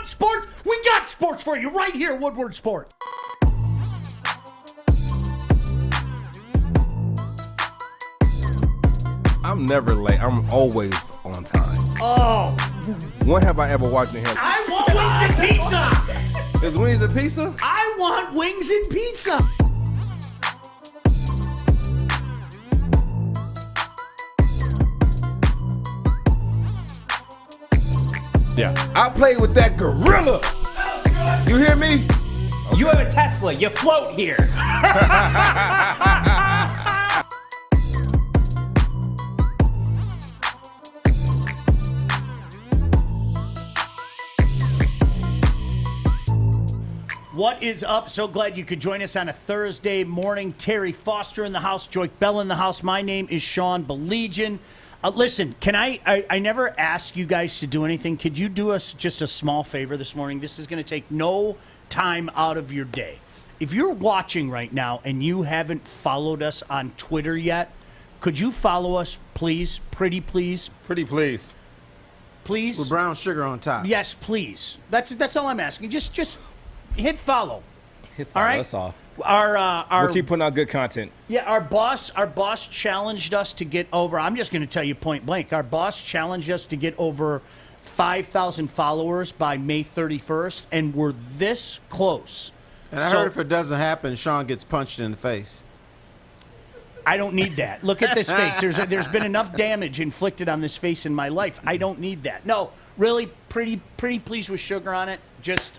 want sports? We got sports for you right here, Woodward Sports. I'm never late. I'm always on time. Oh. When have I ever watched him? I want wings and pizza. Is wings and pizza? I want wings and pizza. Yeah. I played with that gorilla. You hear me? Okay. You have a Tesla. You float here. What is up? So glad you could join us on a Thursday morning. Terry Foster in the house, Joique Bell in the house. My name is Sean Baligian. Listen, can I never ask you guys to do anything. Could you do us just a small favor this morning? This is going to take no time out of your day. If you're watching right now and you haven't followed us on Twitter yet, could you follow us, please? Pretty please? Pretty please. Please? With brown sugar on top. Yes, please. That's all I'm asking. Just hit follow. Hit follow. All right? That's all. We'll keep putting out good content. Yeah, our boss challenged us to get over. I'm just going to tell you point blank. Our boss challenged us to get over 5,000 followers by May 31st, and we're this close. And I heard if it doesn't happen, Sean gets punched in the face. I don't need that. Look at this face. There's been enough damage inflicted on this face in my life. I don't need that. No, really, pretty pleased with sugar on it. Just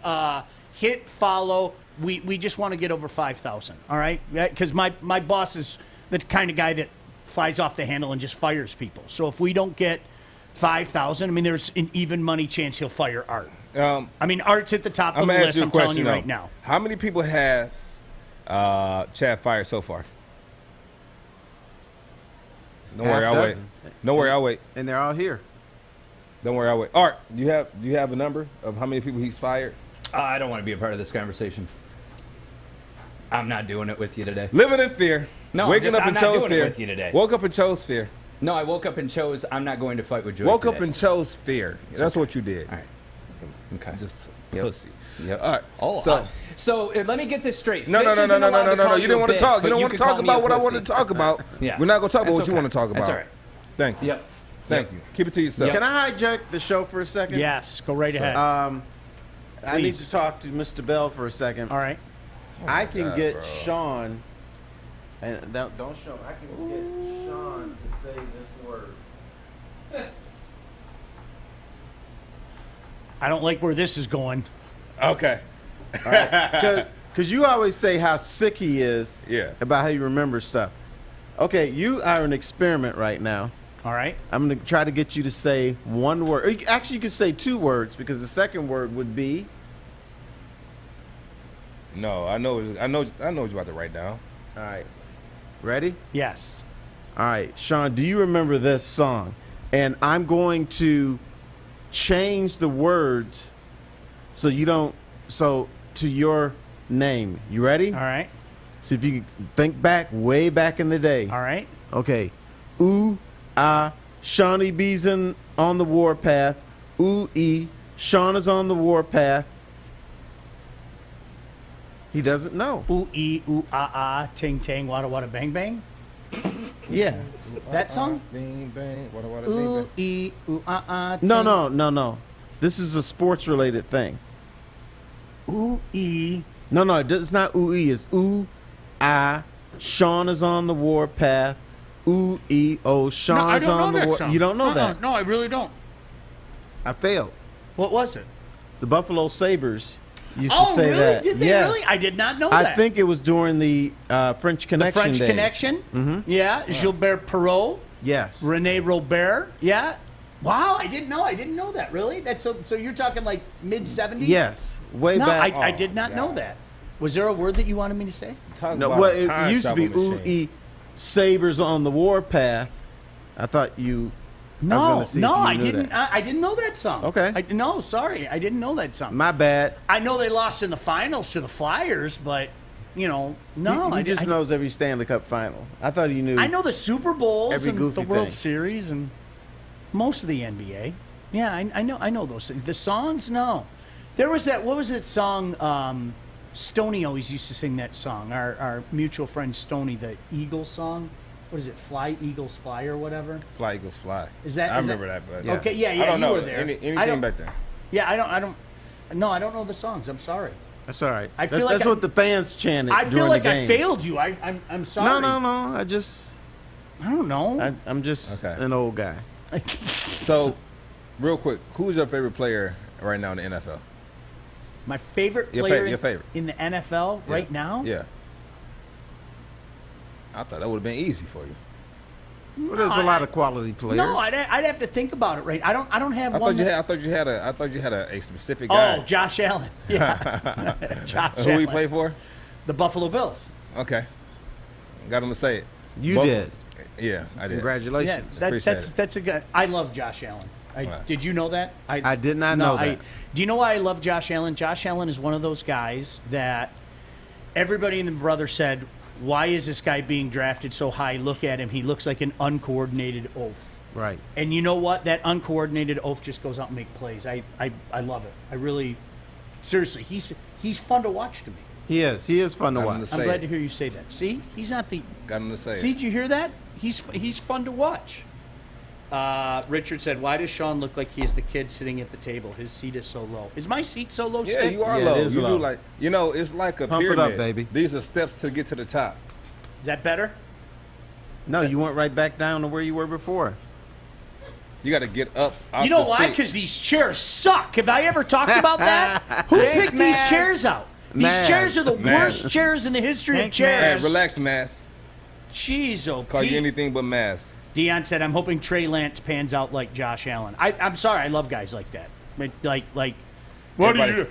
hit follow. We just want to get over 5,000, all right? Because my boss is the kind of guy that flies off the handle and just fires people. So if we don't get 5,000, I mean, there's an even money chance he'll fire Art. I mean, Art's at the top of the list, I'm telling you right now. How many people has Chad fired so far? Don't worry, I'll wait. Don't worry, I'll wait. And they're all here. Don't worry, I'll wait. Art, do you have a number of how many people he's fired? I don't want to be a part of this conversation. I'm not doing it with you today. Living in fear. No, Waking up and chose fear. With you today. Woke up and chose fear. No, I woke up and chose I'm not going to fight with Joique Woke today. up and chose fear. That's okay. What you did. All right. Okay. Just pussy. Yep. All right. Oh, so let me get this straight. No. You didn't want to talk. You don't want to talk about what I want to talk about. Yeah. We're not going to talk about what you want to talk about. That's all right. Thank you. Yep. Thank you. Keep it to yourself. Can I hijack the show for a second? Yes, go right ahead. I need to talk to Mr. Bell for a second. All right. I can get Sean, and don't show. I can get Sean to say this word. I don't like where this is going. Okay. All right. Because you always say how sick he is. Yeah. About how you remember stuff. Okay, you are an experiment right now. All right. I'm going to try to get you to say one word. Actually, you could say two words because the second word would be. No, I know what you're about to write down. All right. Ready? Yes. All right. Sean, do you remember this song? And I'm going to change the words so to your name. You ready? All right. See if you can think back, way back in the day. All right. Okay. Ooh, ah, Shawnee B's on the warpath. Ooh, Sean is on the warpath. He doesn't know. Ooh, ooh, ah, ting, tang, wada, wada, bang, bang. Yeah. That song? Bing, bang, wada, wada, Ooh, bing, bang. ooh, ah, ting. No. This is a sports-related thing. Ooh, No, it's not ooh, it's ooh, ah, Sean is on the warpath. Ooh, Sean is on the warpath. You don't know that? No, I really don't. I failed. What was it? The Buffalo Sabres used to say really? that. Did they really? I did not know that. I think it was during the French Connection The French days. Connection? Mm-hmm. Yeah. Gilbert Perrault. Yes. Rene Robert. Yeah. Wow, I didn't know that. Really? That's so you're talking like mid-70s? Yes. Way no, back. I did not know that. Was there a word that you wanted me to say? No, well, it used to be ooh, Sabres on the warpath. I thought you. I didn't. I didn't know that song. Okay. Sorry, I didn't know that song. My bad. I know they lost in the finals to the Flyers, but no. He just knows every Stanley Cup final. I thought he knew. I know the Super Bowls every and goofy the World thing. Series and most of the NBA. Yeah, I know those things. The songs, no. There was that. What was that song? Stoney always used to sing that song. Our mutual friend Stoney, the Eagles song. What is it? Fly Eagles Fly or whatever. Fly Eagles Fly. Is that? I remember that. But Yeah. Okay, yeah. I don't you know were there. anything back there. Yeah, I don't. No, I don't know the songs. I'm sorry. That's all right. I feel like that's what the fans chanted. I feel like during I the games. failed you. I'm sorry. No. I don't know. I'm just Okay. an old guy. So, real quick, who's your favorite player right now in the NFL? My favorite Your player favorite. in the NFL Yeah. right now. Yeah. I thought that would have been easy for you. Well, there's a lot of quality players. No, I'd have to think about it. Right, I don't have I one. thought you had a specific guy. Oh, Josh Allen. Yeah, Josh Who he Allen. play for? The Buffalo Bills. Okay. Got him to say it. You Both- did. Yeah, I did. Congratulations. Yeah, Appreciate that's a good. I love Josh Allen. Right. Did you know that? I did not know that. Do you know why I love Josh Allen? Josh Allen is one of those guys that everybody in the brother said, why is this guy being drafted so high? Look at him. He looks like an uncoordinated oaf. Right. And you know what? That uncoordinated oaf just goes out and make plays. I love it. I really, seriously, he's fun to watch to me. He is fun to Got him watch. to I'm say glad it. to hear you say that. See, he's not the. Got him to say See, it. did you hear that? He's fun to watch. Richard said, "Why does Sean look like he's the kid sitting at the table? His seat is so low. Is my seat so low? Yeah, Skip? you are Yeah, it low. is You low. do it's like a Pump it pyramid. up, baby. These are steps to get to the top. Is that better? No, you went right back down to where you were before. You got to get up. Out You know the why? seat. Because these chairs suck. Have I ever talked about that? Who Thanks, picked these Maz. chairs out? These Maz. chairs are the Maz. worst chairs in the history Thanks, of chairs. Hey, relax, Mass. Jeez, oh, Call you Pete. anything but Mass. Dion said, "I'm hoping Trey Lance pans out like Josh Allen." I'm sorry, I love guys like that. Like. What do Everybody-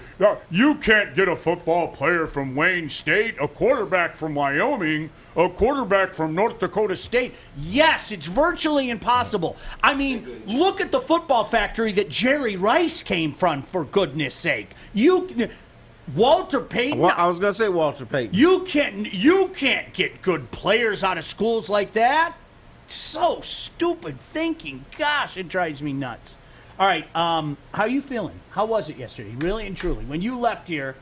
you can't get a football player from Wayne State, a quarterback from Wyoming, a quarterback from North Dakota State. Yes, it's virtually impossible. I mean, look at the football factory that Jerry Rice came from, for goodness sake. Walter Payton. Well, I was gonna say Walter Payton. You can't get good players out of schools like that. So stupid thinking. Gosh, it drives me nuts. All right, how you feeling? How was it yesterday? Really and truly. When you left here,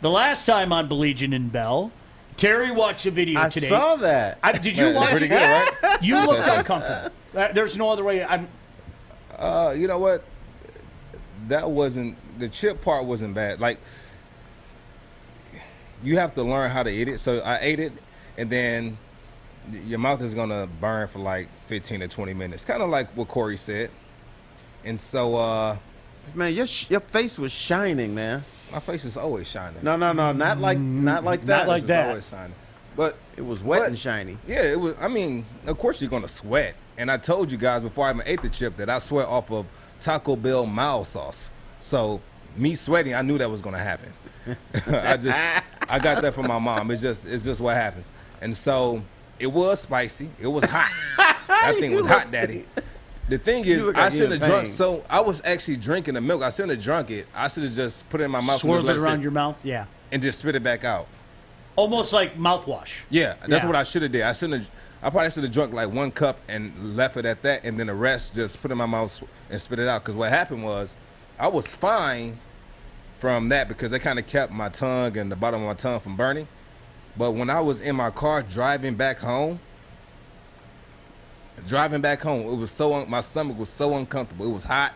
the last time on Baligian and Bell, Terry watched a video I today. saw that. Did you watch Pretty it? good, right? You looked uncomfortable. There's no other way. You know what? That wasn't the chip part wasn't bad. Like you have to learn how to eat it. So I ate it, and then your mouth is gonna burn for like 15 to 20 minutes, kind of like what Corey said. And so, Man, your face was shining, man. my face is always shining. No, not like that. Not like It's that. always shining. But It was wet But- and shiny. yeah, it was. I mean, of course you're gonna sweat. And I told you guys before I even ate the chip that I sweat off of Taco Bell mild sauce. So me sweating, I knew that was gonna happen. I got that from my mom. It's just what happens. And so it was spicy. It was hot. That thing was hot, Daddy. The thing is, look I like shouldn't you're have in drunk. pain. So I was actually drinking the milk. I shouldn't have drunk it. I should have just put it in my mouth and, Swirled just let it it around sit your mouth. Yeah. and just spit it back out. Almost like mouthwash. Yeah, that's Yeah. what I should have did. I probably should have drunk like 1 cup and left it at that, and then the rest just put in my mouth and spit it out. Because what happened was, I was fine from that because they kind of kept my tongue and the bottom of my tongue from burning. But when I was in my car driving back home, it was my stomach was so uncomfortable. It was hot.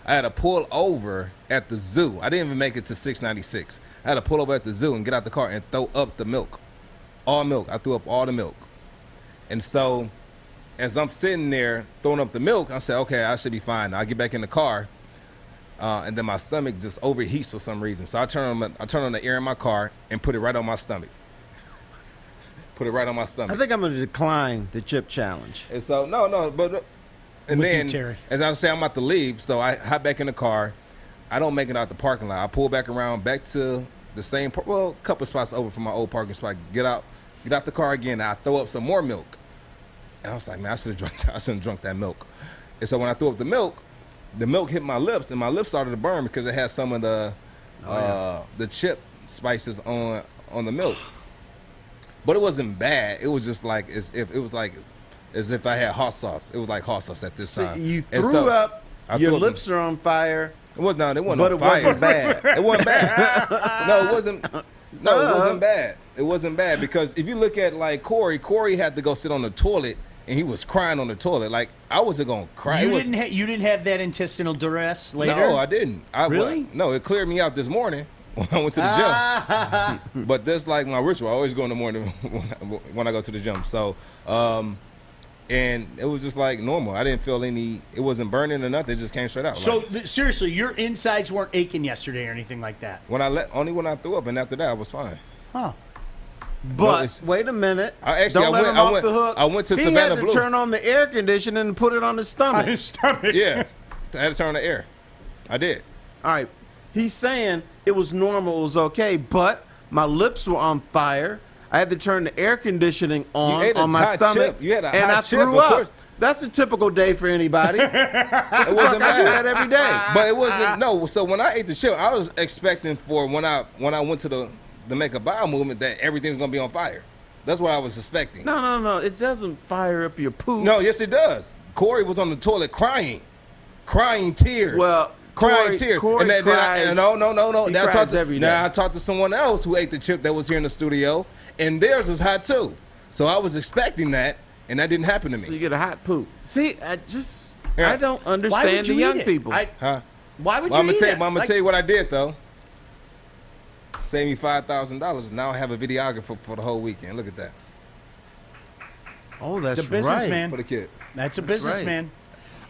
I had to pull over at the zoo. I didn't even make it to 696. I had to pull over at the zoo and get out the car and throw up the milk. All milk. I threw up all the milk. And so as I'm sitting there throwing up the milk, I said, okay, I should be fine. I'll get back in the car. And then my stomach just overheats for some reason. So I turn on the air in my car and put it right on my stomach. Put it right on my stomach. I think I'm going to decline the chip challenge. And so, but and With you, then, Terry. as I say, I'm about to leave, so I hop back in the car. I don't make it out the parking lot. I pull back around, back to the same, a couple spots over from my old parking spot. Get out the car again, and I throw up some more milk. And I was like, man, I shouldn't have drunk that milk. And so when I threw up the milk hit my lips, and my lips started to burn because it had some of the chip spices on the milk. But it wasn't bad. It was just like as if I had hot sauce. It was like hot sauce at this So time. you And threw so up, I your threw up- lips are on fire, It wasn't on But it fire. wasn't bad. It wasn't bad. No, it wasn't. No, it wasn't bad. It wasn't bad because if you look at like Corey had to go sit on the toilet and he was crying on the toilet. Like I wasn't gonna cry. You didn't have that intestinal duress later. No, I didn't. Really? No, it cleared me out this morning when I went to the gym. But that's like my ritual. I always go in the morning when I go to the gym. So, and it was just like normal. I didn't feel it wasn't burning or nothing. It just came straight out. So seriously, your insides weren't aching yesterday or anything like that? Only when I threw up, and after that I was fine. Huh. But wait a minute. Don't let him off the hook. I went to he Savannah had to Blue. turn on the air conditioner and put it on his stomach. On his stomach. Yeah, I had to turn on the air. I did. All right. He's saying it was normal, it was okay, but my lips were on fire. I had to turn the air conditioning on my stomach, You had a and hot I chip, threw of up. course. That's a typical day for anybody. It wasn't I do bad. that every day. But it wasn't. No. So when I ate the chip, I was expecting for when I went to the make a bowel movement that everything's gonna be on fire. That's what I was suspecting. No. It doesn't fire up your poop. No, yes it does. Corey was on the toilet crying tears. Well, crying tears. Corey and cries. No. He Now cries every day. I talked to someone else who ate the chip that was here in the studio, and theirs was hot too. So I was expecting that, and that didn't happen to me. So you get a hot poop. See, Yeah. I don't Why understand would the you young eat it? people. Huh? Why would Well, you I'm eat it? gonna tell you what I did though. Save me $5,000. Now I have a videographer for the whole weekend. Look at that Oh, that's The businessman. for the kid. That's a That's businessman.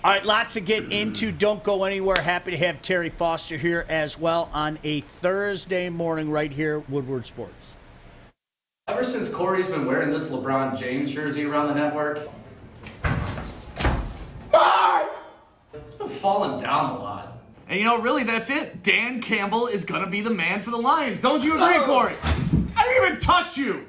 All right, lots to get into. Don't go anywhere. Happy to have Terry Foster here as well on a Thursday morning right here, Woodward Sports. Ever since Corey's been wearing this LeBron James jersey around the network, it's been falling down a lot. And you know, really, that's it. Dan Campbell is going to be the man for the Lions. Don't you agree, Corey? I didn't even touch you.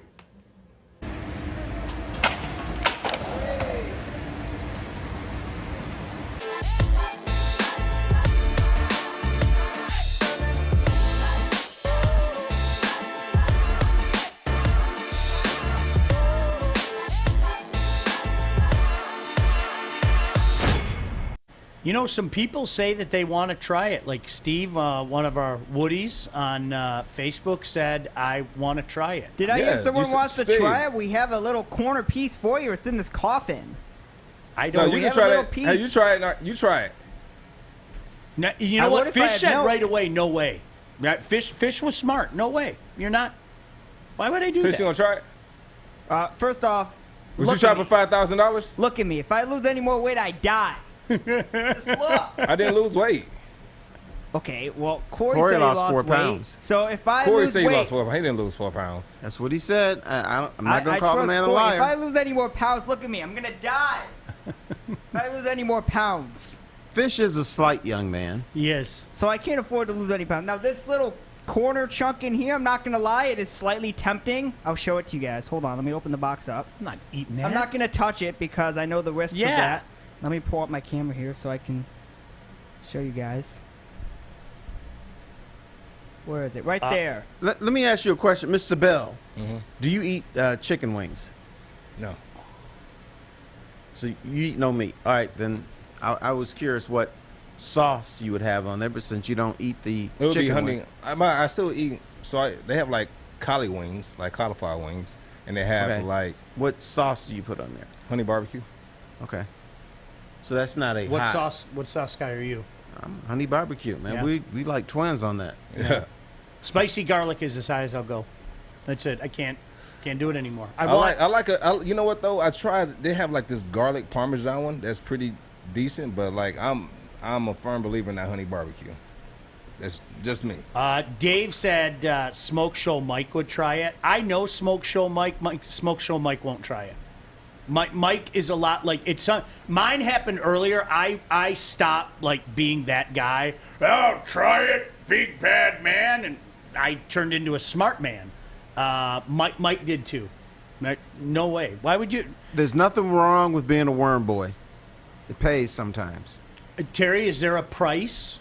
You know, some people say that they want to try it. Like Steve, one of our Woodies on Facebook, said, I want to try it. Did I Yeah, hear someone you wants to Steve. try it? We have a little corner piece for you. It's in this coffin. I So don't you we can have a try little that. piece. Hey, you try it. You try it. Now, you know I what? would if I Fish had said milk. right away, no way. Right? Fish was smart. No way. You're not. Why would I do Fish, you that? gonna try it? First off, Would you look try at for me. $5,000? Look at me. If I lose any more weight, I die. Just look. I didn't lose weight. Okay, well, Corey Corey said he lost lost 4 weight. pounds. So if I Corey lose said he weight, lost 4 pounds. He didn't lose 4 pounds. That's what he said. I'm not going I to call the trust man a Corey. liar. If I lose any more pounds, look at me. I'm gonna die. If I lose any more pounds, Fish is a slight young man. Yes. so I can't afford to lose any pounds. Now this little corner chunk in here, I'm not gonna lie, it is slightly tempting. I'll show it to you guys. Hold on, let me open the box up. I'm not eating that. I'm not gonna touch it because I know the risks of Yeah. that. Let me pull up my camera here so I can show you guys. Where is it? Right there. Let me ask you a question. Mr. Bell, Mhm. do you eat chicken wings? No. So you eat no meat. All right, then I was curious what sauce you would have on there, but since you don't eat the It would be chicken honey. wing. I still eat. So they have like collie wings, like cauliflower wings, and they have Okay. like What sauce do you put on there? honey barbecue. Okay. So that's not a What hot. sauce? What sauce guy are you? Honey barbecue, man. Yeah. We like twins on that. Yeah. Spicy garlic is as high as I'll go. That's it. I can't do it anymore. You know what though? I tried. They have like this garlic parmesan one that's pretty decent, but like I'm a firm believer in that honey barbecue. That's just me. Dave said Smoke Show Mike would try it. I know Smoke Show Mike. Smoke Show Mike won't try it. Mike is a lot like it's. Mine happened earlier. I stopped like being that guy. Oh, try it, big bad man, and I turned into a smart man. Mike did too. No way. Why would you? There's nothing wrong with being a worm boy. It pays sometimes. Terry, is there a price?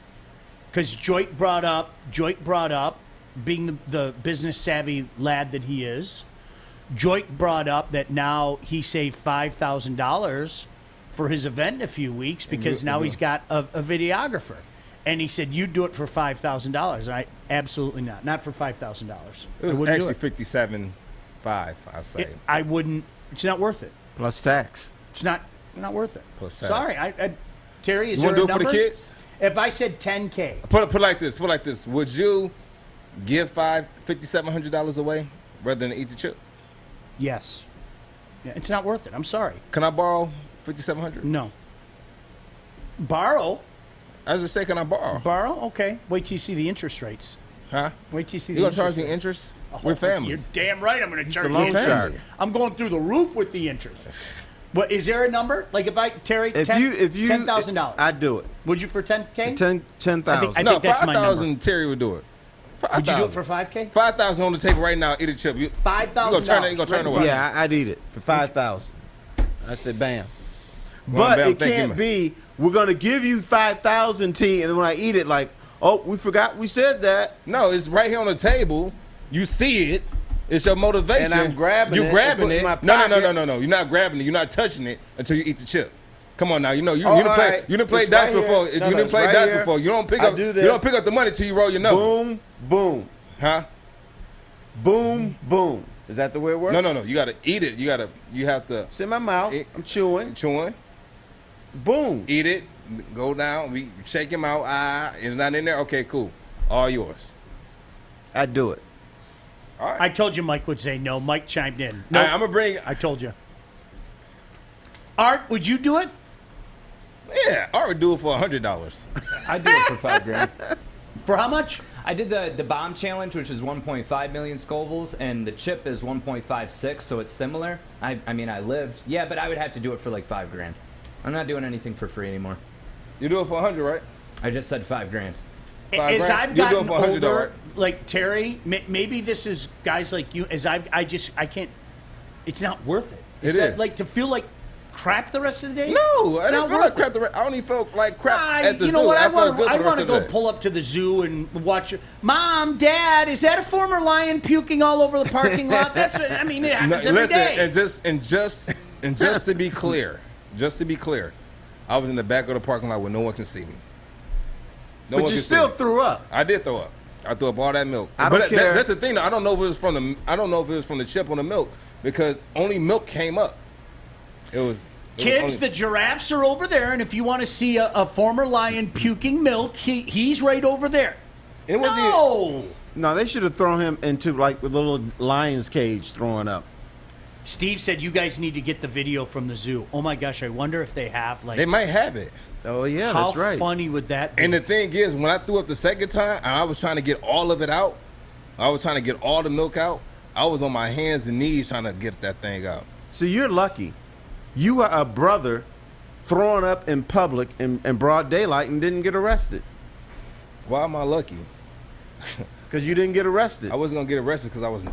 Because Joique brought up being the business savvy lad that he is. Joique brought up that now he saved $5,000 for his event in a few weeks because now he's got a videographer. And he said, "You'd do it for $5,000." I absolutely not for $5,000. It was actually 57.5. I say I wouldn't. It's not worth it. Plus tax. It's not worth it. Plus tax. Sorry, Terry. Is You there want to a do it for number? the kids? If I said $10K, Put it like this. Put it like this. Would you give $5,700 away rather than eat the chip? yes. Yeah, it's not worth it. I'm sorry. Can I borrow $5,700? No. Borrow. I was just saying, can I borrow? Borrow. Okay. Wait till you see the interest rates. Huh? Wait till you see the You gonna interest charge me rates. interest? Oh, We're family. You're damn right. I'm going to charge a you loan interest. shark. I'm going through the roof with the interest. What is there a number? Like if I Terry, If you $10,000, I'd do it. would you for 10K? 10,000. I No, think that's my number. 5,000. Terry would do it. 5,000. Would you do it for 5K? 5,000 on the table right now. Eat a chip. You $5,000. You gonna turn away? Yeah, I'd eat it for 5,000. I said, bam. Well, But bam, it thank you, can't man. be. We're gonna give you 5,000 T, and then when I eat it, like, oh, we forgot we said that. No, it's right here on the table. You see it. It's your motivation. And I'm grabbing it You and grabbing putting it. it in my No. pocket. You're not grabbing it. You're not touching it until you eat the chip. Come on now. You all didn't play. right. You didn't play It's dice right before. here. You No, didn't it's play right dice here. before. You don't pick I up. do You this. don't pick up the money till you roll your number. Boom, boom, Huh? boom, boom. Is that the way it works? No. You gotta eat it. You have to It's in my mouth. I'm chewing. chewing. Boom. Eat it. Go down. We shake him out. It's not in there. Okay, cool. All yours. I'd do it. All right. I told you Mike would say no. Mike chimed in. No, No, I'm gonna bring. I told you. Art, would you do it? Yeah, I would do it for $100. I'd do it for $5,000. For how much? I did the bomb challenge, which is 1.5 million Scovilles, and the chip is 1.56, so it's similar. I mean, I lived. Yeah, but I would have to do it for like $5,000. I'm not doing anything for free anymore. You do it for 100, right? I just said $5,000. $5,000. As I've You're gotten doing for $100, older, right? like Terry, maybe this is guys like you. I can't. It's not worth it. It's It not- is. like to feel like crap the rest of the day. No, It's I not didn't feel worth like it. crap. I only felt like crap Ah, at the you know zoo. what? I felt good for the want rest to of go the day. pull up to the zoo and watch. Mom, Dad, is that a former lion puking all over the parking lot? That's. I mean, it happens every day. and just to be clear, I was in the back of the parking lot where no one can see me. No But one you can still see me. threw up. I did throw up. I threw up all that milk. I don't but care. that's the thing. Though. I don't know if it was from the milk because only milk came up. It was. Kids, the giraffes are over there, and if you want to see a former lion puking milk, he's right over there. It wasn't. No! No, they should have thrown him into like a little lion's cage throwing up. Steve said you guys need to get the video from the zoo. Oh my gosh, I wonder if they have like. They might have it. Oh yeah, how that's right. funny would that be? And the thing is, when I threw up the second time, and I was trying to get all of it out, I was trying to get all the milk out. I was on my hands and knees trying to get that thing out. So you're lucky. You were a brother throwing up in public in broad daylight and didn't get arrested Why am I lucky? because you didn't get arrested. I wasn't gonna get arrested because I was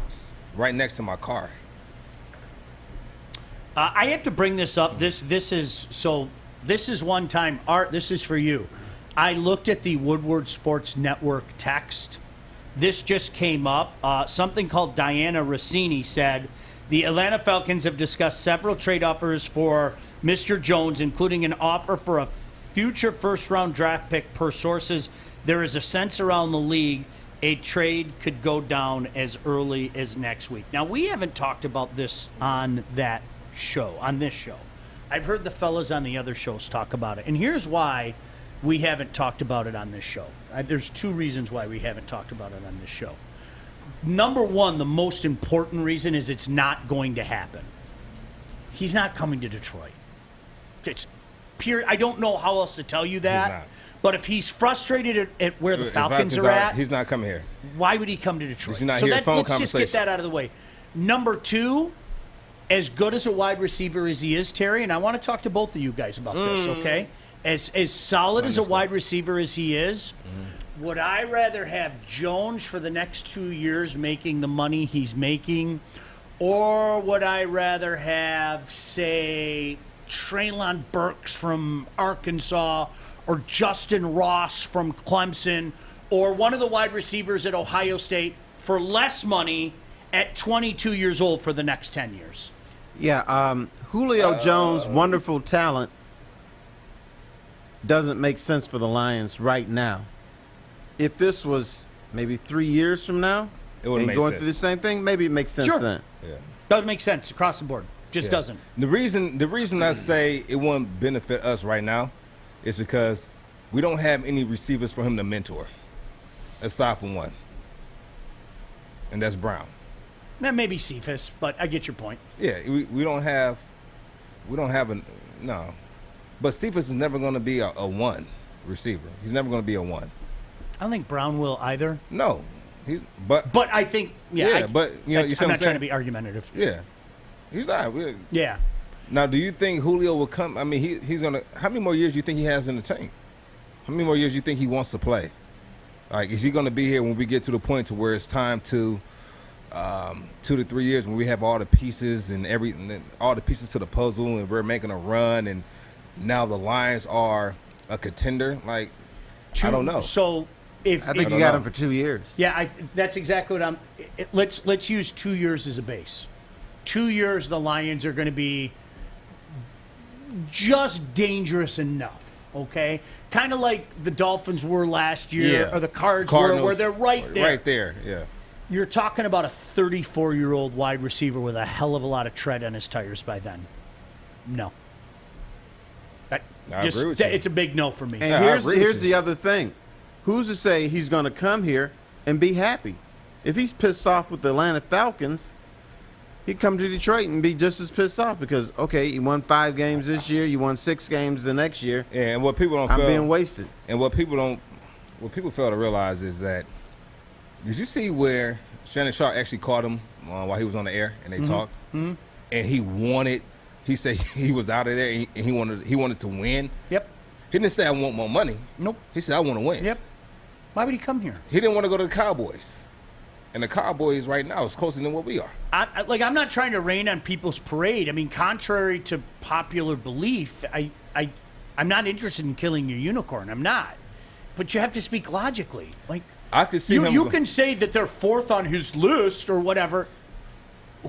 right next to my car. I have to bring this up. This is one time, Art, this is for you. I looked at the Woodward Sports Network text. This just came up. Something called Diana Rossini said, the Atlanta Falcons have discussed several trade offers for Mr. Jones, including an offer for a future first-round draft pick per sources. There is a sense around the league a trade could go down as early as next week. Now, we haven't talked about this on this show. I've heard the fellas on the other shows talk about it. And here's why we haven't talked about it on this show. There's two reasons why we haven't talked about it on this show. Number one, the most important reason is it's not going to happen. He's not coming to Detroit. It's pure. I don't know how else to tell you He's that. not. But if he's frustrated at where the If Falcons are at, he's not coming here. why would he come to Detroit? He's not here. Phone let's just get conversation. that out of the way. Number two, as good as a wide receiver as he is, Terry, and I want to talk to both of you guys about this, okay? As solid as a wide receiver as he is, would I rather have Jones for the next 2 years making the money he's making, or would I rather have, say, Treylon Burks from Arkansas, or Justin Ross from Clemson, or one of the wide receivers at Ohio State for less money at 22 years old for the next 10 years? Yeah, Julio Jones, wonderful talent, doesn't make sense for the Lions right now. if this was maybe 3 years from now, It wouldn't and make going sense. through the same thing, maybe it makes sense Sure. then. Yeah. Doesn't make sense across the board. Just Yeah. doesn't. The reason I say it wouldn't benefit us right now is because we don't have any receivers for him to mentor, aside from one, and that's Brown. That may be Cephas, but I get your point. Yeah, we don't have no, but Cephas is never going to be a one receiver. He's never going to be a one. I don't think Brown will either. No, but I think but you know, you see I'm what I'm not trying saying? to be argumentative. Yeah, he's not. Yeah. Now, do you think Julio will come? I mean, he's gonna. How many more years do you think he has in the tank? How many more years do you think he wants to play? Like, is he going to be here when we get to the point to where it's time to 2 to 3 years when we have all the pieces and all the pieces to the puzzle and we're making a run and now the Lions are a contender? Like, I don't know. So if I think don't you got know. him for 2 years. yeah, that's exactly what let's use 2 years as a base. 2 years, the Lions are going to be just dangerous enough. Okay, kind of like the Dolphins were last year, or the Cards were, where they're right there. Right there, yeah. You're talking about a 34-year-old wide receiver with a hell of a lot of tread on his tires by then. No. I agree with you. It's a big no for me. And Yeah, I agree with here's you. the other thing. Who's to say he's going to come here and be happy? If he's pissed off with the Atlanta Falcons, he'd come to Detroit and be just as pissed off because, okay, you won 5 games this year, you won 6 games the next year. And what people don't I'm feel, being wasted. and what people fail to realize is that, did you see where Shannon Sharp actually caught him while he was on the air and they talked? Mm-hmm. And he said he was out of there and he wanted to win. Yep. He didn't say I want more money. Nope. He said I want to win. Yep. Why would he come here? He didn't want to go to the Cowboys. And the Cowboys right now is closer than what we are. I'm not trying to rain on people's parade. I mean, contrary to popular belief, I'm not interested in killing your unicorn. I'm not. But you have to speak logically. Like, I could see him. you can say that they're 4th on his list or whatever.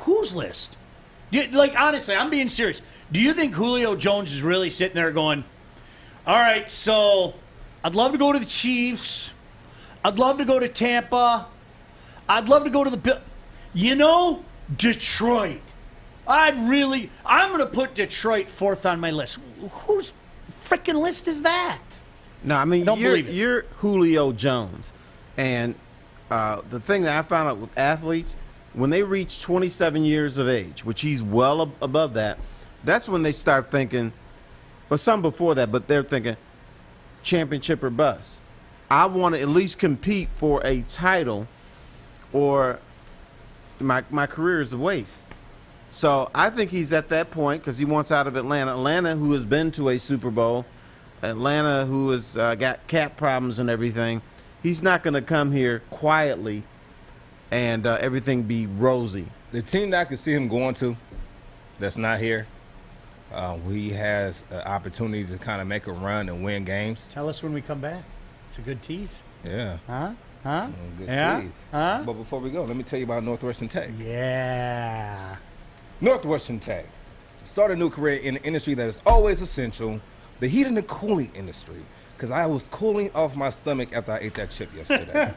Whose list? Like, honestly, I'm being serious. Do you think Julio Jones is really sitting there going, all right, so I'd love to go to the Chiefs. I'd love to go to Tampa. I'd love to go to the Detroit. I'm going to put Detroit 4th on my list. Whose freaking list is that? No, I mean, Don't believe it. you're Julio Jones. And the thing that I found out with athletes, when they reach 27 years of age, which he's well above that, that's when they start thinking, or some before that, but they're thinking championship or bust. I want to at least compete for a title or my career is a waste. So I think he's at that point because he wants out of Atlanta. Atlanta, who has been to a Super Bowl, Atlanta, who has got cap problems and everything, he's not going to come here quietly and everything be rosy. The team that I could see him going to that's not here, he has an opportunity to kind of make a run and win games. Tell us when we come back. It's a good tease. Yeah. Huh? Good Yeah? tease. Huh? But before we go, let me tell you about Northwestern Tech. Yeah. Northwestern Tech. Start a new career in an industry that is always essential, the heat and the cooling industry. Because I was cooling off my stomach after I ate that chip yesterday.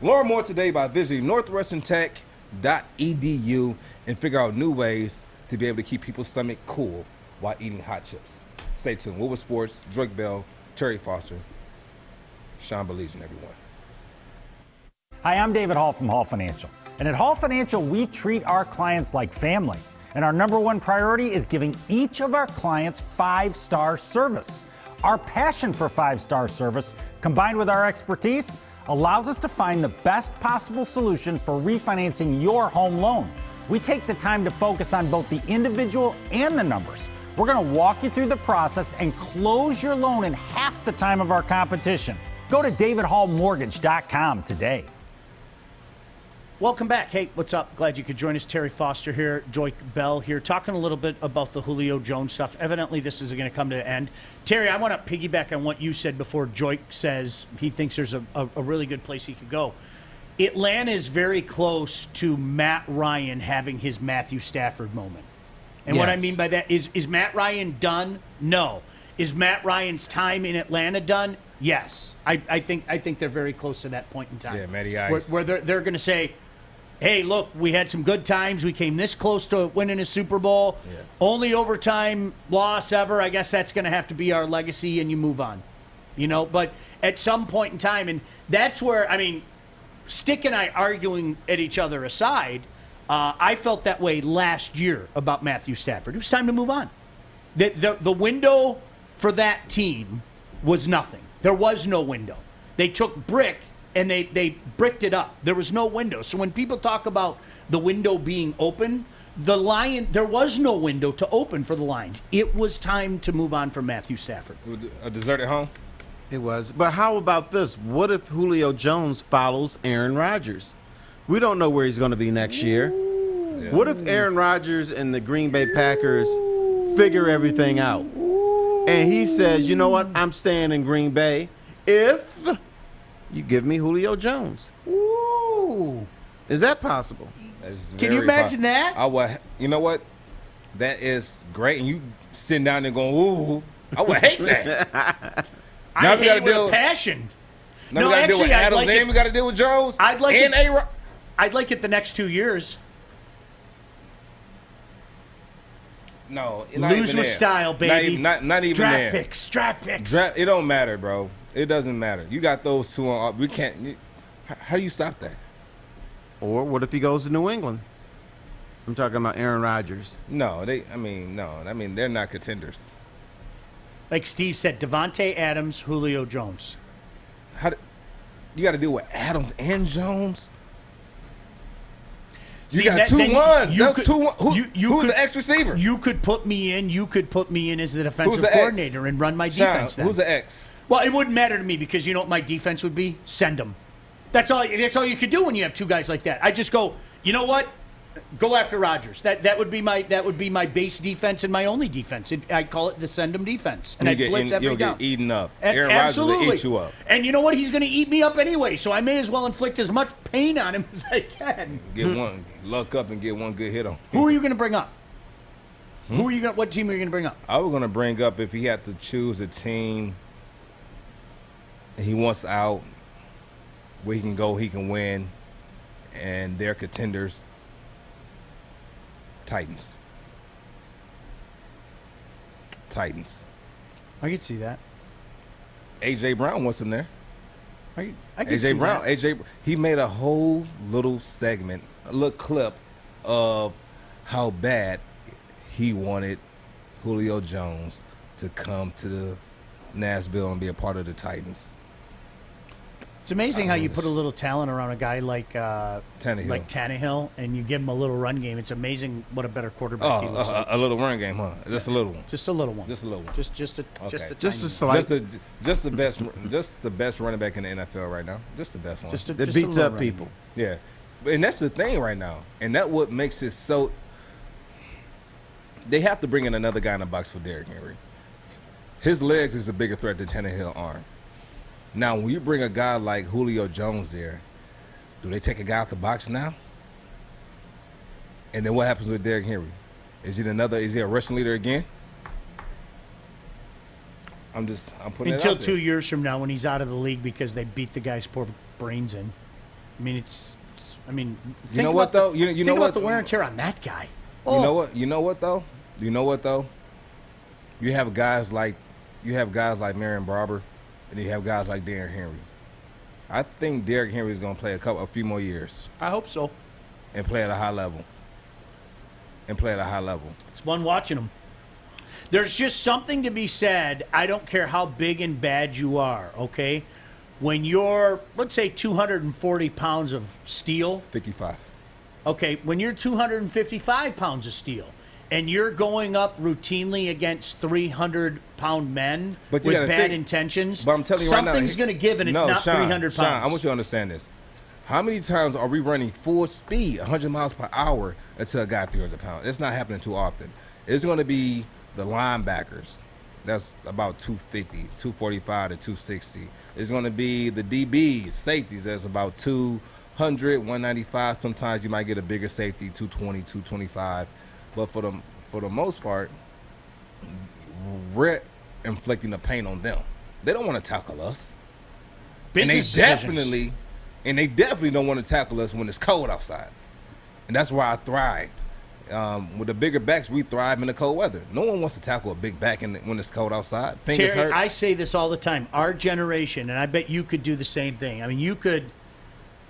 Learn more today by visiting northwesterntech.edu and figure out new ways to be able to keep people's stomach cool while eating hot chips. Stay tuned. Woodward Sports, Joique Bell, Terry Foster, Sean Baligian, everyone. Hi, I'm David Hall from Hall Financial. And at Hall Financial, we treat our clients like family. And our number one priority is giving each of our clients 5-star service. Our passion for 5-star service, combined with our expertise, allows us to find the best possible solution for refinancing your home loan. We take the time to focus on both the individual and the numbers. We're going to walk you through the process and close your loan in half the time of our competition. Go to davidhallmortgage.com today. Welcome back. Hey, what's up? Glad you could join us. Terry Foster here, Joique Bell here, talking a little bit about the Julio Jones stuff. Evidently, this is going to come to an end. Terry, I want to piggyback on what you said before. Joique says he thinks there's a really good place he could go. Atlanta is very close to Matt Ryan having his Matthew Stafford moment. And what I Yes. mean by that is Matt Ryan done? No. Is Matt Ryan's time in Atlanta done? Yes. I think they're very close to that point in time. Yeah, Matty Ice. Where they're going to say, hey, look, we had some good times. We came this close to winning a Super Bowl. Yeah. Only overtime loss ever. I guess that's going to have to be our legacy, and you move on. But at some point in time, and that's where, Stick and I arguing at each other aside, I felt that way last year about Matthew Stafford. It was time to move on. The window for that team was nothing. There was no window. They took brick and they bricked it up. There was no window. So when people talk about the window being open, there was no window to open for the Lions. It was time to move on from Matthew Stafford. It was a deserted home. It was. But how about this? What if Julio Jones follows Aaron Rodgers? We don't know where he's going to be next year. Yeah. What if Aaron Rodgers and the Green Bay Packers figure everything out? And he says, you know what? I'm staying in Green Bay if you give me Julio Jones. Ooh. Is that possible? Can you imagine that? You know what? That is great. And you sitting down there going, ooh, I would hate that. I hate it with a passion. Now we got to deal with Adams and we got to deal with Jones. I'd like it the next 2 years. No, lose with style, baby. Not even draft there. Draft picks. It don't matter, bro. It doesn't matter. You got those two on. We can't. How do you stop that? Or what if he goes to New England? I'm talking about Aaron Rodgers. No, they're not contenders. Like Steve said, Devontae Adams, Julio Jones. You got to deal with Adams and Jones? See, you got 2 ones. That's 2 1. Who's the X receiver? You could put me in as the defensive coordinator and run my defense. Who's the X? Well, it wouldn't matter to me because you know what my defense would be? Send them. That's all you could do when you have 2 guys like that. I just go, you know what? Go after Rodgers. That would be my base defense and my only defense. I call it the send them defense. And I blitz every down. You'll get eaten up. Aaron Rodgers will eat you up. And you know what? He's going to eat me up anyway. So I may as well inflict as much pain on him as I can. Luck up and get one good hit on. Who are you going to bring up? What team are you going to bring up? I was going to bring up if he had to choose a team. He wants out. Where he can go, he can win, and they're contenders. Titans. I could see that. A.J. Brown wants him there. I could see Brown. that. A.J. He made a whole little segment, a little clip of how bad he wanted Julio Jones to come to Nashville and be a part of the Titans. It's amazing how you put a little talent around a guy like Tannehill, and you give him a little run game. It's amazing what a better quarterback he looks like. A little run game, huh? Just a little one. Just a little one. Just a little one. Just the best running back in the NFL right now. Just the best one. That beats up people. Yeah, and that's the thing right now, and that what makes it so. They have to bring in another guy in the box for Derrick Henry. His legs is a bigger threat than Tannehill's arm. Now, when you bring a guy like Julio Jones there, do they take a guy out the box now? And then what happens with Derrick Henry? Is he a rushing leader again? I'm putting until it out there. 2 years from now when he's out of the league because they beat the guy's poor brains in. You know what though? You know what? The wear and tear on that guy. Oh. You know what though? You have guys like Marion Barber. And you have guys like Derrick Henry. I think Derrick Henry is going to play a few more years. I hope so. And play at a high level. It's fun watching him. There's just something to be said. I don't care how big and bad you are, okay? When you're, let's say, 240 pounds of steel. 55. Okay, when you're 255 pounds of steel. And you're going up routinely against 300-pound men with bad intentions. But I'm telling you right now, something's going to give, and it's not Sean, 300 pounds. Sean, I want you to understand this. How many times are we running full speed, 100 miles per hour, until a guy 300 pounds? It's not happening too often. It's going to be the linebackers. That's about 250, 245 to 260. It's going to be the DBs, safeties. That's about 200, 195. Sometimes you might get a bigger safety, 220, 225. But for the most part, inflicting the pain on them. They don't want to tackle us. Business And they definitely don't want to tackle us when it's cold outside. And that's where I thrived. With the bigger backs, we thrive in the cold weather. No one wants to tackle a big back when it's cold outside. Fingers Terry, hurt. I say this all the time. Our generation, and I bet you could do the same thing. I mean, you could,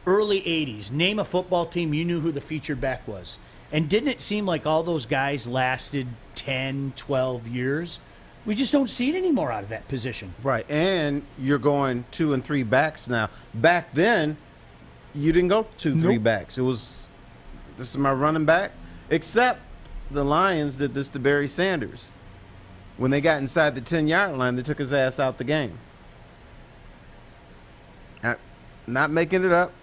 early 80s, name a football team, you knew who the featured back was. And didn't it seem like all those guys lasted 10, 12 years? We just don't see it anymore out of that position. Right, and you're going 2 and 3 backs now. Back then, you didn't go 2, 3 backs. It was, this is my running back. Except the Lions did this to Barry Sanders. When they got inside the 10-yard line, they took his ass out the game. Not making it up.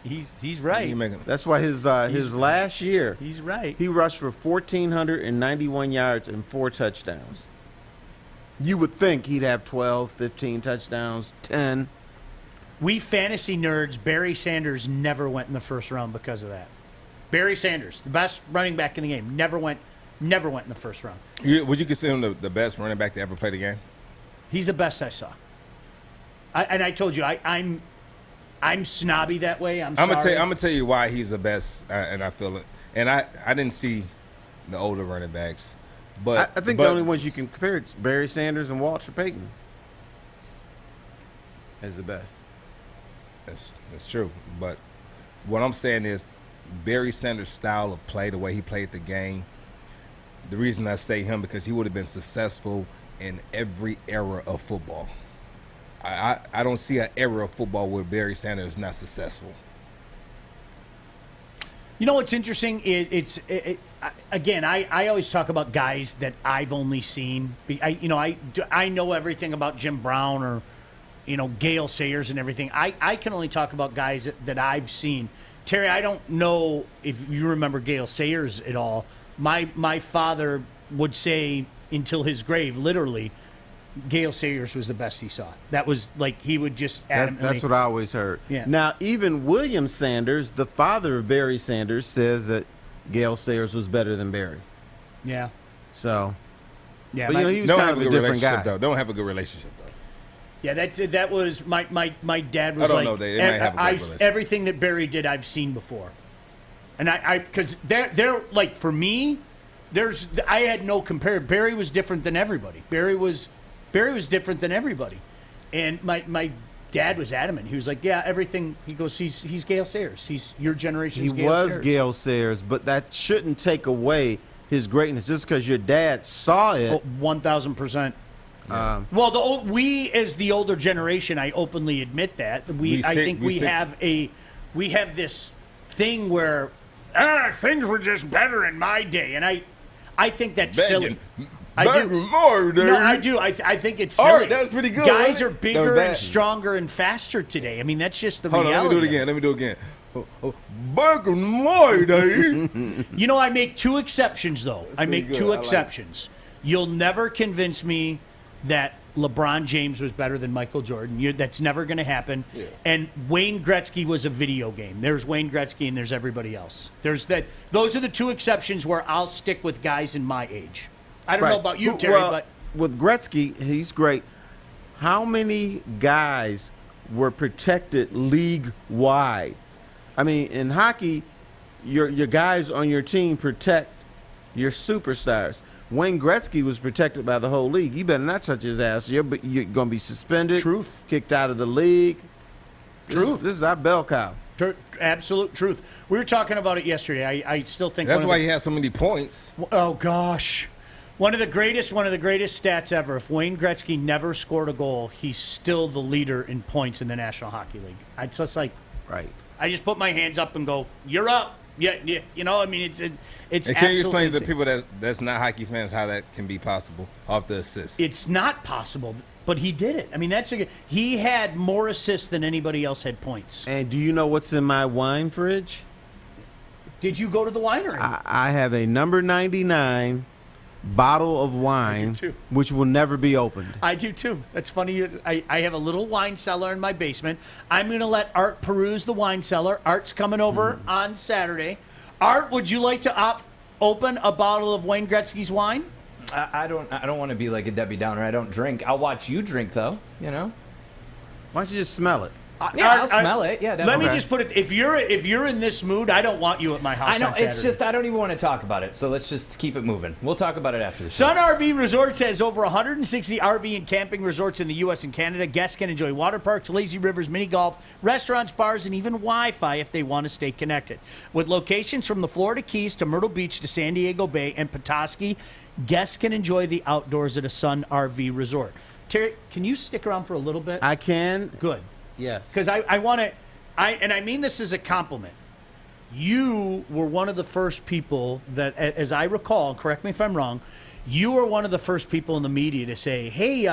He's right. That's why his last year, he's right. He rushed for 1,491 yards and 4 touchdowns. You would think he'd have 12, 15 touchdowns, 10. We fantasy nerds, Barry Sanders never went in the first round because of that. Barry Sanders, the best running back in the game, never went in the first round. Would you consider him the best running back to ever play the game? He's the best I saw. I told you, I'm snobby that way. I'm sorry. I'm gonna tell you why he's the best, and I feel it. And I didn't see the older running backs, but I think the only ones you can compare it's Barry Sanders and Walter Payton as the best. That's true. But what I'm saying is Barry Sanders' style of play, the way he played the game. The reason I say him because he would have been successful in every era of football. I don't see an era of football where Barry Sanders is not successful. You know what's interesting? Again, I always talk about guys that I've only seen. I know everything about Jim Brown or, Gale Sayers and everything. I can only talk about guys that I've seen. Terry, I don't know if you remember Gale Sayers at all. My father would say until his grave, literally, Gale Sayers was the best he saw. That was like he would just adamantly. That's what I always heard. Yeah. Now, even William Sanders, the father of Barry Sanders, says that Gale Sayers was better than Barry. Yeah. So. Yeah. But, he was kind of a different guy. Though. Don't have a good relationship though. Yeah, that was my dad was I don't like. know. They might have a good relationship. Everything that Barry did, I've seen before, and because they're like for me, I had no compare. Barry was different than everybody. Barry was different than everybody. And my dad was adamant. He was like, yeah, everything. He goes, he's Gale Sayers. He's your generation's Gale Sayers. He was Gale Sayers, but that shouldn't take away his greatness just because your dad saw it. 1,000%. Well, we as the older generation, I openly admit that. I think we have this thing where things were just better in my day. And I think that's silly. I do. I think it's silly. All right, that was pretty good. Guys are bigger and stronger and faster today. I mean, that's just the reality. Let me do it again. Back in my day. I make 2 exceptions, though. I make 2 exceptions. You'll never convince me that LeBron James was better than Michael Jordan. That's never going to happen. Yeah. And Wayne Gretzky was a video game. There's Wayne Gretzky and there's everybody else. Those are the 2 exceptions where I'll stick with guys in my age. I don't know about you, Terry, but with Gretzky, he's great. How many guys were protected league-wide? I mean, in hockey, your guys on your team protect your superstars. Wayne Gretzky was protected by the whole league. You better not touch his ass. You're going to be suspended. Truth. Kicked out of the league. Truth. This is our bell cow. Absolute truth. We were talking about it yesterday. I still think that's why he has so many points. Oh gosh, one of the greatest stats ever. If Wayne Gretzky never scored a goal, he's still the leader in points in the National Hockey League. It's just like right. I just put my hands up and go, "You're up." Yeah. I mean, it's. And can you explain to people that's not hockey fans how that can be possible off the assist? It's not possible, but he did it. I mean, he had more assists than anybody else had points. And do you know what's in my wine fridge? Did you go to the winery? I have a number 99 bottle of wine, which will never be opened. I do too. That's funny. I have a little wine cellar in my basement. I'm going to let Art peruse the wine cellar. Art's coming over on Saturday. Art, would you like to open a bottle of Wayne Gretzky's wine? I don't want to be like a Debbie Downer. I don't drink. I'll watch you drink, though, you know? Why don't you just smell it? I'll smell it. Yeah, definitely. Let me just put it: if you're in this mood, I don't want you at my house. I know. On Saturday. It's just I don't even want to talk about it. So let's just keep it moving. We'll talk about it after the show. Sun RV Resorts has over 160 RV and camping resorts in the U.S. and Canada. Guests can enjoy water parks, lazy rivers, mini golf, restaurants, bars, and even Wi-Fi if they want to stay connected. With locations from the Florida Keys to Myrtle Beach to San Diego Bay and Petoskey, guests can enjoy the outdoors at a Sun RV Resort. Terry, can you stick around for a little bit? I can. Good. Yes. Because I want to, and I mean this as a compliment. You were one of the first people that, as I recall, correct me if I'm wrong, you were one of the first people in the media to say, hey,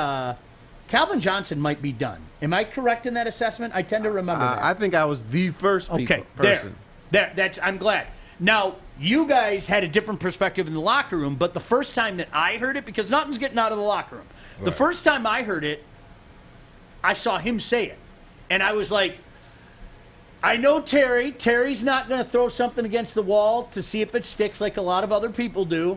Calvin Johnson might be done. Am I correct in that assessment? I tend to remember that. I think I was the first person. That's I'm glad. Now, you guys had a different perspective in the locker room, but the first time that I heard it, because nothing's getting out of the locker room, the first time I heard it, I saw him say it. And I was like, I know Terry. Terry's not going to throw something against the wall to see if it sticks like a lot of other people do.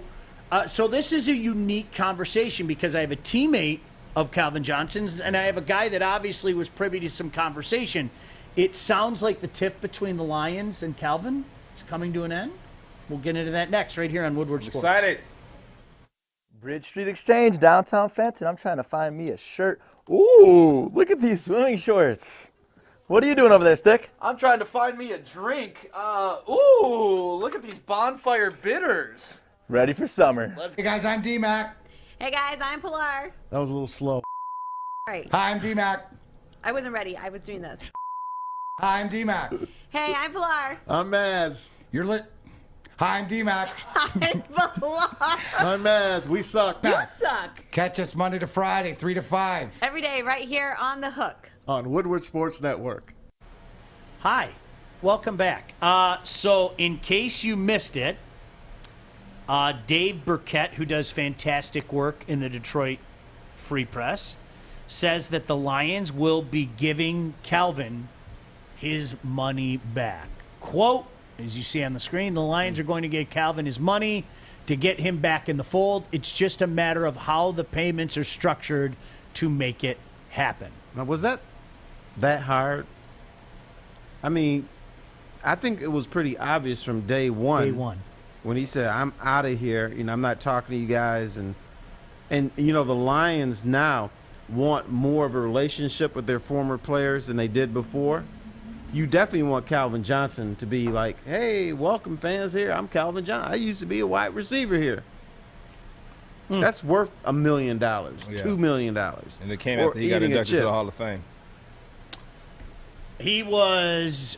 So this is a unique conversation because I have a teammate of Calvin Johnson's and I have a guy that obviously was privy to some conversation. It sounds like the tiff between the Lions and Calvin is coming to an end. We'll get into that next right here on Woodward Sports. Excited. Bridge Street Exchange, downtown Fenton. I'm trying to find me a shirt. Ooh, look at these swimming shorts. What are you doing over there, Stick? I'm trying to find me a drink. Ooh, look at these bonfire bitters. Ready for summer. Hey guys, I'm D-Mac. Hey guys, I'm Pilar. That was a little slow. All right. Hi, I'm D-Mac. I wasn't ready. I was doing this. Hi, I'm D-Mac. Hey, I'm Pilar. I'm Maz. You're lit. Hi, I'm D-Mac. I'm Pilar. I'm Maz. We suck. You suck. Catch us Monday to Friday, 3 to 5. Every day, right here on The Hook. On Woodward Sports Network. Hi. Welcome back. So in case you missed it, Dave Burkett, who does fantastic work in the Detroit Free Press, says that the Lions will be giving Calvin his money back. Quote, as you see on the screen, the Lions are going to give Calvin his money to get him back in the fold. It's just a matter of how the payments are structured to make it happen. Now, was that hard? I mean, I think it was pretty obvious from day one. Day one. When he said, I'm out of here, I'm not talking to you guys. And the Lions now want more of a relationship with their former players than they did before. You definitely want Calvin Johnson to be like, hey, welcome fans here. I'm Calvin Johnson. I used to be a wide receiver here. That's worth $1 million, $2 million. And it came after he got inducted to the Hall of Fame. He was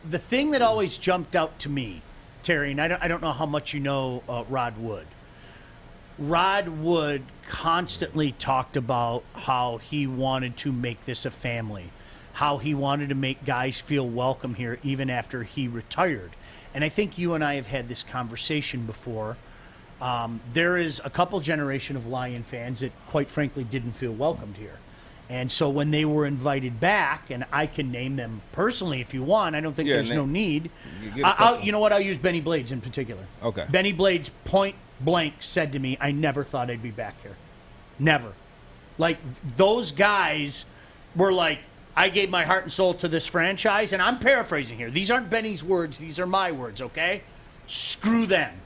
the thing that always jumped out to me, Terry, and I don't know how much you know Rod Wood. Rod Wood constantly talked about how he wanted to make this a family, how he wanted to make guys feel welcome here even after he retired. And I think you and I have had this conversation before. There is a couple generation of Lion fans that, quite frankly, didn't feel welcomed here. And so when they were invited back, and I can name them personally if you want, I don't think there's no need. You know what? I'll use Benny Blades in particular. Okay. Benny Blades point blank said to me, I never thought I'd be back here. Never. Like, those guys were like, I gave my heart and soul to this franchise, and I'm paraphrasing here. These aren't Benny's words. These are my words, okay? Screw them.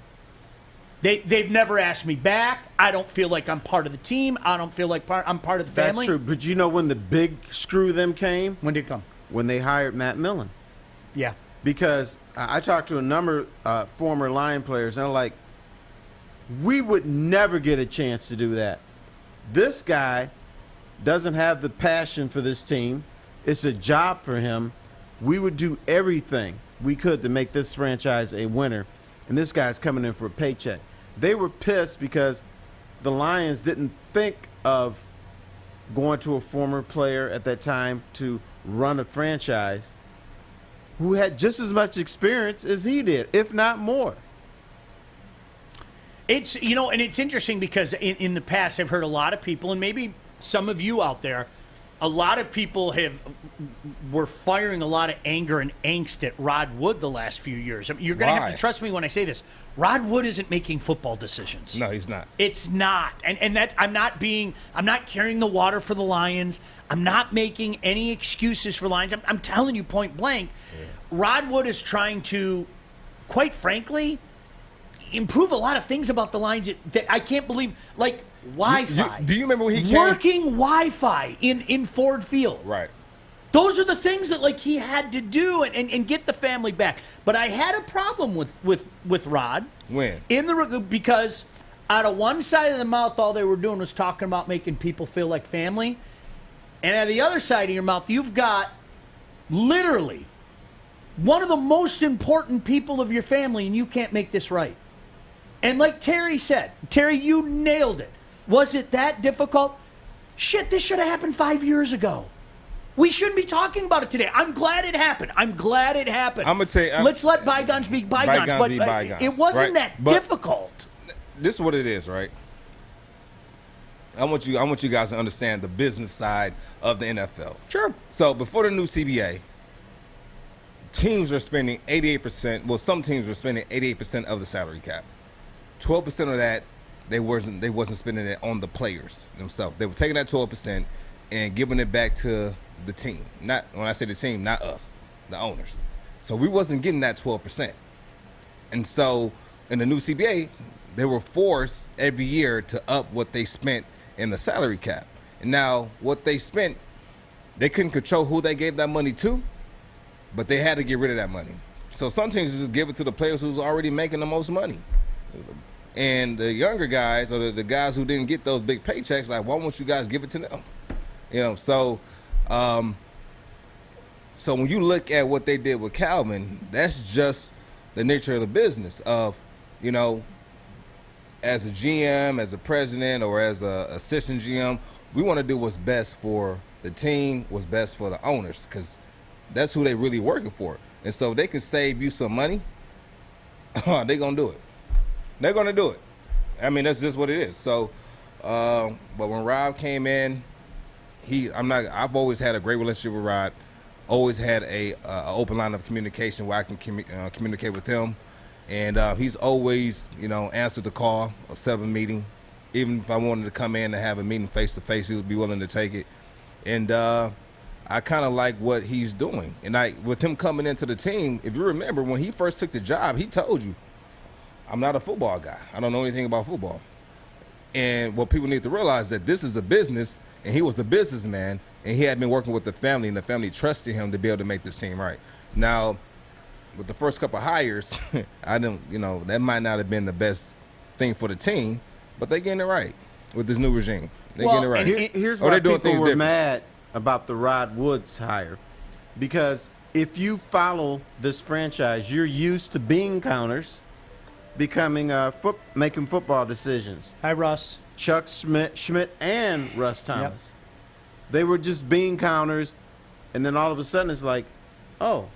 They've never asked me back. I don't feel like I'm part of the team. I don't feel like I'm part of the family. That's true. But you know when the big screw them came? When did it come? When they hired Matt Millen. Yeah. Because I talked to a number of former Lion players, and they're like, we would never get a chance to do that. This guy doesn't have the passion for this team. It's a job for him. We would do everything we could to make this franchise a winner. And this guy's coming in for a paycheck. They were pissed because the Lions didn't think of going to a former player at that time to run a franchise who had just as much experience as he did, if not more. It's, and it's interesting because in the past I've heard a lot of people, and maybe some of you out there, a lot of people were firing a lot of anger and angst at Rod Wood the last few years. I mean, you're going to have to trust me when I say this. Rod Wood isn't making football decisions. No, he's not. It's not. And that I'm not carrying the water for the Lions. I'm not making any excuses for Lions. I'm telling you point blank, Rod Wood is trying to, quite frankly, improve a lot of things about the Lions that I can't believe, like Wi-Fi. Do you remember when he came? Working Wi-Fi in Ford Field. Right. Those are the things that like he had to do and get the family back. But I had a problem with Rod. When? Because out of one side of the mouth, all they were doing was talking about making people feel like family. And out of the other side of your mouth, you've got literally one of the most important people of your family, and you can't make this right. And like Terry said, Terry, you nailed it. Was it that difficult? Shit, this should have happened 5 years ago. We shouldn't be talking about it today. I'm glad it happened. I'm glad it happened. I'm gonna say, let's let bygones be bygones. But it wasn't that difficult. This is what it is, right? I want you guys to understand the business side of the NFL. Sure. So before the new CBA, teams are spending 88%. Well, some teams were spending 88% of the salary cap. 12% of that they wasn't spending it on the players themselves. They were taking that 12% and giving it back to the team. Not when I say the team, not us, the owners. So we wasn't getting that 12%. And so in the new CBA, they were forced every year to up what they spent in the salary cap. And now what they spent, they couldn't control who they gave that money to, but they had to get rid of that money. So some teams just give it to the players who's already making the most money. And the younger guys, or the guys who didn't get those big paychecks, like, why won't you guys give it to them? You know, so when you look at what they did with Calvin, that's just the nature of the business of, you know, as a GM, as a president, or as a assistant GM, we want to do what's best for the team, what's best for the owners, because that's who they really working for. And so if they can save you some money, they're going to do it. They're going to do it. I mean, that's just what it is. So, but when Rob came in, I've always had a great relationship with Rod. Always had a open line of communication where I can communicate with him. And he's always, you know, answered the call or set up a meeting. Even if I wanted to come in and have a meeting face-to-face, he would be willing to take it. And I kind of like what he's doing. And with him coming into the team, if you remember, when he first took the job, he told you, I'm not a football guy. I don't know anything about football. And what people need to realize is that this is a business, and he was a businessman, and he had been working with the family, and the family trusted him to be able to make this team right. Now, with the first couple of hires, that might not have been the best thing for the team, but they're getting it right with this new regime. They're getting it right. Here's why people were mad about the Rod Woods hire. Because if you follow this franchise, you're used to bean counters becoming making football decisions. Hi, Russ. Chuck Schmidt and Russ Thomas. Yep. They were just bean counters, and then all of a sudden it's like, oh,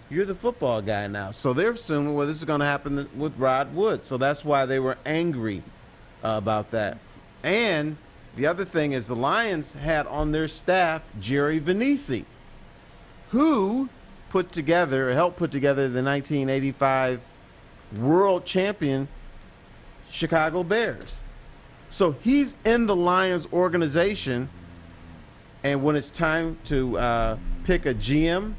you're the football guy now. So they're assuming, well, this is going to happen with Rod Wood. So that's why they were angry about that. And the other thing is the Lions had on their staff Jerry Venisi, who helped put together the 1985 world champion Chicago Bears. So he's in the Lions organization, and when it's time to pick a GM,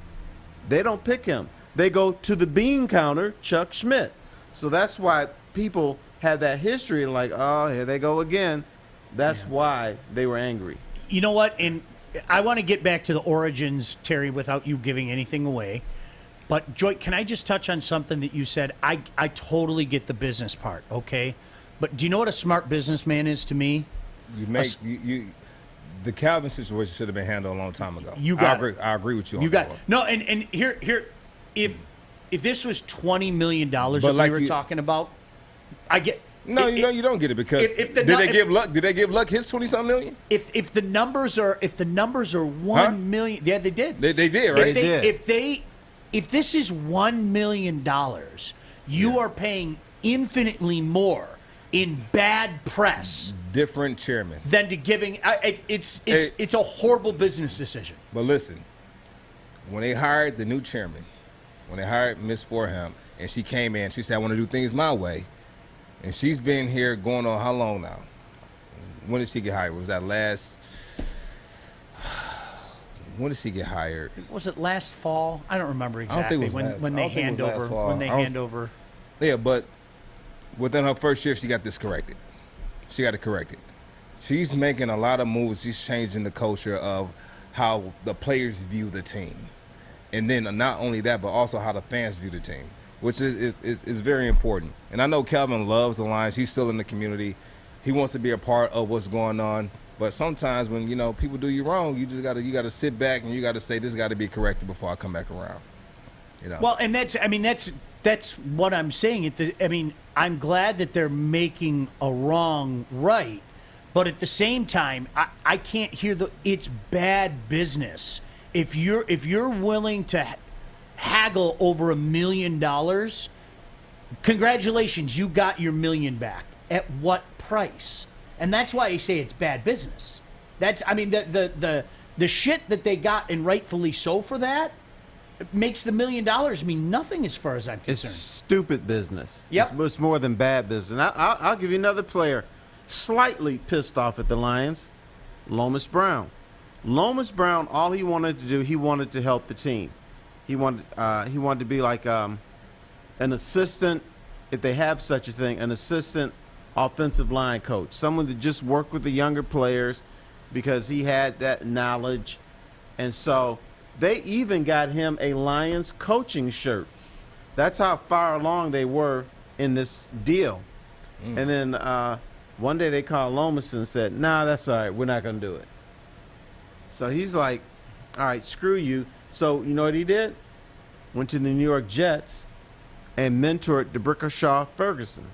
they don't pick him. They go to the bean counter, Chuck Schmidt. So that's why people have that history, like, oh, here they go again. That's why they were angry. You know what? And I want to get back to the origins, Terry, without you giving anything away. But, Joique, can I just touch on something that you said? I totally get the business part, okay? But do you know what a smart businessman is to me? The Calvin situation should have been handled a long time ago. I agree with you on that. One. No, and here, if this was $20 million that we were talking about, I get. No, you don't get it because did they give Luck his 20-something million? If the numbers are $1 million, yeah, they did. They did, right? If this is $1 million, you are paying infinitely more in bad press Different chairman. than to giving. It's a horrible business decision. But listen, when they hired the new chairman, when they hired Miss Forham, and she came in, she said, I want to do things my way. And she's been here going on how long now? When did she get hired? Was that last? When did she get hired? Was it last fall? I don't remember I don't think exactly it was last- when I they don't think it hand was last over fall. when they I don't- hand over. Yeah, but within her first shift, she got this corrected. She got it corrected. She's making a lot of moves. She's changing the culture of how the players view the team. And then not only that, but also how the fans view the team, which is very important. And I know Calvin loves the Lions. He's still in the community. He wants to be a part of what's going on. But sometimes when, people do you wrong, you gotta sit back and you gotta say, this got to be corrected before I come back around. Well, and that's what I'm saying. I'm glad that they're making a wrong right, but at the same time, I can't hear it's bad business. If you're willing to haggle over $1 million, congratulations, you got your $1 million back. At what price? And that's why I say it's bad business. The shit that they got, and rightfully so for that, makes the $1 million mean nothing as far as I'm concerned. It's stupid business. Yep. It's more than bad business. And I'll give you another player slightly pissed off at the Lions, Lomas Brown. Lomas Brown, all he wanted to do, he wanted to help the team. He wanted to be like an assistant, if they have such a thing, an assistant offensive line coach, someone to just work with the younger players because he had that knowledge. And so they even got him a Lions coaching shirt. That's how far along they were in this deal. And then one day they called Lomas and said, nah, that's all right. We're not going to do it. So he's like, all right, screw you. So you know what he did? Went to the New York Jets and mentored DeBrickashaw Ferguson,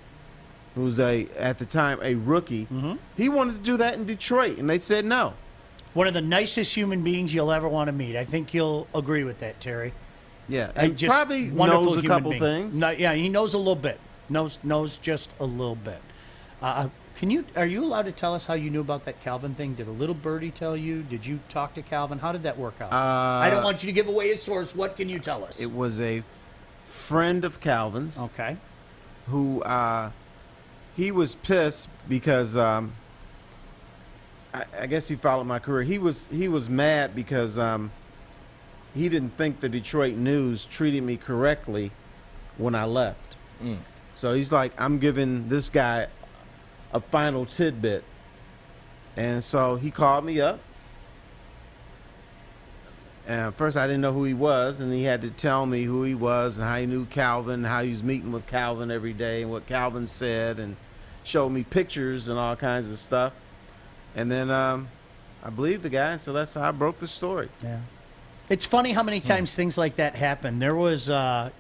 who's at the time a rookie. Mm-hmm. He wanted to do that in Detroit, and they said no. One of the nicest human beings you'll ever want to meet. I think you'll agree with that, Terry. Yeah, And and just probably wonderful knows a human couple being. things. No, yeah, he knows a little bit. Knows just a little bit. Are you allowed to tell us how you knew about that Calvin thing? Did a little birdie tell you? Did you talk to Calvin? How did that work out? I don't want you to give away his source. What can you tell us? It was a friend of Calvin's. Okay. Who he was pissed because I guess he followed my career. He was mad because he didn't think the Detroit News treated me correctly when I left. So he's like, I'm giving this guy a final tidbit. And so he called me up. And first I didn't know who he was, and he had to tell me who he was and how he knew Calvin, how he was meeting with Calvin every day and what Calvin said, and showed me pictures and all kinds of stuff. And then I believed the guy, so that's how I broke the story. Yeah. It's funny how many times things like that happen. There was,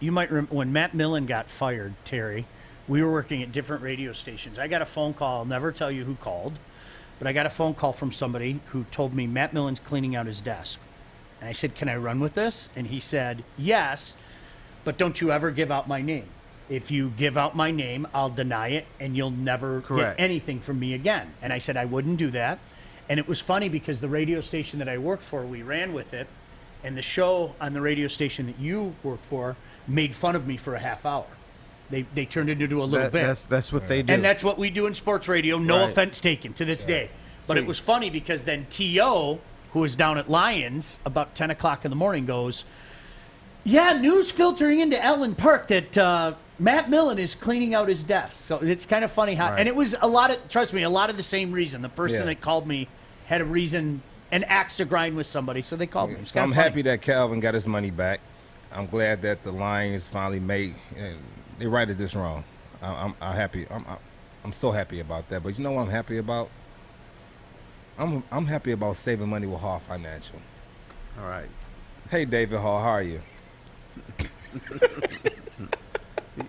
you might remember, when Matt Millen got fired, Terry, we were working at different radio stations. I got a phone call. I'll never tell you who called, but I got a phone call from somebody who told me Matt Millen's cleaning out his desk. And I said, can I run with this? And he said, yes, but don't you ever give out my name. If you give out my name, I'll deny it, and you'll never Correct. get anything from me again. And I said I wouldn't do that. And it was funny because the radio station that I worked for, we ran with it, and the show on the radio station that you worked for made fun of me for a half hour. They turned it into a little bit. That's what they do. And that's what we do in sports radio. No Right. offense taken to this day. But it was funny because then T.O., who was down at Lions about 10 o'clock in the morning, goes, yeah, news filtering into Ellen Park that Matt Millen is cleaning out his desk. So it's kind of funny how, Right. and it was a lot of, trust me, a lot of the same reason. The person Yeah. that called me had a reason, an axe to grind with somebody, so they called me. It's So kinda I'm funny. happy that Calvin got his money back. I'm glad that the Lions finally they righted this wrong. I'm happy. I'm so happy about that. But you know what I'm happy about? I'm happy about saving money with Hall Financial. All right. Hey, David Hall, how are you?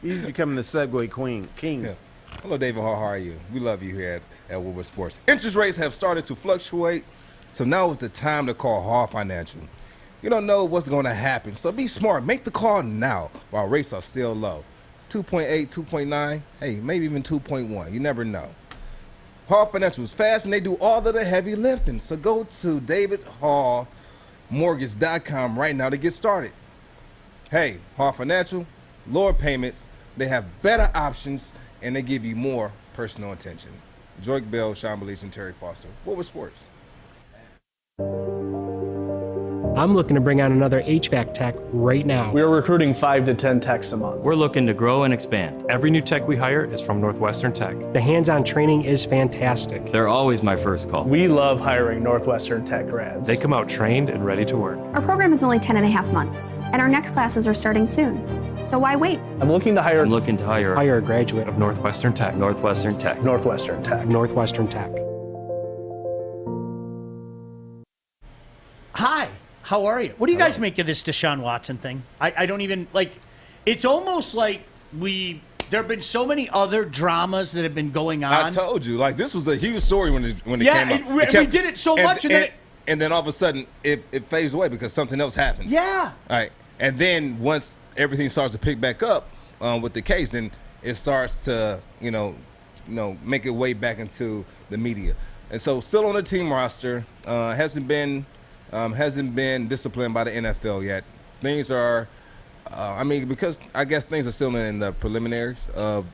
He's becoming the Segway king. Yeah. Hello, David Hall, how are you? We love you here at Woodward Sports. Interest rates have started to fluctuate, so now is the time to call Hall Financial. You don't know what's going to happen, so be smart. Make the call now while rates are still low. 2.8, 2.9, hey, maybe even 2.1. You never know. Hall Financial is fast, and they do all of the heavy lifting. So go to davidhallmortgage.com right now to get started. Hey, Hall Financial, lower payments, they have better options, and they give you more personal attention. Joique Bell, Sean Baligian, Terry Foster. Woodward Sports. I'm looking to bring on another HVAC tech right now. We're recruiting 5 to 10 techs a month. We're looking to grow and expand. Every new tech we hire is from Northwestern Tech. The hands-on training is fantastic. They're always my first call. We love hiring Northwestern Tech grads. They come out trained and ready to work. Our program is only 10 and a half months, and our next classes are starting soon. So why wait? I'm looking to hire a graduate of Northwestern Tech. Northwestern Tech. Northwestern Tech. Hi. How are you? What do you guys make of this Deshaun Watson thing? I don't even, like, it's almost like there have been so many other dramas that have been going on. I told you, like, this was a huge story when it came out. We did it so much. And then all of a sudden, it fades away because something else happens. Yeah. All right. And then once everything starts to pick back up with the case, then it starts to, make its way back into the media. And so still on the team roster, hasn't been disciplined by the NFL yet. Things are, because I guess things are still in the preliminaries of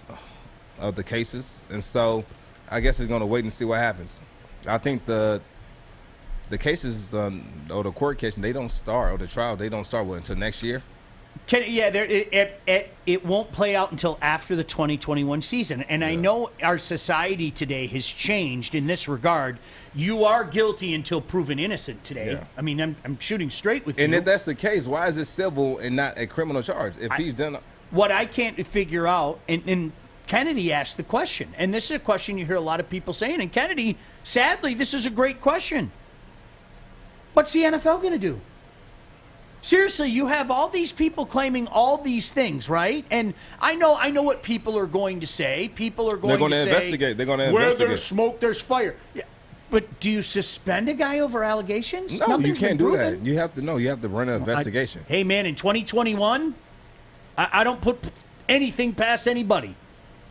the cases, and so I guess it's going to wait and see what happens. I think the cases or the court case, they don't start, or the trial, they don't start until next year. It won't play out until after the 2021 season. And I know our society today has changed in this regard. You are guilty until proven innocent today. Yeah. I mean, I'm shooting straight with you. And if that's the case, why is it civil and not a criminal charge? If he's done what I can't figure out, and Kennedy asked the question, and this is a question you hear a lot of people saying, and Kennedy, sadly, this is a great question. What's the NFL going to do? Seriously, you have all these people claiming all these things, right? And I know what people are going to say. People are going to say, investigate. They're going to Where investigate. there's smoke, there's fire. Yeah. But do you suspend a guy over allegations? No, Nothing's you can't been do proven. that. You have to run an investigation. Hey, man, in 2021, I don't put anything past anybody.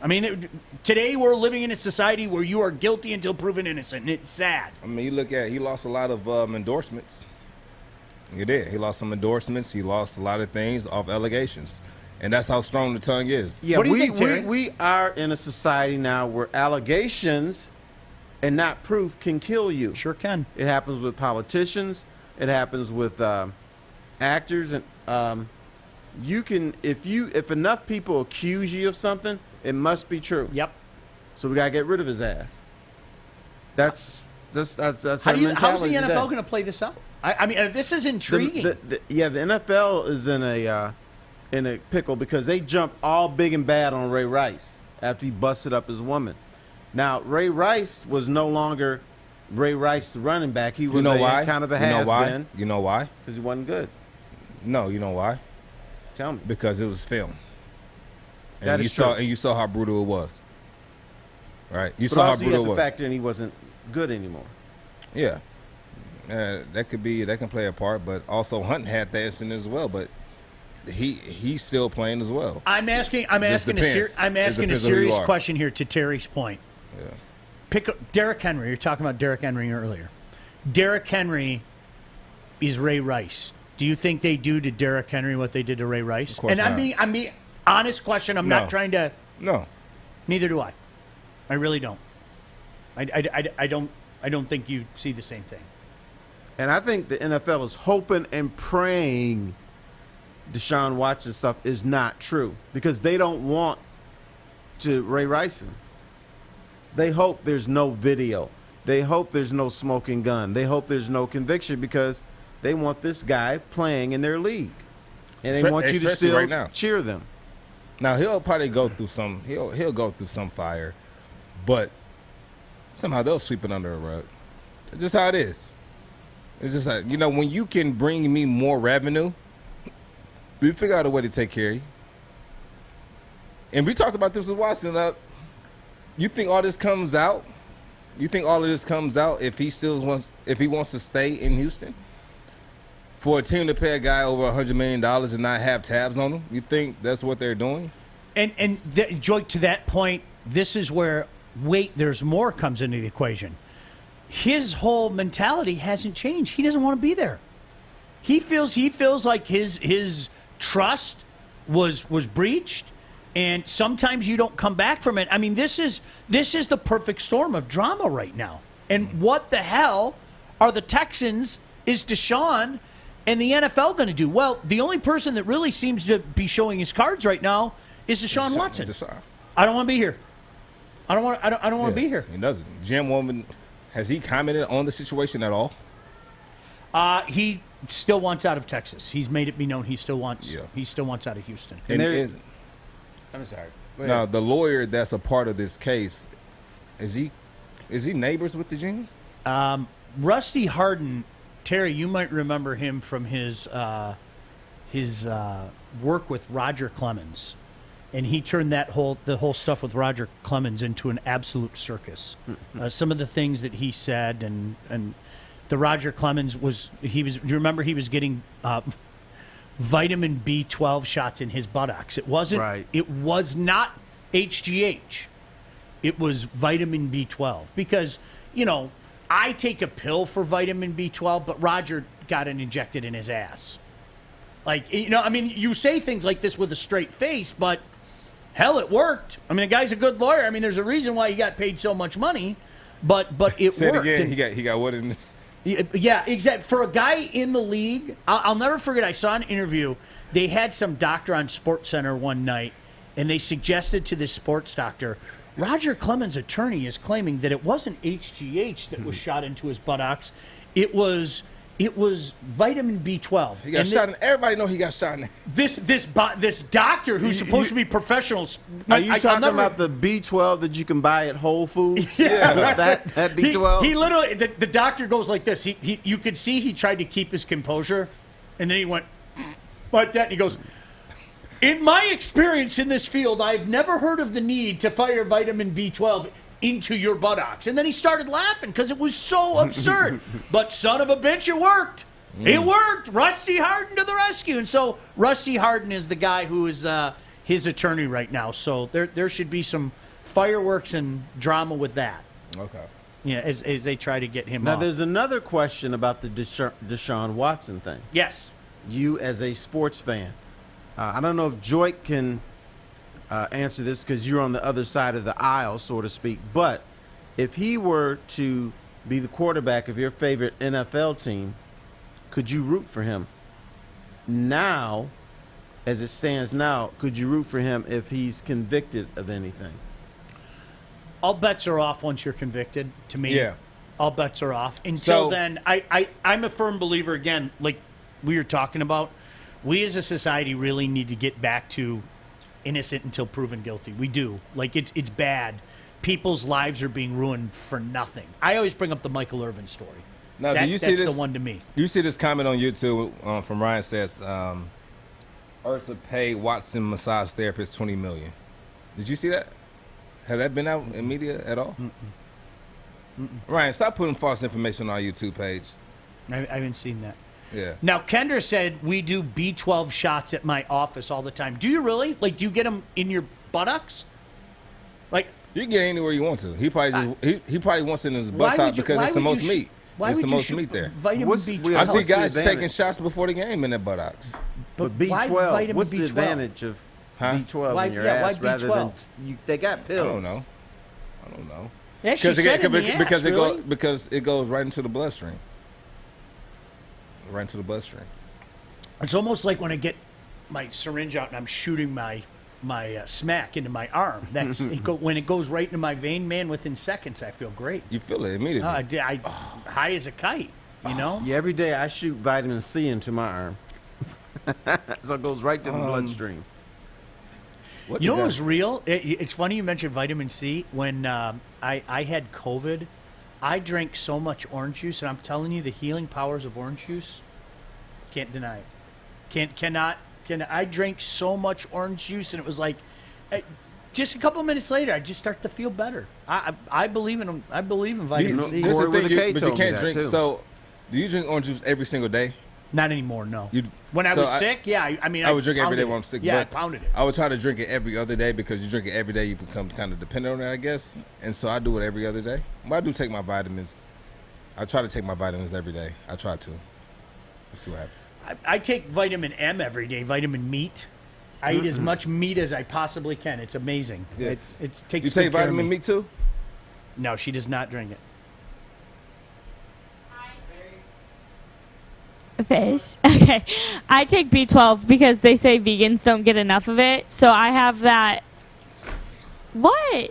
I mean, today we're living in a society where you are guilty until proven innocent, and it's sad. I mean, you look at he lost a lot of endorsements. He did. He lost some endorsements. He lost a lot of things off allegations. And that's how strong the tongue is. Yeah, what do you think, Terry? We are in a society now where allegations and not proof can kill you. Sure can. It happens with politicians. It happens with actors. And you can, if enough people accuse you of something, it must be true. Yep. So we got to get rid of his ass. That's how's the mentality NFL today. going to play this out? I mean, this is intriguing. The NFL is in a pickle because they jumped all big and bad on Ray Rice after he busted up his woman. Now, Ray Rice was no longer Ray Rice, the running back. He was kind of a has-been. You know why? Because he wasn't good. No, you know why? Tell me. Because it was filmed. And That is true. And you saw how brutal it was. Right? You But saw how also you brutal have it to was. factor in he wasn't good anymore. Yeah. That can play a part, but also Hunt had that incident as well, but he's still playing as well. I'm asking a serious question here to Terry's point. Yeah. Pick up Derrick Henry. You're talking about Derrick Henry earlier. Derrick Henry is Ray Rice. Do you think they do to Derrick Henry what they did to Ray Rice? Of course and not. I'm being honest question. I'm not trying to. No. Neither do I. I really don't. I don't think you see the same thing. And I think the NFL is hoping and praying Deshaun Watson stuff is not true because they don't want to Ray Rice him. They hope there's no video. They hope there's no smoking gun. They hope there's no conviction because they want this guy playing in their league. And they want you to still right now. cheer them. Now he'll probably go through some he'll go through some fire, but somehow they'll sweep it under the rug. It's just how it is. It's just like, when you can bring me more revenue, we figure out a way to take care of you. And we talked about this with Watson. You think all this comes out? You think all of this comes out if he wants to stay in Houston? For a team to pay a guy over $100 million and not have tabs on him? You think that's what they're doing? Joique, to that point, this is where wait, there's more comes into the equation. His whole mentality hasn't changed. He doesn't want to be there. He feels like his trust was breached, and sometimes you don't come back from it. I mean, this is the perfect storm of drama right now. And what the hell are the Texans, is Deshaun, and the NFL going to do? Well, the only person that really seems to be showing his cards right now is Deshaun Watson. I don't want to be here. I don't want to be here. He doesn't. Jim Woman, has he commented on the situation at all? He still wants out of Texas. He's made it be known he still wants out of Houston. I'm sorry. Now, the lawyer that's a part of this case, is he neighbors with the GM? Rusty Hardin, Terry, you might remember him from his work with Roger Clemens, and he turned the whole stuff with Roger Clemens into an absolute circus. Some of the things that he said, and the Roger Clemens do you remember he was getting vitamin B12 shots in his buttocks? It wasn't. Right. It was not HGH. It was vitamin B12 because I take a pill for vitamin B12, but Roger got it injected in his ass. You say things like this with a straight face, but hell, it worked. I mean, the guy's a good lawyer. I mean, there's a reason why he got paid so much money, but it Say worked. it again. He got what in this? Yeah, exactly. For a guy in the league, I'll never forget, I saw an interview. They had some doctor on SportsCenter one night, and they suggested to this sports doctor, Roger Clemens' attorney is claiming that it wasn't HGH that was shot into his buttocks. It was vitamin B12. He got shot in. Everybody know he got shot in. This doctor who's supposed to be professional. Are you talking about the B12 that you can buy at Whole Foods? Yeah, that B12. He literally, the doctor goes like this. You could see he tried to keep his composure, and then he went like that, and he goes, in my experience in this field, I've never heard of the need to fire vitamin B12 into your buttocks. And then he started laughing because it was so absurd. But son of a bitch, it worked. It worked. Rusty Hardin to the rescue. And so Rusty Hardin is the guy who is his attorney right now. So there should be some fireworks and drama with that. Okay. Yeah, as they try to get him Now, off. there's another question about the Deshaun Watson thing. Yes. You as a sports fan. I don't know if Joique can answer this because you're on the other side of the aisle, so to speak. But if he were to be the quarterback of your favorite NFL team, could you root for him? Now, as it stands now, could you root for him if he's convicted of anything? All bets are off once you're convicted, to me. Yeah. All bets are off. Until then, I'm a firm believer, again, like we were talking about, we as a society really need to get back to innocent until proven guilty. We do. Like, it's bad. People's lives are being ruined for nothing. I always bring up the Michael Irvin story. Now, do you see that's this? the one to me. You see this comment on YouTube from Ryan says, Ursula paid Watson massage therapist $20 million. Did you see that? Has that been out in media at all? Ryan, stop putting false information on our YouTube page. I haven't seen that. Yeah. Now, Kendra said, we do B12 shots at my office all the time. Do you really? Like, do you get them in your buttocks? Like, you can get it anywhere you want to. He probably he probably wants it in his buttock because it's the most meat. It's the most meat there. Vitamin B12. I see guys taking shots before the game in their buttocks. But B12, what's the advantage of B12 in your ass rather than they got pills? I don't know. Yeah, she said in the ass, because it goes right into the bloodstream. Right into the bloodstream. It's almost like when I get my syringe out and I'm shooting my smack into my arm. That's when it goes right into my vein, man. Within seconds, I feel great. You feel it immediately. I high as a kite. You know. Yeah, every day I shoot vitamin C into my arm, so it goes right to the bloodstream. What was real? It's funny you mentioned vitamin C. When I had COVID, I drank so much orange juice, and I'm telling you, the healing powers of orange juice, can't deny it. I drank so much orange juice, and it was like, just a couple minutes later, I just start to feel better. I believe in vitamin C. There's a thing, but you can't drink. So, do you drink orange juice every single day? Not anymore, no. You, when I so was sick, yeah. I would drink every day when I'm sick. Yeah, I but pounded it. I would try to drink it every other day because you drink it every day, you become kind of dependent on it, I guess. And so I do it every other day. But I do take my vitamins. I try to take my vitamins every day. I try to. Let's see what happens. I take vitamin M every day, vitamin meat. I eat as much meat as I possibly can. It's amazing. Yeah. It takes You good take care of vitamin me. meat too? No, she does not drink it. Fish. Okay. I take B12 because they say vegans don't get enough of it. So I have that. What?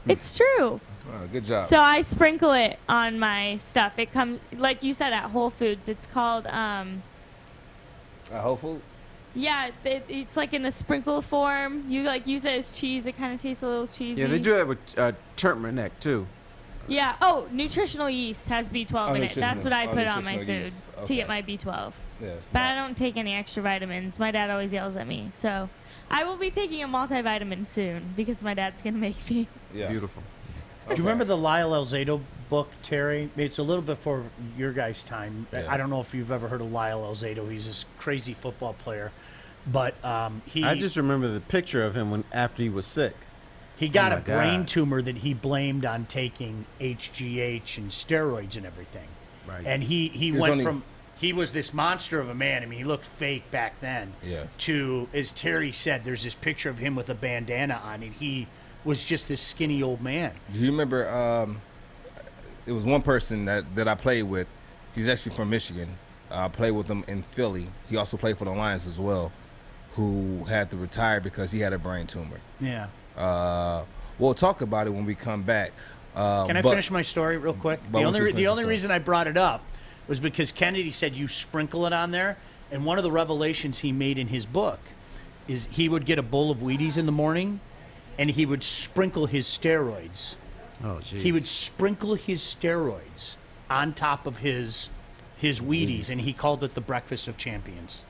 It's true. Wow, good job. So I sprinkle it on my stuff. It comes, like you said, at Whole Foods. It's called, Whole Foods? yeah, it's like in a sprinkle form. You like use it as cheese. It kind of tastes a little cheesy. Yeah, they do that with turmeric too. Yeah. Oh, nutritional yeast has B12 in it. That's what I put on my nutritional food yeast. to get Okay. my B12. Yeah, it's But not- I don't take any extra vitamins. My dad always yells at me. So I will be taking a multivitamin soon because my dad's going to make me. Yeah. Beautiful. Do you remember the Lyle Alzado book, Terry? It's a little before your guys' time. Yeah. I don't know if you've ever heard of Lyle Alzado. He's this crazy football player. But he I just remember the picture of him after he was sick. He got Oh a my brain God. tumor that he blamed on taking HGH and steroids and everything. Right. And he was went only- from he was this monster of a man. I mean, he looked fake back then. Yeah. To, as Terry said, there's this picture of him with a bandana on, and he was just this skinny old man. Do you remember? It was one person that I played with. He's actually from Michigan. I played with him in Philly. He also played for the Lions as well, who had to retire because he had a brain tumor. Yeah. We'll talk about it when we come back. Can I finish my story real quick? Why The don't you only finish the story? reason I brought it up was because Kennedy said you sprinkle it on there, and one of the revelations he made in his book is he would get a bowl of Wheaties in the morning, and he would sprinkle his steroids. Oh, geez. He would sprinkle his steroids on top of his Wheaties, and he called it the breakfast of champions.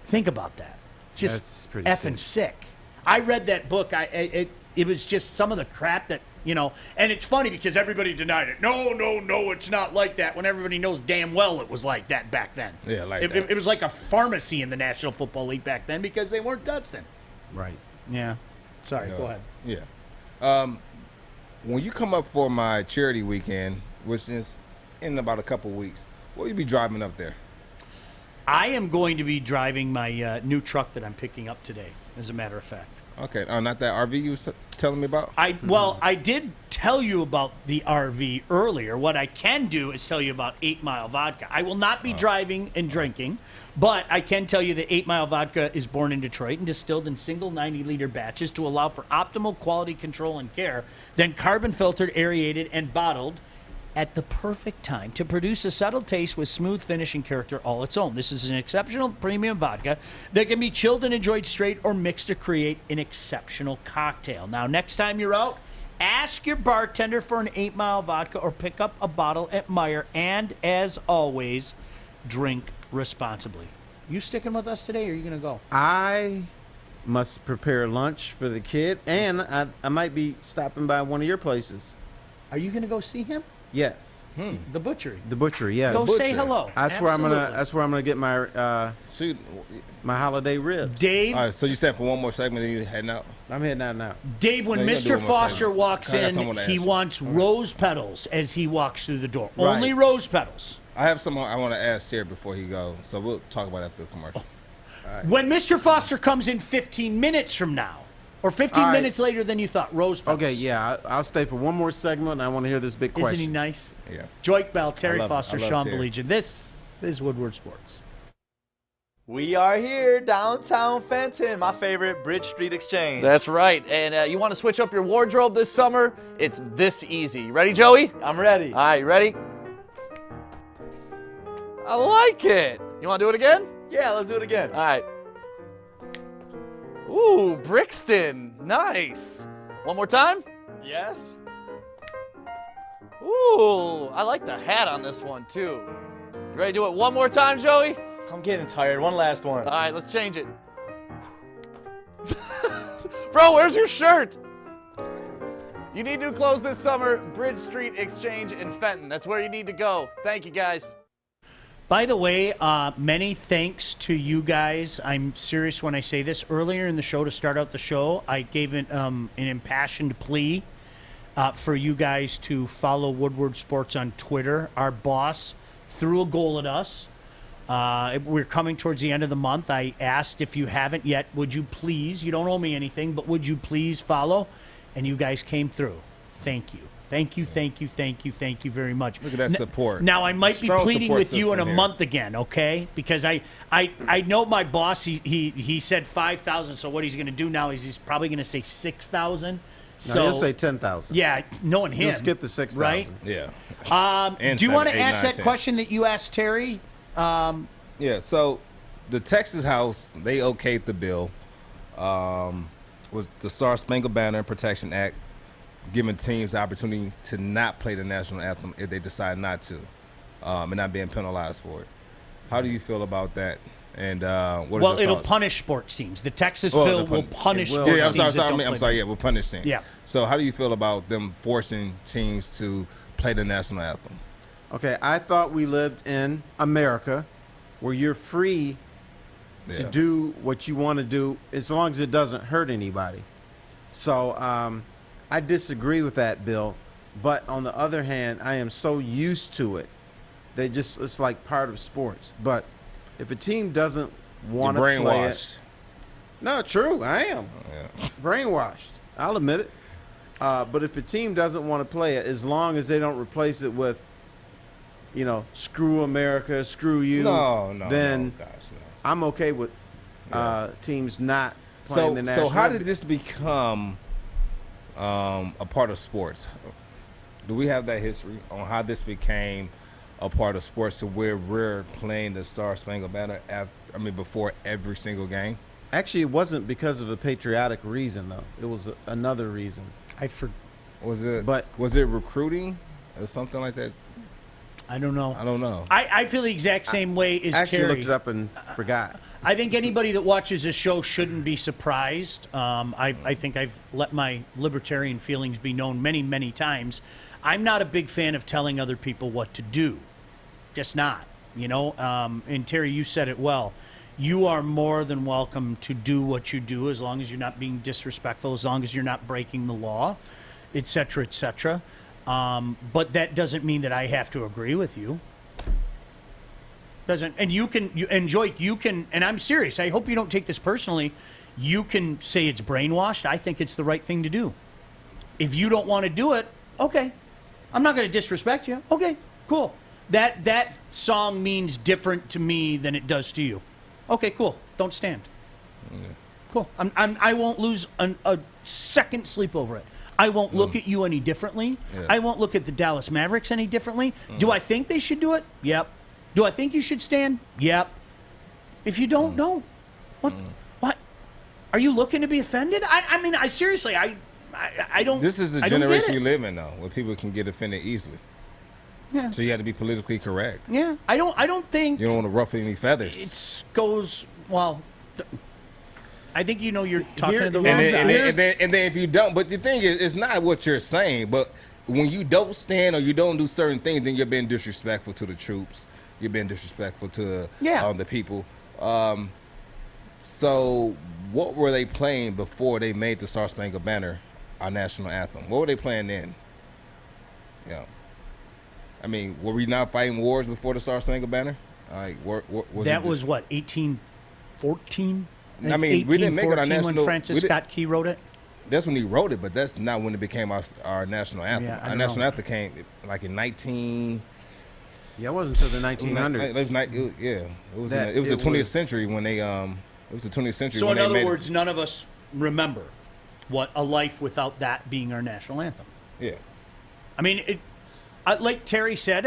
Think about that. Just That's pretty effing sick. I read that book. It was just some of the crap that, and it's funny because everybody denied it. No, it's not like that, when everybody knows damn well it was like that back then. Yeah, like it, that. it was like a pharmacy in the National Football League back then because they weren't testing. Right. Yeah. Sorry, go ahead. Yeah. When you come up for my charity weekend, which is in about a couple weeks, will you be driving up there? I am going to be driving my new truck that I'm picking up today, as a matter of fact. Okay. Not that RV you was telling me about? I did tell you about the RV earlier. What I can do is tell you about 8 Mile Vodka. I will not be driving and drinking, but I can tell you that 8 Mile Vodka is born in Detroit and distilled in single 90-liter batches to allow for optimal quality control and care, then carbon filtered, aerated, and bottled at the perfect time to produce a subtle taste with smooth finish and character all its own. This is an exceptional premium vodka that can be chilled and enjoyed straight or mixed to create an exceptional cocktail. Now, next time you're out, ask your bartender for an 8 Mile Vodka or pick up a bottle at Meijer. And as always, drink responsibly. You sticking with us today, or are you going to go? I must prepare lunch for the kid, and I might be stopping by one of your places. Are you going to go see him? Yes. The butchery. The butchery, yes. Go say hello. That's where Absolutely. I'm gonna get my my holiday ribs. Dave. All right, so you said for one more segment and you heading out? I'm heading out now. Dave, when No, you gotta do Mr. one more Foster segment. walks I got in, someone to he ask you. wants rose petals as he walks through the door. Right. Only rose petals. I have someone I want to ask here before he goes, so we'll talk about it after the commercial. When Mr. Foster comes in 15 minutes from now, or 15 All right. minutes later than you thought, rose petals. Okay, yeah, I'll stay for one more segment, and I want to hear this big question. Isn't he nice? Yeah. Joique Bell, Terry I love it. Foster, I love Sean Terry. Baligian. This is Woodward Sports. We are here, downtown Fenton, my favorite Bridge Street Exchange. That's right. And you want to switch up your wardrobe this summer? It's this easy. You ready, Joey? I'm ready. All right, you ready? I like it. You want to do it again? Yeah, let's do it again. All right. Ooh, Brixton. Nice. One more time? Yes. Ooh, I like the hat on this one, too. You ready to do it one more time, Joey? I'm getting tired. One last one. All right, let's change it. Bro, where's your shirt? You need new clothes this summer. Bridge Street Exchange in Fenton. That's where you need to go. Thank you, guys. By the way, many thanks to you guys. I'm serious when I say this. Earlier in the show, to start out the show, I gave an impassioned plea for you guys to follow Woodward Sports on Twitter. Our boss threw a goal at us. We're coming towards the end of the month. I asked, if you haven't yet, would you please, you don't owe me anything, but would you please follow? And you guys came through. Thank you. Thank you very much. Look at that support. Now, I might be Strong pleading support with you in a system here. month again, okay? Because I know my boss, he said 5,000, so what he's going to do now is he's probably going to say 6,000. No, he'll say 10,000. Yeah, knowing him. He'll skip the 6,000. Right? Yeah. Do you want to ask that question that you asked Terry? Yeah, so the Texas House, they okayed the bill. Was the Star Spangled Banner Protection Act, giving teams the opportunity to not play the national anthem if they decide not to, and not being penalized for it. How do you feel about that? And what Well, are your it'll thoughts? punish sports teams. The Texas bill will punish sports Yeah, teams. I'm sorry. Yeah, we'll punish teams. Yeah. So how do you feel about them forcing teams to play the national anthem? Okay, I thought we lived in America where you're free to Yeah. do what you want to do as long as it doesn't hurt anybody. So I disagree with that bill, but on the other hand, I am so used to it. It's like part of sports. But if a team doesn't want to play it, brainwashed. no, true, I am brainwashed. I'll admit it. But if a team doesn't want to play it, as long as they don't replace it with, screw America, screw you, then I'm okay with teams not playing the national So how anthem. did this become a part of sports? Do we have that history on how this became a part of sports to where we're playing the Star Spangled Banner before every single game? Actually, it wasn't because of a patriotic reason, though. It was another reason. Was it recruiting or something like that? I don't know. I don't know. I feel the exact same way as actually Terry. looked it up and forgot. I think anybody that watches this show shouldn't be surprised. I think I've let my libertarian feelings be known many, many times. I'm not a big fan of telling other people what to do. Just not. And Terry, you said it well. You are more than welcome to do what you do as long as you're not being disrespectful, as long as you're not breaking the law, et cetera, et cetera. But that doesn't mean that I have to agree with you. And Joique, you can, and I'm serious, I hope you don't take this personally, you can say it's brainwashed. I think it's the right thing to do. If you don't want to do it, okay. I'm not going to disrespect you. Okay, cool. That song means different to me than it does to you. Okay, cool. Don't stand. Yeah. Cool. I won't lose a second sleep over it. I won't look at you any differently. Yeah. I won't look at the Dallas Mavericks any differently. Do I think they should do it? Yep. Do I think you should stand? Yep. If you don't, no. What? What? Are you looking to be offended? I seriously, I don't. This is the I don't get generation it. we live in, though, where people can get offended easily. Yeah. So you have to be politically correct. Yeah. I don't think You don't want to ruffle any feathers. it goes well. I think you're talking to the wrong and guy. then if you don't, but the thing is, it's not what you're saying. But when you don't stand or you don't do certain things, then you're being disrespectful to the troops. You're being disrespectful to the people. So what were they playing before they made the Star Spangled Banner our national anthem? What were they playing then? Yeah. Were we not fighting wars before the Star Spangled Banner? Was what, 1814? We didn't make it our national. When Francis Scott Key wrote it. That's when he wrote it, but that's not when it became our national anthem. Yeah, our national anthem came like in 19. Yeah, it wasn't until the 1900s. It was the 20th century when they It was the 20th century. So when in they other made words, none of us remember what a life without that being our national anthem. Yeah. Like Terry said,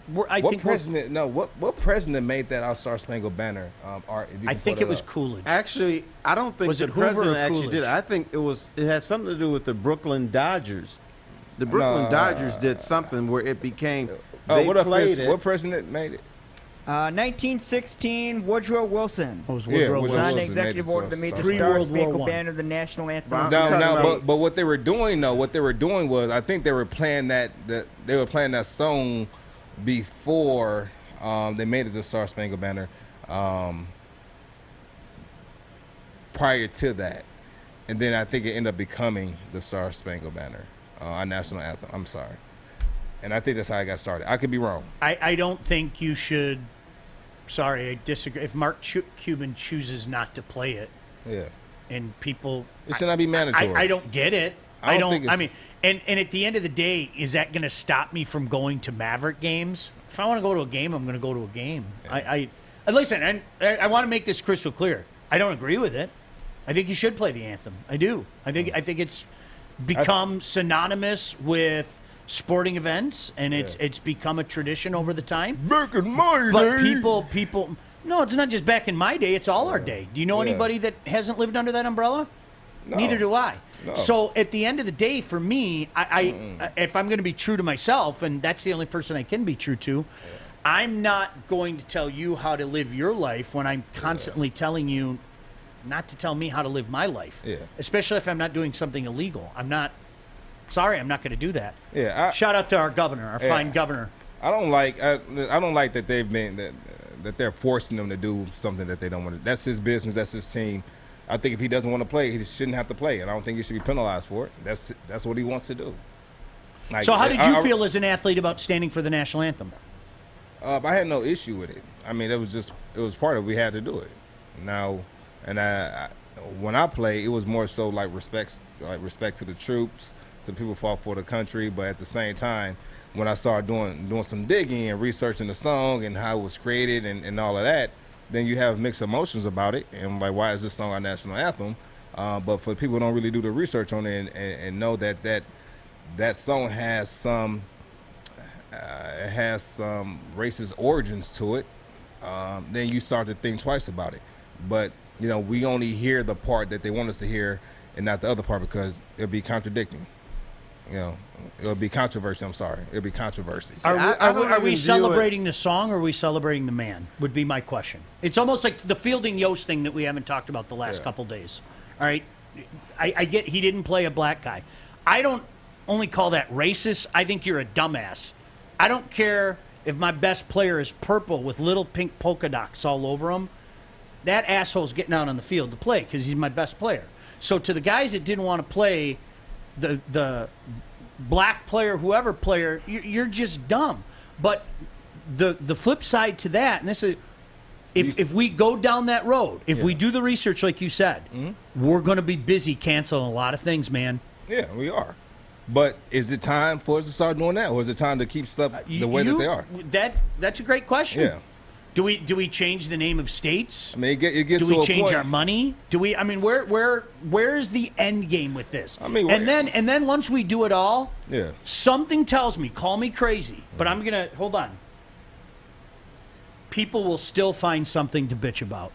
what president made that our Star Spangled Banner art? I think it was Coolidge. Actually, I don't think the president actually did it. I think it had something to do with the Brooklyn Dodgers. The Brooklyn Dodgers did something where it became. What president made it? 1916, Woodrow Wilson. Woodrow Wilson. Signed the executive order that made the Star Spangled Banner the national anthem. But what they were doing was, I think they were playing that song before They made it the Star Spangled Banner. Prior to that, and then I think it ended up becoming the Star Spangled Banner, our national anthem. I'm sorry, and I think that's how I got started. I could be wrong. I don't think you should. Sorry, I disagree. If Mark Cuban chooses not to play it, and people, it should not be mandatory. I don't get it. I don't think I mean, and at the end of the day, is that going to stop me from going to Maverick games? If I want to go to a game, I'm going to go to a game. Yeah. Listen, and I want to make this crystal clear. I don't agree with it. I think you should play the anthem. I do. I think it's become synonymous with sporting events, and it's become a tradition over the time. Back in my but day. people. No, it's not just back in my day. It's all our day. Do you know anybody that hasn't lived under that umbrella? No. Neither do I. No. So at the end of the day, for me, I if I'm going to be true to myself, and that's the only person I can be true to, I'm not going to tell you how to live your life when I'm constantly telling you not to tell me how to live my life. Yeah. Especially if I'm not doing something illegal. I'm not going to do that. Yeah. Shout out to our governor, our fine governor. I don't like that they've been that they're forcing them to do something that they don't want to. That's his business. That's his team. I think if he doesn't want to play, he shouldn't have to play, and I don't think he should be penalized for it. That's what he wants to do. Like, so how did you feel as an athlete about standing for the national anthem? I had no issue with it. I mean, it was part of it. We had to do it. Now, and I when I play, it was more so like respect to the troops, to people who fought for the country. But at the same time, when I started doing some digging and researching the song and how it was created and all of that, then you have mixed emotions about it. And like, why is this song our national anthem? But for people who don't really do the research on it and know that song has some racist origins to it, then you start to think twice about it. But we only hear the part that they want us to hear and not the other part because it'll be contradicting. It'll be controversy. I'm sorry. It'll be controversy. Are we celebrating the song or are we celebrating the man? Would be my question. It's almost like the Fielding Yost thing that we haven't talked about the last couple days. All right. I get he didn't play a black guy. I don't only call that racist. I think you're a dumbass. I don't care if my best player is purple with little pink polka dots all over him. That asshole's getting out on the field to play because he's my best player. So to the guys that didn't want to play the black player, whoever player, you're just dumb. But the flip side to that, and this is, if we go down that road, if we do the research like you said, we're going to be busy canceling a lot of things, man. Yeah, we are. But is it time for us to start doing that, or is it time to keep stuff the way that they are? That's a great question. Yeah. Do we change the name of states? I mean, it gets do to we a change point. our money? Do we? I mean, where is the end game with this? I mean, and then once we do it all, yeah, something tells me, call me crazy, but I'm gonna hold on. People will still find something to bitch about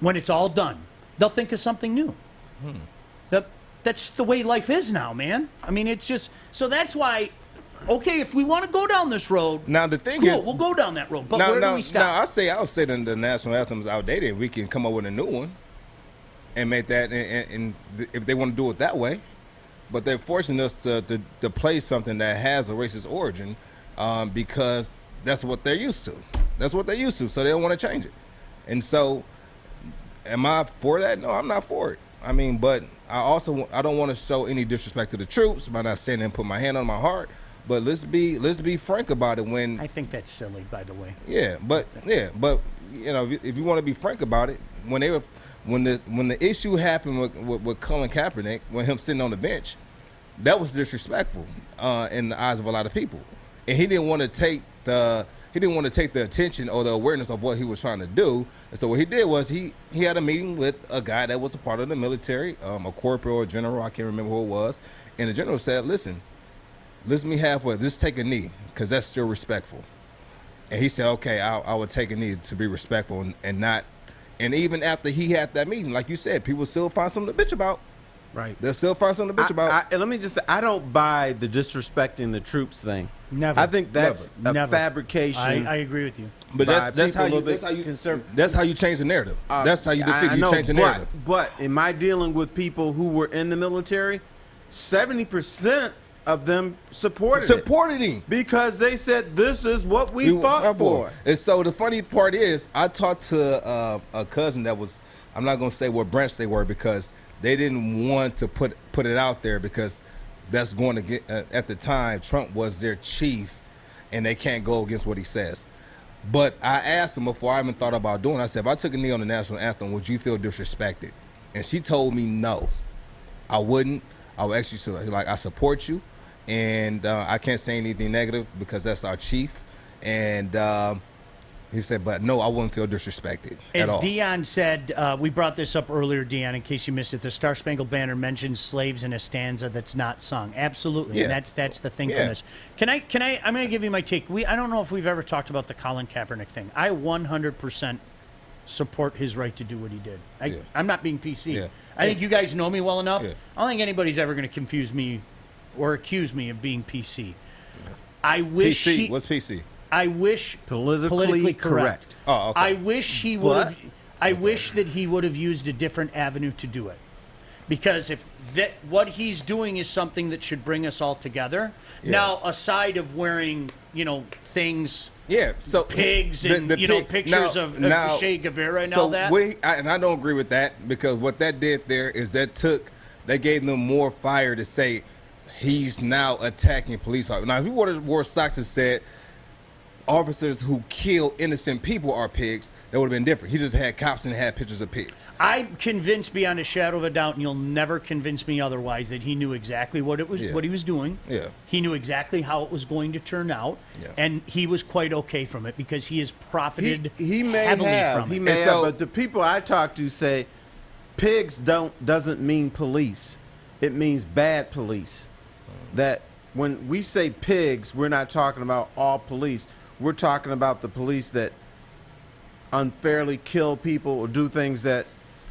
when it's all done. They'll think of something new. That's the way life is now, man. I mean, it's just so that's why. Okay, if we want to go down this road, now the thing cool, is, we'll go down that road. But where do we stop? Now, I would say that the national anthem is outdated. We can come up with a new one and make that, and if they want to do it that way. But they're forcing us to play something that has a racist origin because that's what they're used to. That's what they're used to, so they don't want to change it. And so, am I for that? No, I'm not for it. I mean, but I don't want to show any disrespect to the troops by not standing and put my hand on my heart. But let's be frank about it. When I think that's silly, by the way. Yeah, but if you want to be frank about it, when the issue happened with Colin Kaepernick, when him sitting on the bench, that was disrespectful in the eyes of a lot of people, and he didn't want to take the attention or the awareness of what he was trying to do. And so what he did was he had a meeting with a guy that was a part of the military, a corporal or general, I can't remember who it was, and the general said, "Listen me halfway. Just take a knee, because that's still respectful." And he said, "Okay, I would take a knee to be respectful and not." And even after he had that meeting, like you said, people still find something to bitch about. Right. They'll still find something to bitch about. Let me just say, I don't buy the disrespecting the troops thing. Never. I think that's a fabrication. I agree with you. But that's how you change the narrative. That's how you defeat. You change the narrative. But in my dealing with people who were in the military, 70% of them supported him because they said this is what we fought for. And so the funny part is, I talked to a cousin that was, I'm not going to say what branch they were because they didn't want to put it out there because that's going to get at the time Trump was their chief and they can't go against what he says. But I asked him before I even thought about doing it, I said, if I took a knee on the national anthem, would you feel disrespected? And she told me no, I wouldn't. I would actually say, like, I support you, and I can't say anything negative because that's our chief. And he said, but no, I wouldn't feel disrespected at all. As Dion said, we brought this up earlier, Dion, in case you missed it. The Star Spangled Banner mentions slaves in a stanza that's not sung. Absolutely, Yeah. and that's the thing Yeah. from this. Can I? I'm going to give you my take. I don't know if we've ever talked about the Colin Kaepernick thing. I 100% support his right to do what he did. I'm not being PC. Yeah. I think you guys know me well enough. Yeah. I don't think anybody's ever going to confuse me or accuse me of being PC. I wish PC. What's PC? I wish politically correct. Oh, okay. I wish he would have. I wish that he would have used a different avenue to do it, because if what he's doing is something that should bring us all together. Yeah. Now, aside of wearing, things, so pigs the and pig- pictures of Che Guevara and all that. And I don't agree with that because what that did there is they gave them more fire to say he's now attacking police officers. Now, if he wore socks and said officers who kill innocent people are pigs, that would have been different. He just had cops and had pictures of pigs. I'm convinced beyond a shadow of a doubt, and you'll never convince me otherwise, that he knew exactly what he was doing. Yeah. He knew exactly how it was going to turn out, and he was quite okay from it because he has profited He may heavily have, from he it. may have, but the people I talk to say pigs doesn't mean police. It means bad police. That when we say pigs, we're not talking about all police. We're talking about the police that unfairly kill people or do things that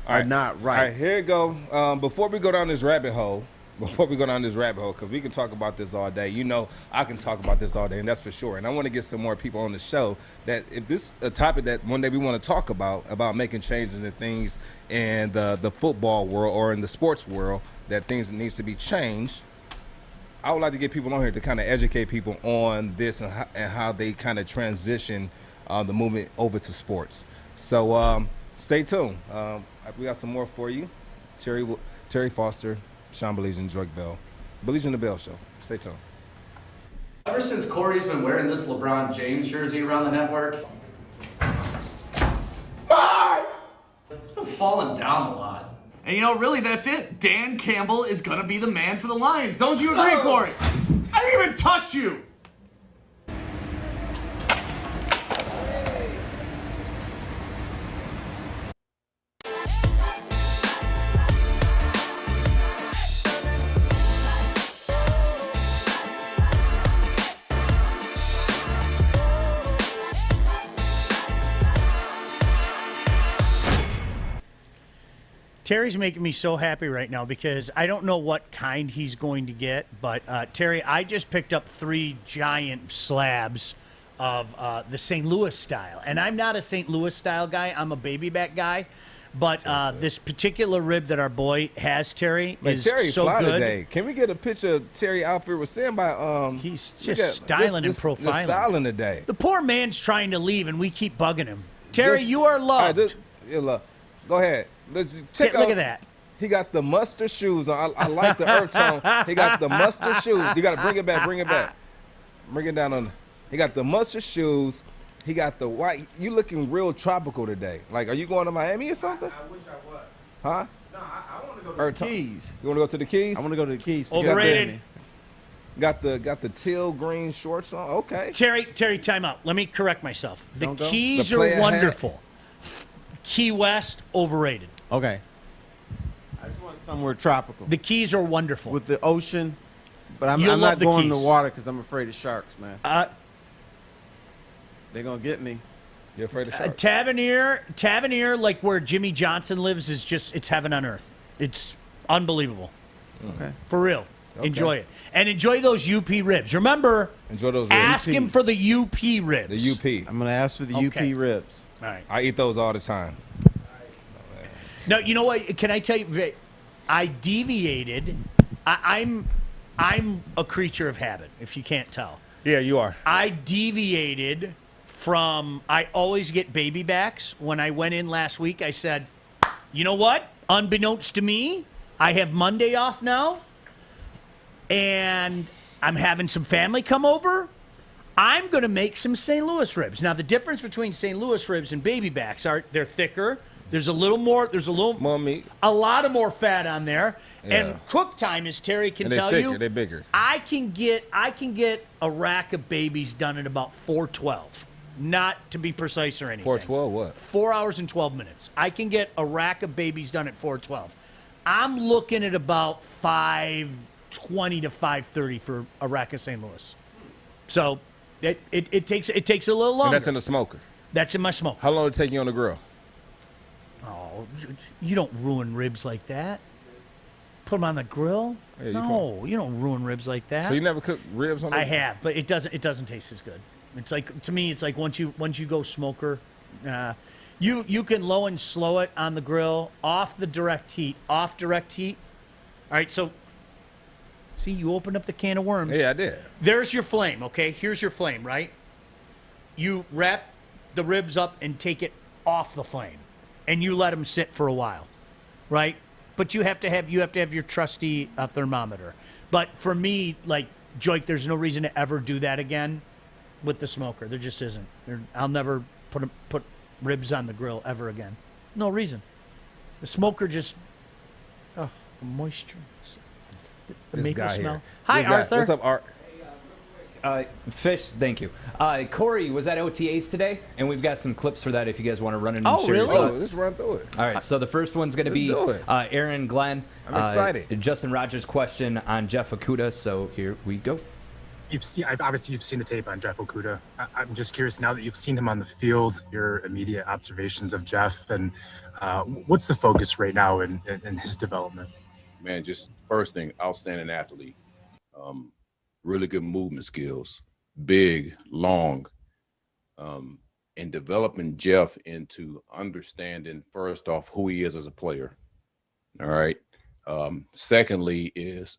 are not right. All right, here we go. Before we go down this rabbit hole, because we can talk about this all day. I can talk about this all day, and that's for sure. And I want to get some more people on the show that if this is a topic that one day we want to talk about making changes and things in the football world or in the sports world, that things needs to be changed. I would like to get people on here to kind of educate people on this and how they kind of transition the movement over to sports. So stay tuned. We got some more for you. Terry Foster, Sean Baligian, Joique Bell. Baligian the Bell Show. Stay tuned. Ever since Corey's been wearing this LeBron James jersey around the network, it's been falling down a lot. And really, that's it. Dan Campbell is going to be the man for the Lions. Don't you agree, Corey? I didn't even touch you. Terry's making me so happy right now because I don't know what kind he's going to get, but Terry, I just picked up 3 giant slabs of the St. Louis style, and I'm not a St. Louis style guy. I'm a baby back guy, but this particular rib that our boy has, Terry, is Terry so fly good. Today. Can we get a picture of Terry outfit? Was sent by he's just styling and profiling. The styling today. The poor man's trying to leave, and we keep bugging him. Terry, you are loved. Go ahead. Let's check Look at that. He got the mustard shoes on. I like the earth tone. He got the mustard shoes. You got to bring it back. Bring it down on. He got the mustard shoes. He got the white. You looking real tropical today. Like, are you going to Miami or something? I wish I was. Huh? No, I want to go to the Keys. You want to go to the Keys? I want to go to the Keys. Overrated. Got the teal green shorts on. Okay. Terry, time out. Let me correct myself. The Don't go. Keys The player are wonderful. Key West, overrated. Okay. I just want somewhere tropical. The Keys are wonderful. With the ocean, but I'm You'll not love the going in the Keys. water because I'm afraid of sharks, man. They're going to get me. You're afraid of sharks? Tavernier, like where Jimmy Johnson lives, is it's heaven on earth. It's unbelievable. Okay. For real. Okay. Enjoy it. And enjoy those UP ribs. Remember, enjoy those ribs. Ask him for the UP ribs. The UP. I'm going to ask for the UP ribs. All right. I eat those all the time. No, you know what? Can I tell you? I deviated. I'm I'm a creature of habit, if you can't tell. Yeah, you are. I deviated from, I always get baby backs. When I went in last week, I said, you know what? Unbeknownst to me, I have Monday off now, and I'm having some family come over. I'm going to make some St. Louis ribs. Now, the difference between St. Louis ribs and baby backs are they're thicker. There's a little more meat. A lot of more fat on there. Yeah. And cook time, as Terry can And they're tell thicker, you, they're bigger. I can get a rack of babies done in about 4:12. Not to be precise or anything. 4:12 what? 4 hours and 12 minutes. I can get a rack of babies done at 4:12. I'm looking at about 5:20 to 5:30 for a rack of St. Louis. So it takes a little longer. And that's in the smoker. That's in my smoker. How long did it take you on the grill? Oh, you don't ruin ribs like that. Put them on the grill? Yeah, you no, you don't ruin ribs like that. So you never cooked ribs on the I have, but it doesn't taste as good. It's like, to me, it's like once you go smoker, you can low and slow it on the grill, off direct heat. All right, so see, you opened up the can of worms. Yeah, I did. There's your flame, okay? Here's your flame, right? You wrap the ribs up and take it off the flame, and you let them sit for a while, right? But you have to have your trusty thermometer. But for me, like Joique, there's no reason to ever do that again with the smoker. There just isn't. I'll never put ribs on the grill ever again. No reason. The smoker just, the moisture, the This maple guy smell. here. Hi, This guy. Arthur. What's up, Art? Fish, thank you. Corey was at OTAs today, and we've got some clips for that if you guys want to run in and share your thoughts. Let's run through it. All right, so the first one's going to be do it. Aaron Glenn. I'm excited. Justin Rodgers' question on Jeff Okudah, so here we go. You've seen the tape on Jeff Okudah. I'm just curious, now that you've seen him on the field, your immediate observations of Jeff, and what's the focus right now in his development? Man, just first thing, outstanding athlete. Really good movement skills, big, long, and developing Jeff into understanding, first off, who he is as a player. All right. Secondly is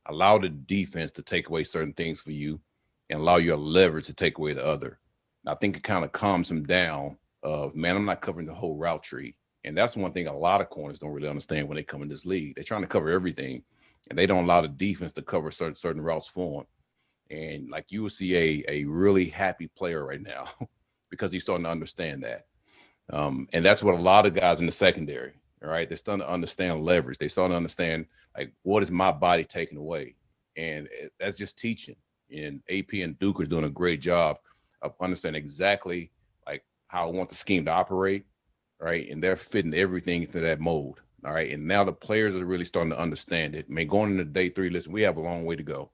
allow the defense to take away certain things for you and allow your leverage to take away the other. And I think it kind of calms him down of, man, I'm not covering the whole route tree. And that's one thing a lot of corners don't really understand when they come in this league. They're trying to cover everything, and they don't allow the defense to cover certain routes for him. And like you will see a really happy player right now because he's starting to understand that. And that's what a lot of guys in the secondary, all right, they're starting to understand leverage. They're starting to understand, like, what is my body taking away? And that's just teaching. And AP and Duke is doing a great job of understanding exactly, like, how I want the scheme to operate, right? And they're fitting everything into that mold, all right? And now the players are really starting to understand it. I mean, going into day 3, listen, we have a long way to go,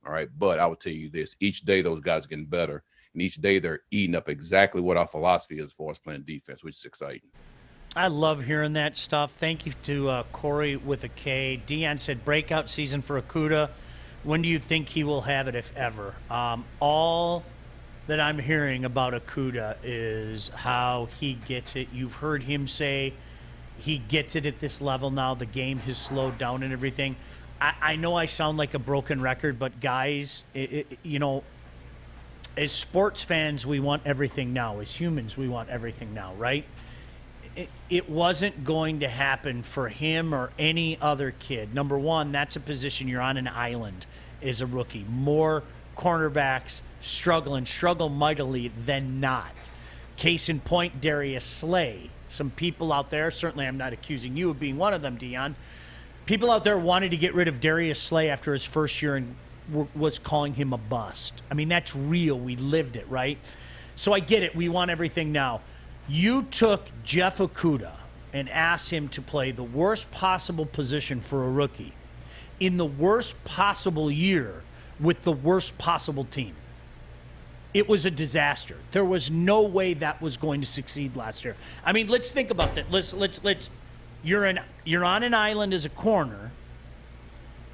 all right? But I will tell you this, each day those guys are getting better, and each day they're eating up exactly what our philosophy is as far as playing defense, which is exciting. I love hearing that stuff. Thank you to Corey with a K. Dion said breakout season for Okudah. When do you think he will have it, if ever? All that I'm hearing about Okudah is how he gets it. You've heard him say he gets it at this level now. The game has slowed down and everything. I know I sound like a broken record, but guys, you know, as sports fans, we want everything now. As humans, we want everything now, right? It wasn't going to happen for him or any other kid. Number one, that's a position you're on an island as a rookie. More cornerbacks struggle mightily than not. Case in point, Darius Slay. Some people out there, certainly I'm not accusing you of being one of them, Dion. People out there wanted to get rid of Darius Slay after his first year and was calling him a bust. I mean, that's real. We lived it, right? So I get it. We want everything now. You took Jeff Okudah and asked him to play the worst possible position for a rookie in the worst possible year with the worst possible team. It was a disaster. There was no way that was going to succeed last year. I mean, let's think about that. Let's. You're on an island as a corner.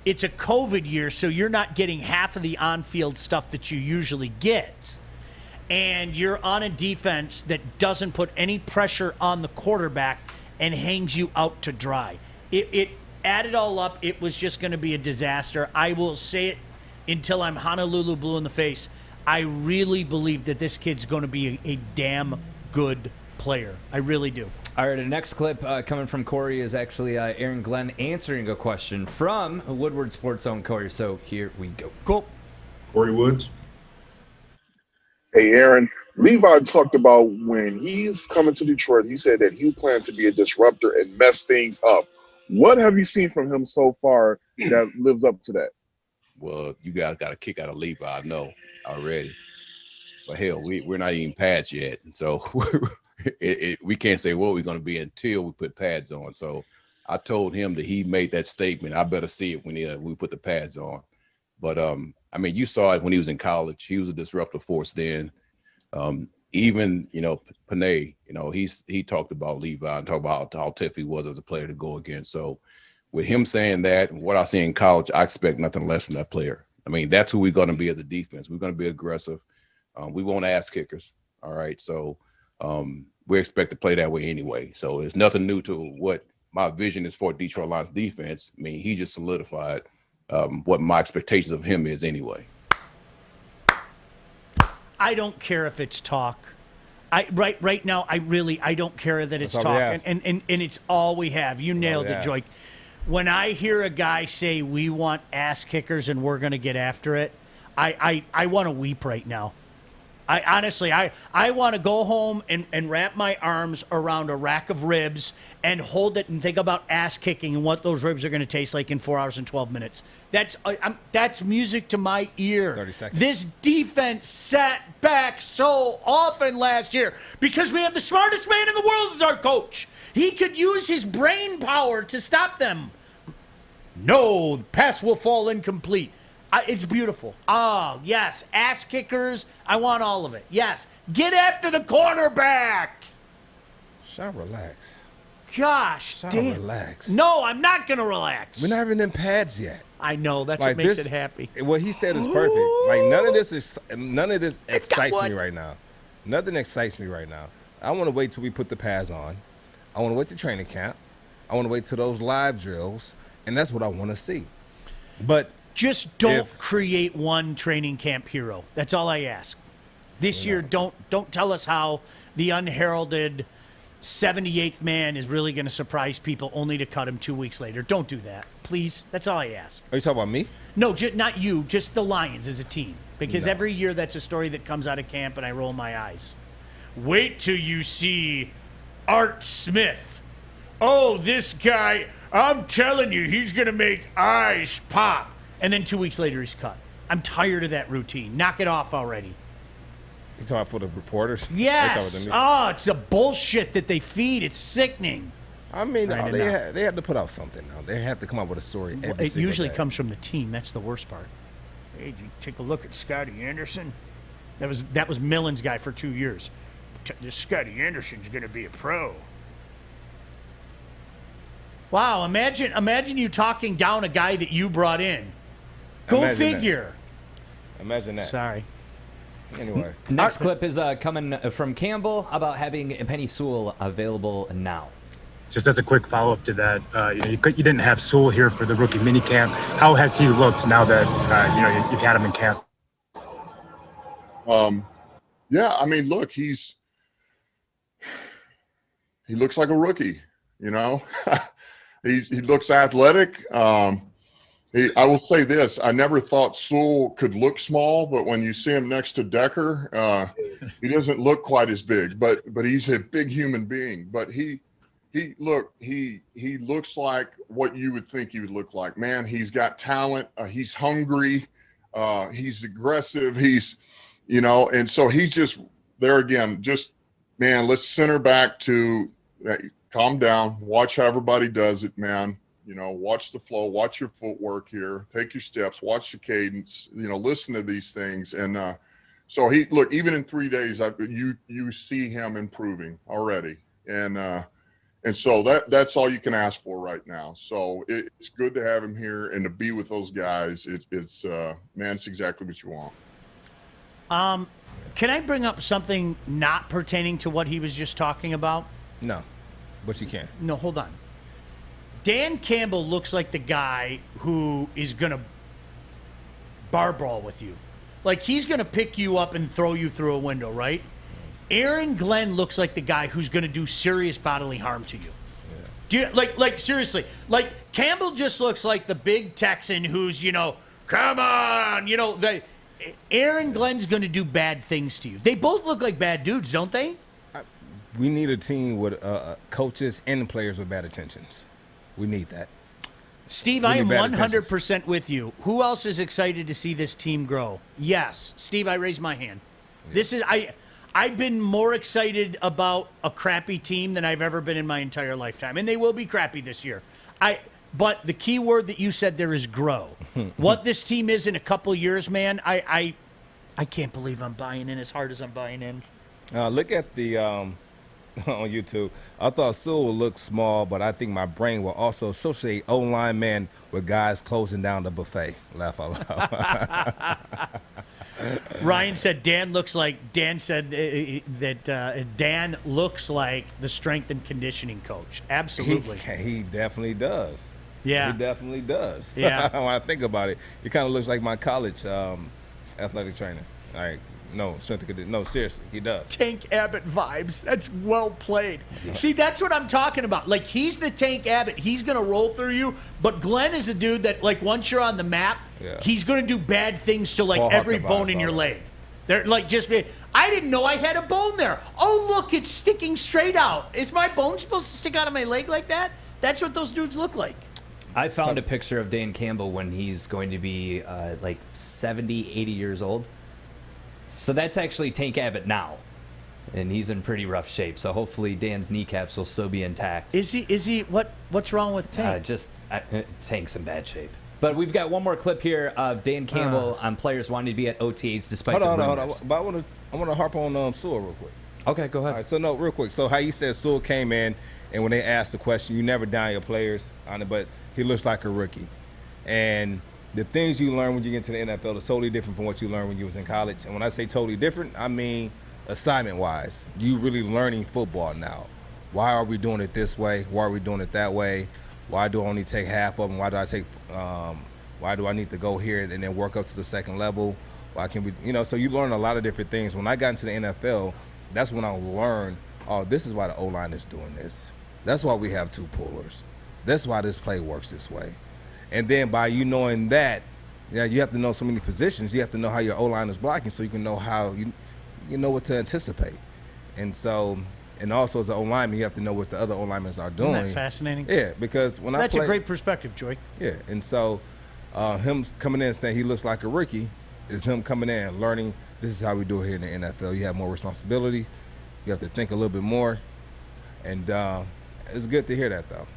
It's a COVID year, so you're not getting half of the on-field stuff that you usually get. And you're on a defense that doesn't put any pressure on the quarterback and hangs you out to dry. add it all up, it was just going to be a disaster. I will say it until I'm Honolulu blue in the face. I really believe that this kid's going to be a damn good player. I really do. All right, the next clip coming from Corey is actually Aaron Glenn answering a question from Woodward Sports Zone Corey. So here we go. Cool. Corey Woods. Hey, Aaron. Levi talked about when he's coming to Detroit, he said that he planned to be a disruptor and mess things up. What have you seen from him so far that lives up to that? Well, you guys got a kick out of Levi, I know already. But hell, we're not even pads yet. And so we can't say what we're going to be until we put pads on. So I told him that he made that statement. I better see it when we put the pads on. But, I mean, you saw it when he was in college. He was a disruptive force then. Even, Panay, he talked about Levi and talked about how tough he was as a player to go against. So with him saying that and what I see in college, I expect nothing less from that player. I mean, that's who we're going to be as a defense. We're going to be aggressive. We won't ask kickers. All right. So we expect to play that way anyway. So it's nothing new to what my vision is for Detroit Lions defense. I mean, he just solidified what my expectations of him is anyway. I don't care if it's talk. Right now, I don't care that it's talk. And it's all we have. You nailed it, Joique. When I hear a guy say we want ass kickers and we're going to get after it, I want to weep right now. I honestly want to go home and wrap my arms around a rack of ribs and hold it and think about ass kicking and what those ribs are going to taste like in 4 hours and 12 minutes. That's music to my ear. 30 seconds. This defense sat back so often last year because we have the smartest man in the world as our coach. He could use his brain power to stop them. No, the pass will fall incomplete. It's beautiful. Oh, yes. Ass kickers. I want all of it. Yes. Get after the cornerback. Sean, relax. Gosh, Sean, damn. relax. No, I'm not going to relax. We're not even in pads yet. I know. That's like what makes this, it happy. What he said is perfect. Like none of this excites me right now. Nothing excites me right now. I want to wait till we put the pads on. I want to wait to training camp. I want to wait till those live drills, and that's what I want to see. But just don't create one training camp hero. That's all I ask. This year, don't tell us how the unheralded 78th man is really going to surprise people only to cut him 2 weeks later. Don't do that, please. That's all I ask. Are you talking about me? No, not you. Just the Lions as a team. Because every year that's a story that comes out of camp, and I roll my eyes. Wait till you see Art Smith. Oh, this guy, I'm telling you, he's going to make eyes pop. And then 2 weeks later, he's cut. I'm tired of that routine. Knock it off already. You talking about for the reporters? Yes. Oh, it's a bullshit that they feed. It's sickening. I mean, they have to put out something now. They have to come up with a story every It single usually day. comes from the team. That's the worst part. Hey, did you take a look at Scotty Anderson? That was Millen's guy for 2 years. This Scotty Anderson's going to be a pro. Wow, imagine you talking down a guy that you brought in. Go figure. Imagine that. Sorry. Anyway. Next clip is coming from Campbell about having Penny Sewell available now. Just as a quick follow-up to that, you didn't have Sewell here for the rookie minicamp. How has he looked now that you've had him in camp? Yeah, I mean, look, he looks like a rookie. He looks athletic. I will say this: I never thought Sewell could look small, but when you see him next to Decker, he doesn't look quite as big. But he's a big human being. But he looks like what you would think he would look like. Man, he's got talent. He's hungry. He's aggressive. And so he's just there again. Just man, let's center back to calm down. Watch how everybody does it, man. Watch the flow, watch your footwork here, take your steps, watch the cadence, listen to these things. And so even in 3 days, you see him improving already. And so that's all you can ask for right now. So it's good to have him here and to be with those guys. It's exactly what you want. Can I bring up something not pertaining to what he was just talking about? No, but you can. No, hold on. Dan Campbell looks like the guy who is going to bar brawl with you. Like, he's going to pick you up and throw you through a window, right? Aaron Glenn looks like the guy who's going to do serious bodily harm to you. Do you like seriously? Like, Campbell just looks like the big Texan who's, come on, Aaron Glenn's going to do bad things to you. They both look like bad dudes, don't they? We need a team with coaches and players with bad intentions. We need that. Steve, I am 100% with you. Who else is excited to see this team grow? Yes. Steve, I raised my hand. Yeah. I've been more excited about a crappy team than I've ever been in my entire lifetime. And they will be crappy this year. But the key word that you said there is grow. What this team is in a couple years, man, I can't believe I'm buying in as hard as I'm buying in. Look at the on YouTube. I thought Sewell would look small, but I think my brain will also associate O-line man with guys closing down the buffet. Laugh out loud. Ryan said Dan said that Dan looks like the strength and conditioning coach. Absolutely. He definitely does. Yeah. He definitely does. Yeah. When I think about it, he kind of looks like my college athletic trainer. Like, no, seriously, he does. Tank Abbott vibes. That's well played. Yeah. See, that's what I'm talking about. Like, he's the Tank Abbott. He's going to roll through you. But Glenn is a dude that, like, once you're on the map, he's going to do bad things to, like, every bone in your leg. They're, like, just I didn't know I had a bone there. Oh, look, it's sticking straight out. Is my bone supposed to stick out of my leg like that? That's what those dudes look like. I found a picture of Dan Campbell when he's going to be, like, 70, 80 years old. So that's actually Tank Abbott now, and he's in pretty rough shape. So hopefully Dan's kneecaps will still be intact. Is he? What's wrong with Tank? Tank's in bad shape. But we've got one more clip here of Dan Campbell on players wanting to be at OTAs despite the rumors. Hold on. But I want to harp on Sewell real quick. Okay, go ahead. All right, so real quick. So how you said Sewell came in, and when they asked the question, you never down your players on it, but he looks like a rookie, and the things you learn when you get into the NFL is totally different from what you learned when you was in college. And when I say totally different, I mean assignment-wise. You really learning football now. Why are we doing it this way? Why are we doing it that way? Why do I only take half of them? Why do I need to go here and then work up to the second level? Why can we, so you learn a lot of different things. When I got into the NFL, that's when I learned, this is why the O-line is doing this. That's why we have two pullers. That's why this play works this way. And then by you knowing that, you have to know so many positions. You have to know how your O-line is blocking so you can know how you know what to anticipate. And so, and also as an O-lineman, you have to know what the other O-linemen are doing. Isn't that fascinating? Yeah, because when that's a great perspective, Joique. Yeah, and so him coming in and saying he looks like a rookie is him coming in and learning this is how we do it here in the NFL. You have more responsibility. You have to think a little bit more. And it's good to hear that, though.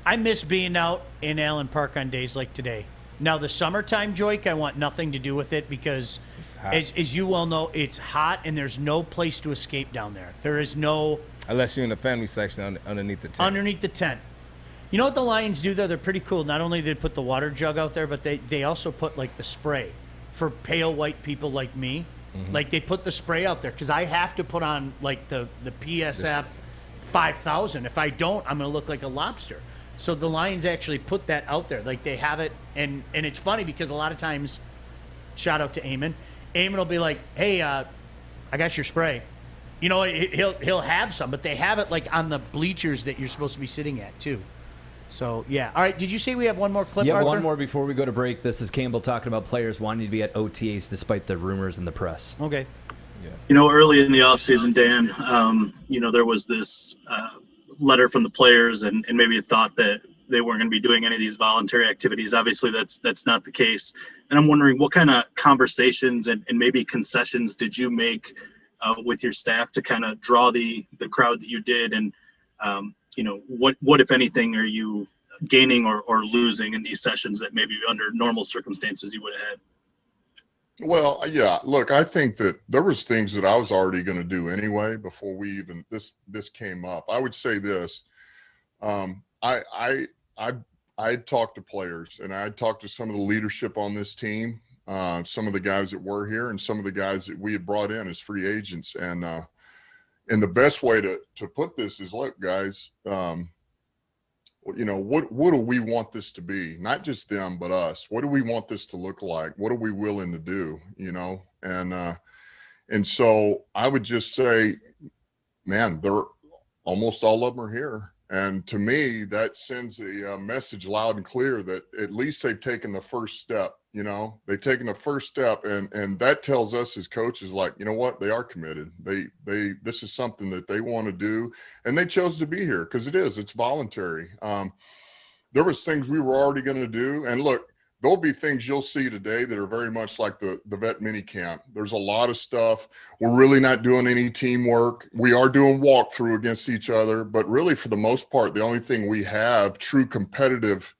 I miss being out in Allen Park on days like today. Now, the summertime, Joique, I want nothing to do with it because, as you well know, it's hot and there's no place to escape down there. There is no... Unless you're in the family section underneath the tent. Underneath the tent. You know what the Lions do, though? They're pretty cool. Not only do they put the water jug out there, but they also put, like, the spray for pale white people like me. Mm-hmm. Like, they put the spray out there because I have to put on, like, the PSF 5000. If I don't, I'm going to look like a lobster. So the Lions actually put that out there. Like, they have it, and it's funny because a lot of times, shout out to Eamon. Eamon will be like, hey, I got your spray. He'll have some, but they have it, like, on the bleachers that you're supposed to be sitting at, too. So, yeah. All right, did you say we have one more clip, Yeah, Arthur? one more before we go to break. This is Campbell talking about players wanting to be at OTAs despite the rumors in the press. Okay. Yeah. Early in the offseason, Dan, there was this letter from the players and maybe a thought that they weren't going to be doing any of these voluntary activities. Obviously, that's not the case. And I'm wondering what kind of conversations and maybe concessions did you make with your staff to kind of draw the crowd that you did? And, what, if anything, are you gaining or losing in these sessions that maybe under normal circumstances you would have had? Well, yeah, look, I think that there was things that I was already going to do anyway before we even this came up. I would say this. I talked to players and I talked to some of the leadership on this team, some of the guys that were here and some of the guys that we had brought in as free agents. And the best way to put this is, look, guys, you know, what do we want this to be? Not just them, but us. What do we want this to look like? What are we willing to do? You know, and so I would just say, man, they're almost all of them are here. And to me, that sends a message loud and clear that at least they've taken the first step. You know, they've taken the first step, and that tells us as coaches, like, you know what, they are committed. This is something that they want to do, and they chose to be here because it's voluntary. There was things we were already going to do, and look, there'll be things you'll see today that are very much like the vet mini camp. There's a lot of stuff. We're really not doing any teamwork. We are doing walkthrough against each other, but really for the most part, the only thing we have true competitive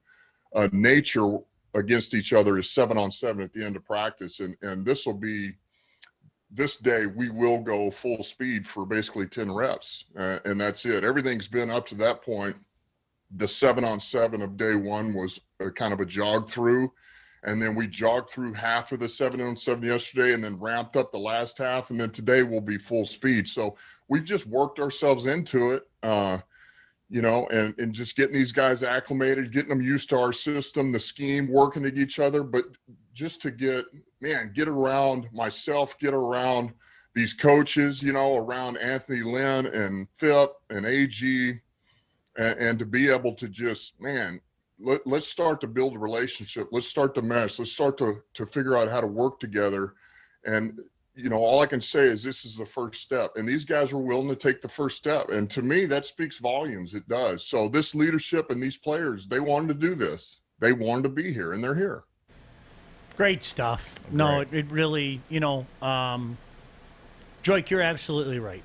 nature against each other is 7-on-7 at the end of practice. And this day we will go full speed for basically 10 reps. And that's it. Everything's been up to that point. The 7-on-7 of day one was kind of a jog through. And then we jogged through half of the 7-on-7 yesterday and then ramped up the last half. And then today will be full speed. So we've just worked ourselves into it. You know, and just getting these guys acclimated, getting them used to our system, the scheme, working at each other, but just to get around myself, get around these coaches, you know, around Anthony Lynn and Phip and AG, and to be able to just, let's start to build a relationship. Let's start to mesh. Let's start to figure out how to work together. And you know, all I can say is this is the first step, and these guys were willing to take the first step. And to me, that speaks volumes. It does. So this leadership and these players, they wanted to do this. They wanted to be here, and they're here. Great stuff. No, it really, you know, Joique, you're absolutely right.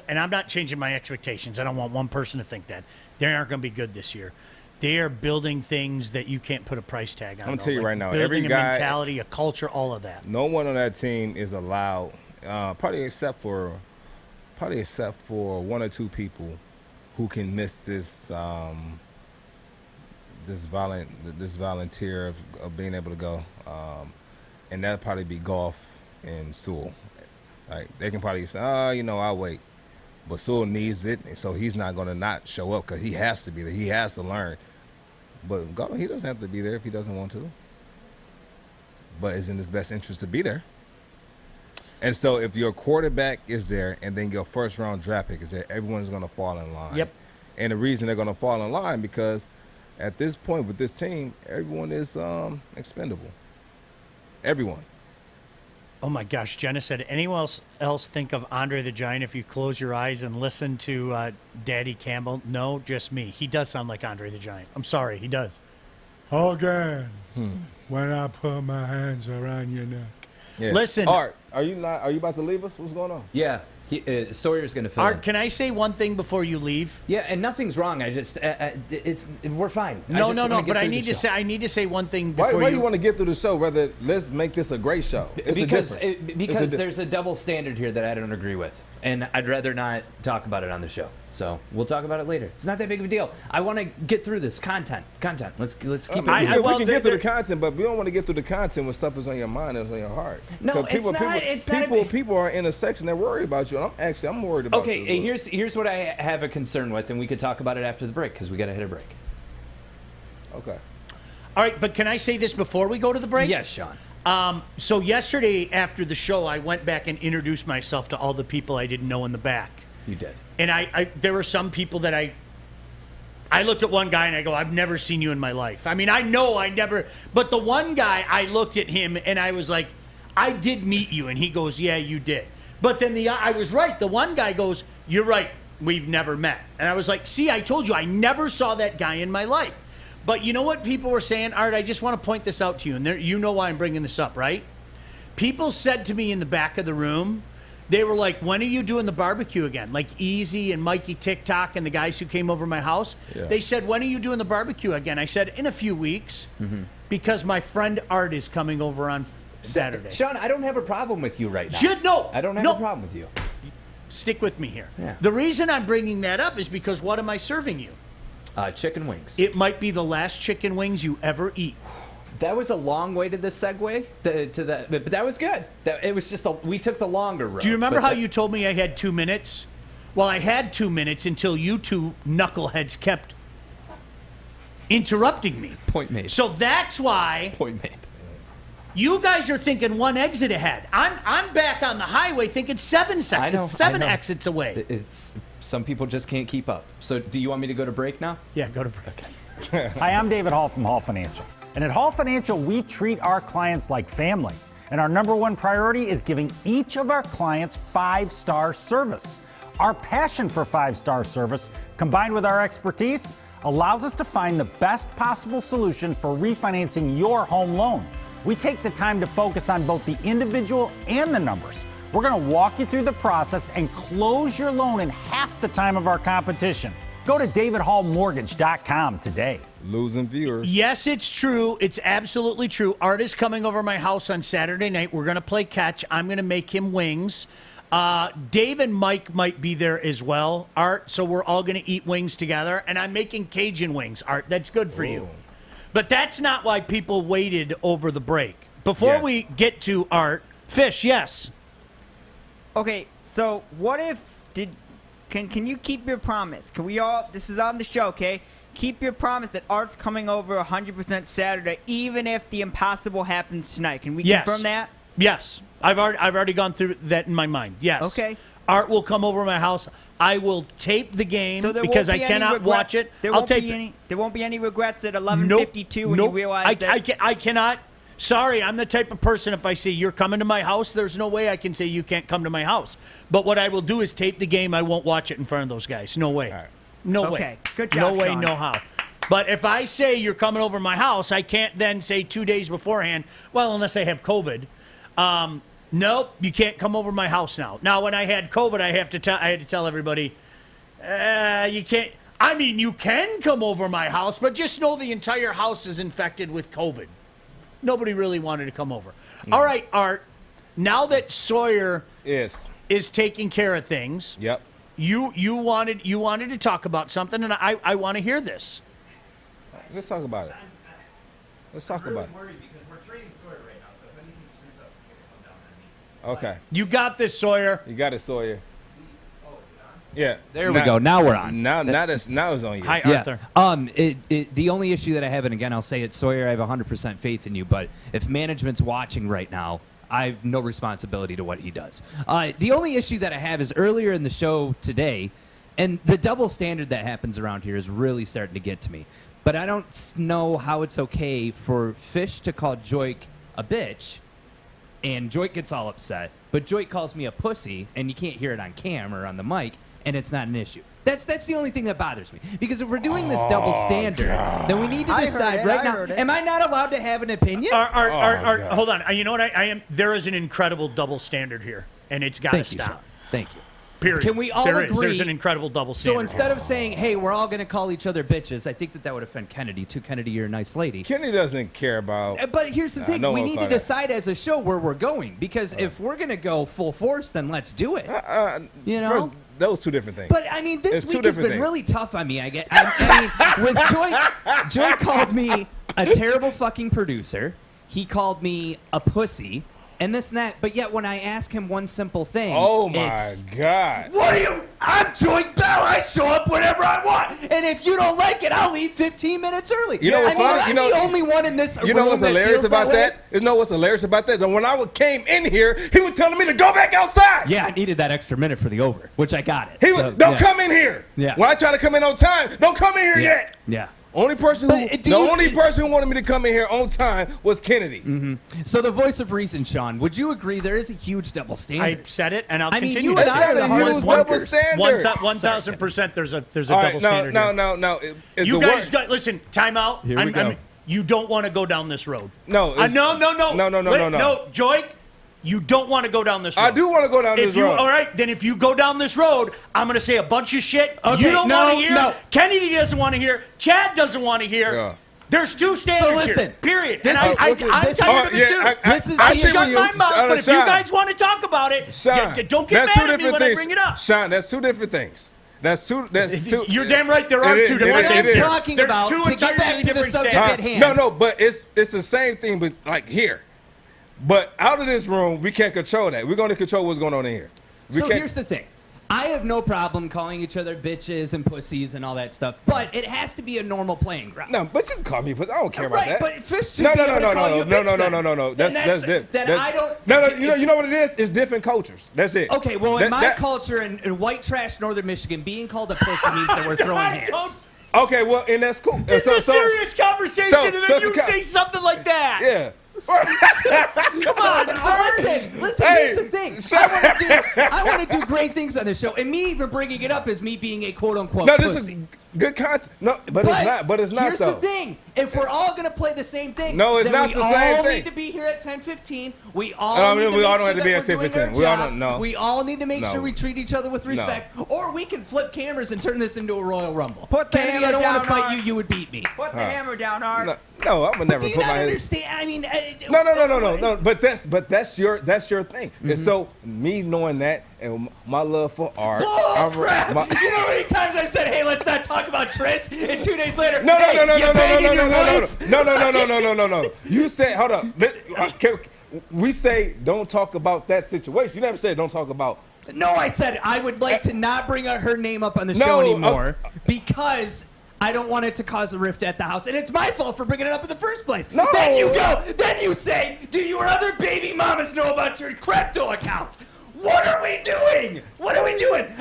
And I'm not changing my expectations. I don't want one person to think that. They aren't going to be good this year. They are building things that you can't put a price tag on. I'm going to tell you right now, building every a guy, mentality, a culture, all of that. No one on that team is allowed, probably except for one or two people who can miss this this volunteer of being able to go, and that'd probably be Goff and Sewell. Like they can probably say, you know, I'll wait. But Sewell needs it, and so he's not going to not show up because he has to be there. He has to learn. But Goff, he doesn't have to be there if he doesn't want to. But it's in his best interest to be there. And so if your quarterback is there and then your first-round draft pick is there, everyone's going to fall in line. Yep. And the reason they're going to fall in line because at this point with this team, everyone is expendable. Everyone. Oh, my gosh. Jenna said, anyone else think of Andre the Giant if you close your eyes and listen to Daddy Campbell? No, just me. He does sound like Andre the Giant. I'm sorry. He does. Again, when I put my hands around your neck. Yeah. Listen. Art, are you about to leave us? What's going on? Yeah. Sawyer's going to fill Art, in. can I say one thing before you leave? Yeah, and nothing's wrong. I just we're fine. No. But I need to say one thing before Why do you want to get through the show? Rather, let's make this a great show. Because there's a double standard here that I don't agree with, and I'd rather not talk about it on the show. So we'll talk about it later. It's not that big of a deal. I want to get through this content. Let's keep it. We can get through the content, but we don't want to get through the content when stuff is on your mind and on your heart. No, people are in a section that worry about you. I'm worried about you. Okay, here's what I have a concern with, and we could talk about it after the break because we got to hit a break. Okay. All right, but can I say this before we go to the break? Yes, Sean. So yesterday after the show, I went back and introduced myself to all the people I didn't know in the back. You did. And there were some people that I looked at one guy and I go, I've never seen you in my life. I mean, I know I never, but the one guy, I looked at him and I was like, I did meet you. And he goes, yeah, you did. But then I was right. The one guy goes, you're right. We've never met. And I was like, see, I told you, I never saw that guy in my life. But you know what people were saying? Art, I just want to point this out to you. And you know why I'm bringing this up, right? People said to me in the back of the room, they were like, when are you doing the barbecue again? Like Easy and Mikey TikTok and the guys who came over my house. Yeah. They said, when are you doing the barbecue again? I said, in a few weeks, because my friend Art is coming over on Saturday. Sean, I don't have a problem with you right now. I don't have a problem with you. Stick with me here. Yeah. The reason I'm bringing that up is because what am I serving you? Chicken wings. It might be the last chicken wings you ever eat. That was a long way to the segue, but that was good. It was just we took the longer road. Do you remember how you told me I had 2 minutes? Well, I had 2 minutes until you two knuckleheads kept interrupting me. Point made. So that's why Point made. you guys are thinking one exit ahead. I'm back on the highway thinking 7 seconds. I know. 7 I know. exits away. It's some people just can't keep up. So do you want me to go to break now? Yeah, go to break. Hi, I'm David Hall from Hall Financial. And at Hall Financial, we treat our clients like family. And our number one priority is giving each of our clients 5-star service. Our passion for 5-star service, combined with our expertise, allows us to find the best possible solution for refinancing your home loan. We take the time to focus on both the individual and the numbers. We're going to walk you through the process and close your loan in half the time of our competition. Go to davidhallmortgage.com today. Losing viewers. Yes, it's true. It's absolutely true. Art is coming over my house on Saturday night. We're going to play catch. I'm going to make him wings. Dave and Mike might be there as well, Art, so we're all going to eat wings together. And I'm making Cajun wings, Art. That's good for you. But that's not why people waited over the break. Before we get to Art, Fish, yes. Okay, so what if can you keep your promise? Can we all? This is on the show, okay? Keep your promise that Art's coming over 100% Saturday, even if the impossible happens tonight. Can we confirm that? Yes. I've already gone through that in my mind. Yes. Okay. Art will come over to my house. I will tape the game So there because won't I be cannot any regrets. watch it. There I'll won't tape be it. any. There won't be any regrets at 11:52 when you realize that. I cannot. Sorry, I'm the type of person, if I say you're coming to my house, there's no way I can say you can't come to my house. But what I will do is tape the game. I won't watch it in front of those guys. No way. No way. Okay, good job, No way, Sean. no how. But if I say you're coming over my house, I can't then say 2 days beforehand, well, unless I have COVID, nope, you can't come over my house now. Now, when I had COVID, I had to tell everybody, you can't. I mean, you can come over my house, but just know the entire house is infected with COVID. Nobody really wanted to come over. All right, Art. Now that Sawyer is taking care of things, you wanted to talk about something, and I want to hear this. Let's talk about it. Let's talk about it. worried because we're trading Sawyer right now, so if anything screws up, it's going to come down on me. Okay. You got this, Sawyer. You got it, Sawyer. Yeah. There we go. Now we're on. Now it's on you. Hi, Yeah. The only issue that I have, and again, I'll say it, Sawyer, I have 100% faith in you, but if management's watching right now, I have no responsibility to what he does. The only issue that I have is earlier in the show today, and the double standard that happens around here is really starting to get to me. But I don't know how it's okay for Fish to call Joique a bitch, and Joique gets all upset, but Joique calls me a pussy, and you can't hear it on cam or on the mic, and it's not an issue. That's the only thing that bothers me. Because if we're doing this double standard, then we need to decide right now. Am I not allowed to have an opinion? Art, hold on. You know what? I am. There is an incredible double standard here, and it's got to Thank you, stop. Sean. Thank you. Period. Can we all There agree? is. There's an incredible double standard. So instead of saying, hey, we're all going to call each other bitches, I think that would offend Kennedy, too. Kennedy, you're a nice lady. Kenny doesn't care about. But here's the thing. no We one need to thought that. decide as a show where we're going. Because if we're going to go full force, then let's do it. You know? First, those two different things. But I mean, this It's two week has been different things. really tough on me. I mean, with Joy called me a terrible fucking producer. He called me a pussy, and this and that. But yet, when I ask him one simple thing, Oh my it's, God! What are you? I'm Joique Bell. I show up whenever I want, and if you don't like it, I'll leave 15 minutes early. You know what's I mean, funny? I'm the only one in this. You know room what's that hilarious feels about way? that? You know what's hilarious about that? That when I came in here, he was telling me to go back outside. Yeah, I needed that extra minute for the over, which I got it. He So, was, don't yeah. come in here. Yeah. When I try to come in on time, don't come in here yet. Yeah. Only person who wanted me to come in here on time was Kennedy. Mm-hmm. So the voice of reason, Sean, would you agree there is a huge double standard? I said it, and I'll I mean, continue you to and say I are it. the hardest workers. 1,000%. There's a All double right, standard. here. no. You guys, listen. Time out. Here we go. You don't want to go down this road. No. No. No. Joique, you don't want to go down this road. I do want to go down this road. All right, then if you go down this road, I'm going to say a bunch of shit Okay, you don't want to hear. no. Kennedy doesn't want to hear. Chad doesn't want to hear. Yeah. There's two standards listen, here. Period. this And is- I'm this- tired of the yeah, two. This is I the shut issue. my mouth, but if you Sean. guys want to talk about it, Sean, don't get that's mad two at me different when things. I bring it up. Sean, that's two different things. That's two. You're damn right. There are two different What I'm things. talking There's about, two to get entirely back to the different subject standards. at hand. No, but it's the same thing, but like here. But out of this room, we can't control that. We're going to control what's going on in here. So here's the thing. I have no problem calling each other bitches and pussies and all that stuff, but it has to be a normal playing ground. No, but you can call me pussy. I don't care about that. But Fish should be able to call you a bitch No. That's different. Then I don't. No. You know what it is? It's different cultures. That's it. Okay, well, in my culture in white trash Northern Michigan, being called a pussy means that we're throwing hands. Okay, well, and that's cool. This is a serious conversation, and then you say something like that. Yeah. Come on, listen. Here's the thing. I want to do great things on this show, and me even bringing it up is me being a quote unquote. No, this pussy. is good content. No, but it's not. But it's not here's though. The thing: if we're all gonna play the same thing, no, it's then not we the same all thing. need to be here at 10:15. We all. We all don't have to be at 10:15. We all don't. No. We all need to make sure we treat each other with respect, or we can flip cameras and turn this into a Royal Rumble. Put the Kennedy, hammer I don't want to down, fight Art. you. You would beat me. Put the hammer down, Art. No, I'm gonna never Do you put not my understand? I mean, No. But that's your thing. And so me knowing that and my love for art. Crap. You know how many times I've said, "Hey, let's not talk about Trish," and 2 days later, No. You said, hold up. We say don't talk about that situation. You never said don't talk about. No, I said I would like to not bring her name up on the show anymore because I don't want it to cause a rift at the house, and it's my fault for bringing it up in the first place. No. Then you say, do your other baby mamas know about your crypto account? What are we doing?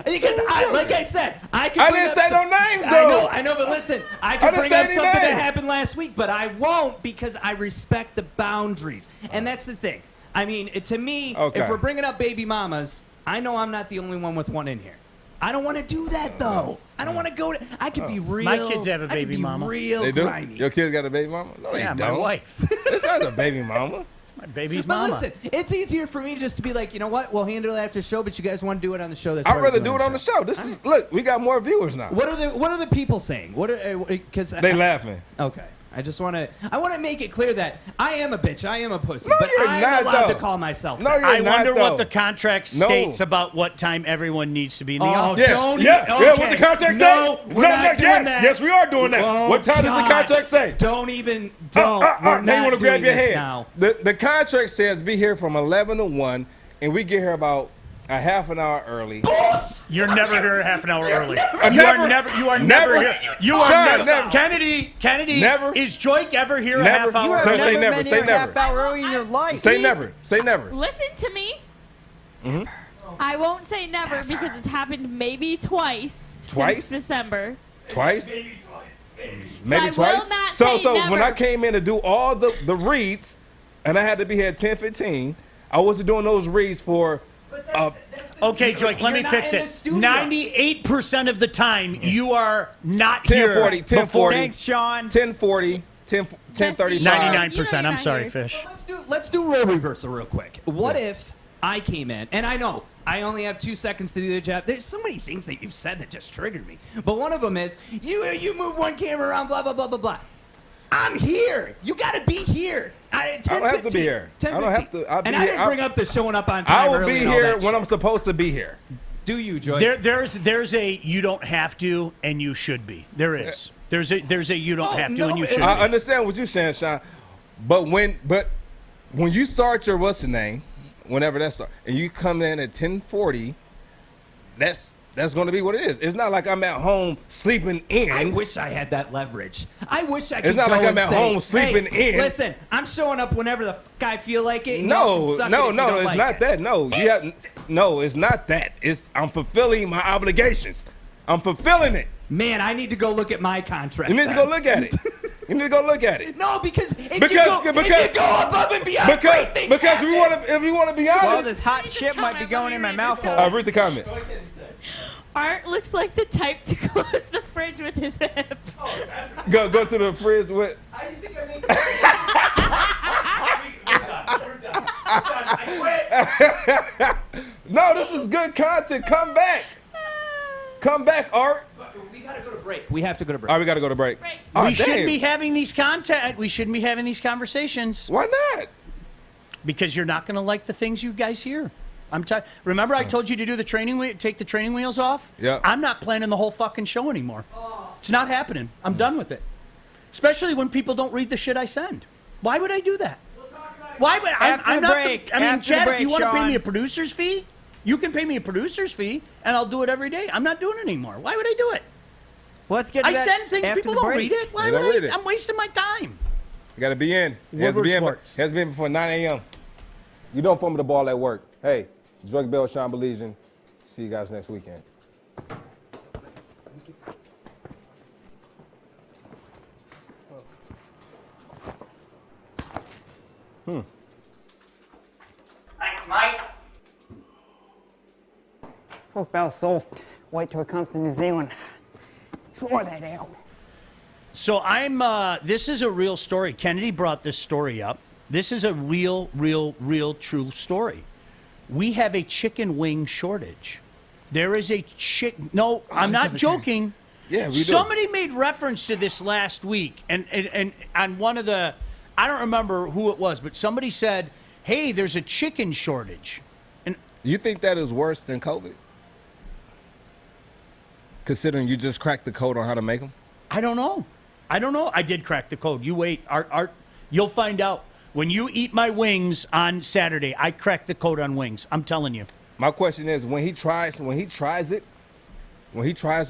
Because like I said, I didn't say no names, though. I know, but listen, I can bring up something that happened last week, but I won't because I respect the boundaries, and that's the thing. I mean, to me, if we're bringing up baby mamas, I know I'm not the only one with one in here. I don't want to do that though. I don't want to go to. I could be real. My kids have a baby mama. Real They do? grimy. Your kids got a baby mama? No, they don't. My wife. It's not a baby mama. It's my baby's But mama. listen, it's easier for me just to be like, you know what? We'll handle it after the show, but you guys want to do it on the show. That's I'd rather do it on the show. This is look. We got more viewers now. What are the people saying? Because they laughing. Okay. I want to make it clear that I am a bitch. I am a pussy. No, but you're I'm not, allowed though. to call myself No, that. you're I not, wonder though. what the contract states about what time everyone needs to be in the Oh, office. don't what the contract No, say? we're not doing that. Yes, we are doing that. Oh, what time does the God. contract say? Don't. We're Now not you want to grab doing your this head. now. The contract says be here from 11 to 1, and we get here about a half an hour early. You're never here a half an hour early. Never. You are never here. You are Sean, never. Kennedy. Never. Is Joique ever here a Never. half hour So early? say never. been Say here a never. half hour early in your life. Say never. Say never. Listen to me. Mhm. I won't say never because it's happened maybe twice Twice? since December. Twice? So Maybe I twice. will not So say when never. I came in to do all the reads, and I had to be here at 10:15, I wasn't doing those reads for. Okay, Joique, let me fix it. 98% of the time, you are not here. 10:40. Thanks, Sean. 10:40. 10:35. 99%. I'm sorry, Fish. Let's do role reversal real quick. What if I came in, and I know I only have 2 seconds to do the job. There's so many things that you've said that just triggered me. But one of them is, you move one camera around, blah, blah, blah, blah, blah. I'm here. You got to be here. I don't have to be here. I don't have to. I'll be and here. I didn't bring up the showing up on time. I will early be and all here that when shit. I'm supposed to be here. Do you, Joy? There's a you don't have to and you should be. There is. There's a you don't have to and you should be. I understand what you're saying, Sean. But when you start your what's the name, whenever that starts, and you come in at 10:40, that's going to be what it is. It's not like I'm at home sleeping in. I wish I had that leverage. I wish I could. It's not go like I'm and at say, home sleeping hey, in. Listen, I'm showing up whenever the fuck I feel like it. No, it's it's not not that. No, it's not that. I'm fulfilling my obligations. I'm fulfilling it. Man, I need to go look at my contract. You need to go look at it. You need to go look at it. No, because if you go above and beyond, great things because happen. if we want to be honest, Well, this hot shit might be going in my mouth hole. read the comment. Art looks like the type to close the fridge with his hip. Go to the fridge with. No, this is good content. Come back. Come back, Art. We gotta go to break. We have to go to break. All right, we gotta go to break. We shouldn't be having these We shouldn't be having these conversations. Why not? Because you're not going to like the things you guys hear. Remember I told you to do the take the training wheels off? Yeah. I'm not planning the whole fucking show anymore. It's not happening. I'm done with it. Especially when people don't read the shit I send. Why would I do that? Why would I'm not break. I mean, After the Chad, break, if you want to pay Sean. me a producer's fee, You can pay me a producer's fee, and I'll do it every day. I'm not doing it anymore. Why would I do it? Let's get. I send things. People don't read it. Why would read I? it. I'm wasting my time. You got to be in. Woodward Sports. Has been before 9 a.m. You don't fumble the ball at work. Hey, Joique Bell, Sean Baligian. See you guys next weekend. Thanks, Mike. Oh, Bell's soft. Wait till it comes to New Zealand. Pour that out. So this is a real story. Kennedy brought this story up. This is a real, true story. We have a chicken wing shortage. There is a No, I'm not joking. Yeah, we do. Somebody made reference to this last week, and on one of the, I don't remember who it was, but somebody said, hey, there's a chicken shortage. And you think that is worse than COVID? Considering you just cracked the code on how to make them? I don't know. I did crack the code. You wait. Art, you'll find out. When you eat my wings on Saturday, I cracked the code on wings. I'm telling you. My question is, when he tries the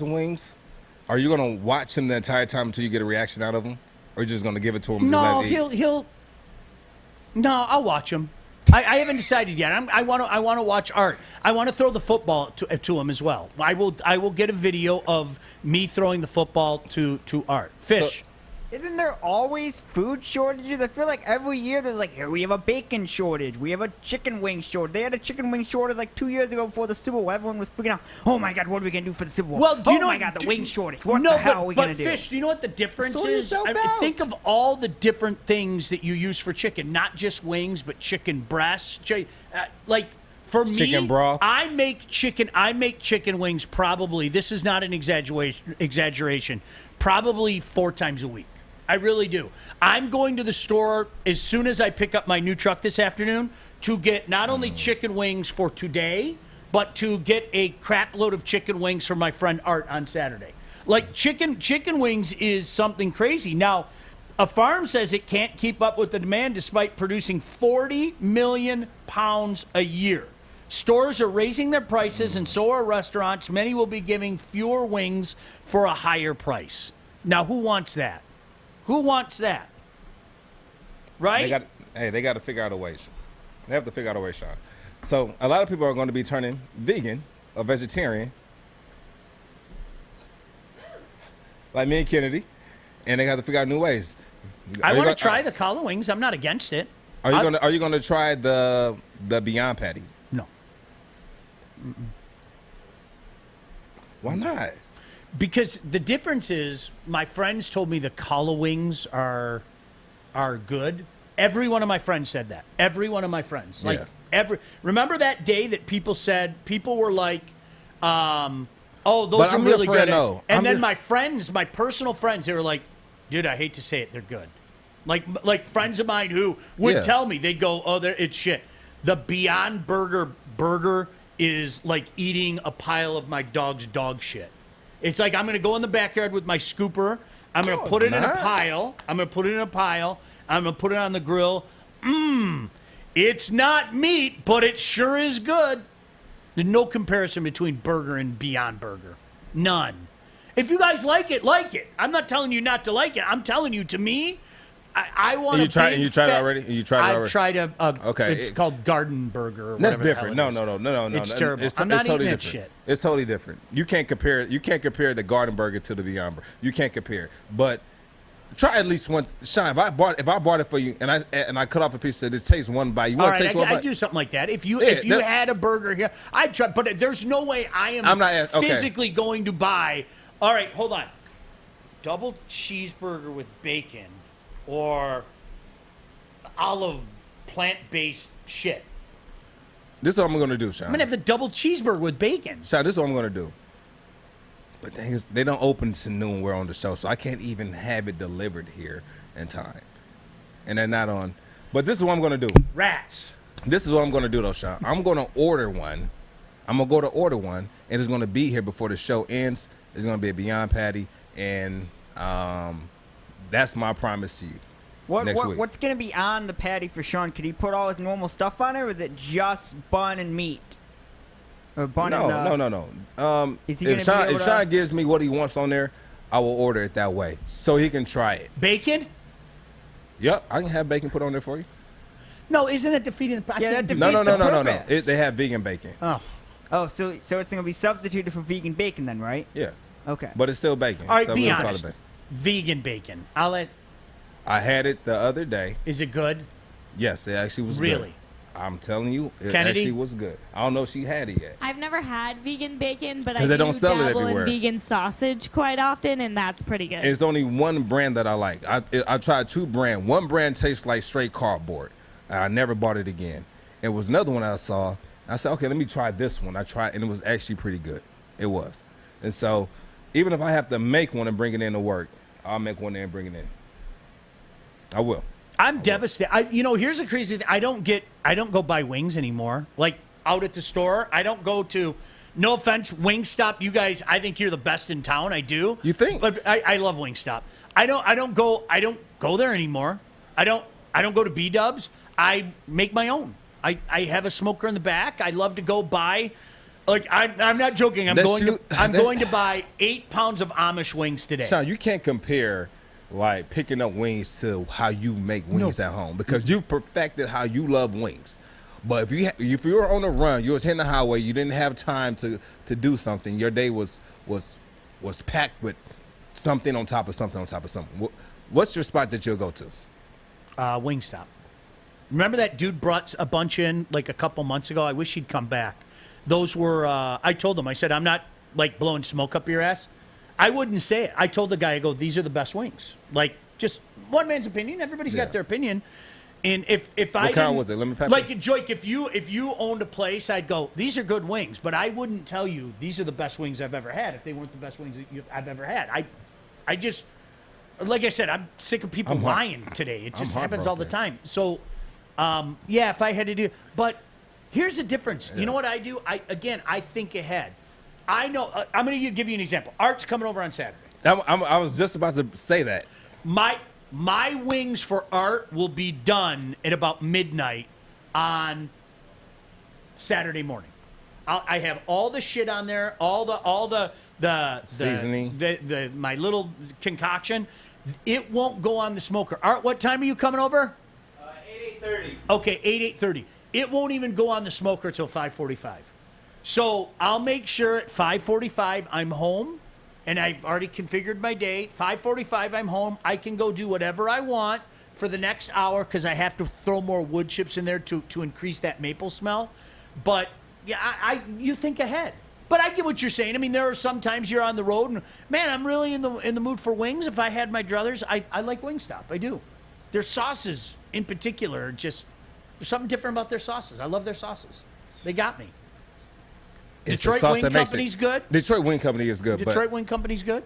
wings, are you going to watch him the entire time until you get a reaction out of him? Or are you just going to give it to him? No, I'll watch him. I haven't decided yet. I want to watch Art. I want to throw the football to him as well. I will get a video of me throwing the football to Art. Fish. Isn't there always food shortages? I feel like every year there's like, here we have a bacon shortage. We have a chicken wing shortage. They had a chicken wing shortage like 2 years ago before the Super Bowl. Everyone was freaking out. Oh my God, what are we gonna do for the Super Bowl? Well, do you know? Oh my God, the wing shortage. What the hell are we gonna do? But Fish, do you know what the difference Sort is? yourself out. Think of all the different things that you use for chicken, not just wings, but chicken breasts. Like for me, chicken broth. I make chicken wings probably. This is not an exaggeration. Probably 4 times a week. I really do. I'm going to the store as soon as I pick up my new truck this afternoon to get not only chicken wings for today, but to get a crap load of chicken wings for my friend Art on Saturday. Like chicken wings is something crazy. Now, a farm says it can't keep up with the demand despite producing 40 million pounds a year. Stores are raising their prices and so are restaurants. Many will be giving fewer wings for a higher price. Now, who wants that? Who wants that? Right? They got to figure out a way. They have to figure out a way, Sean. So a lot of people are going to be turning vegan or vegetarian, like me and Kennedy, and they got to figure out new ways. I want to try the collar wings. I'm not against it. Are you going to try the Beyond Patty? No. Why not? Because the difference is, my friends told me the collar wings are good. Every one of my friends said that. Every one of my friends. Remember that day that people were like, those are really good. And then my friends, my personal friends, they were like, dude, I hate to say it, they're good. Like friends of mine who would tell me, they'd go, it's shit. The Beyond Burger is like eating a pile of my dog's dog shit. It's like I'm going to go in the backyard with my scooper. I'm going to put it in a pile. I'm going to put it on the grill. It's not meat, but it sure is good. There's no comparison between burger and Beyond Burger. None. If you guys like it, like it. I'm not telling you not to like it. I'm telling you, to me, I want to. You tried it already? I've tried okay. It's called Garden Burger. Or that's different. No. It's terrible. I'm not totally eating different. that shit. It's totally different. You can't compare the Garden Burger to the Beyond Burger. You can't compare. But try at least once. Sean, if I bought it for you and I cut off a piece of it, taste one bite. You want to taste one bite? I'd do something like that. If you had a burger here, I'd try. But there's no way I'm not physically going to buy. All right, hold on. Double cheeseburger with bacon or olive plant-based shit. This is what I'm going to do, Sean. I'm going to have the double cheeseburger with bacon. Sean, this is what I'm going to do. But the thing is, they don't open to noon. We're on the show, so I can't even have it delivered here in time. And they're not on. But this is what I'm going to do. Rats. This is what I'm going to do, though, Sean. I'm going to order one. I'm going to go to order one, and it's going to be here before the show ends. It's going to be a Beyond Patty, and that's my promise to you. Next week. What's going to be on the patty for Sean? Could he put all his normal stuff on it, or is it just bun and meat? Or bun No. Is he If Sean gives me what he wants on there, I will order it that way so he can try it. Bacon? Yep, I can have bacon put on there for you. No, isn't that defeating the Yeah, that defeats No. the purpose. They have vegan bacon. Oh, so it's going to be substituted for vegan bacon then, right? Yeah. Okay. But it's still bacon. All right, so be we'll call it honest. bacon. Vegan bacon. I had it the other day. Is it good? Yes, it actually was good. Really? I'm telling you, it Kennedy? actually was good. I don't know if she had it yet. I've never had vegan bacon, but I 'Cause they don't sell it dabble everywhere. in vegan sausage quite often, and that's pretty good. It's only one brand that I like. I tried 2 brands. One brand tastes like straight cardboard. And I never bought it again. It was another one I saw. I said, okay, let me try this one. I tried, and it was actually pretty good. It was. And so, even if I have to make one and bring it in to work, I'll make one there and bring it in. I will. I'm devastated. Here's the crazy thing. I don't go buy wings anymore. Like out at the store, I don't go to. No offense, Wingstop. You guys, I think you're the best in town. I do. You think? But I love Wingstop. I don't go there anymore. I don't go to B-Dubs. I make my own. I have a smoker in the back. I love to go buy. Like I'm not joking. I'm going to buy 8 pounds of Amish wings today. Sean, you can't compare like picking up wings to how you make wings at home because you perfected how you love wings. But if you were on a run, you was hitting the highway, you didn't have time to do something. Your day was packed with something on top of something on top of something. What's your spot that you'll go to? Wingstop. Remember that dude brought a bunch in like a couple months ago? I wish he'd come back. Those were, I told him, I said, I'm not like blowing smoke up your ass. I wouldn't say it. I told the guy, I go, these are the best wings. Like, just one man's opinion. Everybody's got their opinion. And if I what kind was it? Lemon pepper? Like, Joique, if you owned a place, I'd go, these are good wings. But I wouldn't tell you these are the best wings I've ever had if they weren't the best wings I've ever had. I just, like I said, I'm sick of people lying today. It just happens all the time. So, yeah, if I had to do, but here's the difference. You know what I do? I think ahead. I know. I'm going to give you an example. Art's coming over on Saturday. I was just about to say that. My wings for Art will be done at about midnight on Saturday morning. I have all the shit on there, all the seasoning, my little concoction. It won't go on the smoker. Art, what time are you coming over? 8:30. Okay, 8:30. It won't even go on the smoker till 5:45. So I'll make sure at 5:45 I'm home, and I've already configured my day. 5:45 I'm home. I can go do whatever I want for the next hour because I have to throw more wood chips in there to increase that maple smell. But yeah, you think ahead. But I get what you're saying. I mean, there are some times you're on the road, and man, I'm really in the mood for wings. If I had my druthers, I like Wingstop. I do. Their sauces, in particular, are just there's something different about their sauces. I love their sauces. They got me. Detroit Wing Company's good. Detroit Wing Company is good. Detroit Wing Company's good.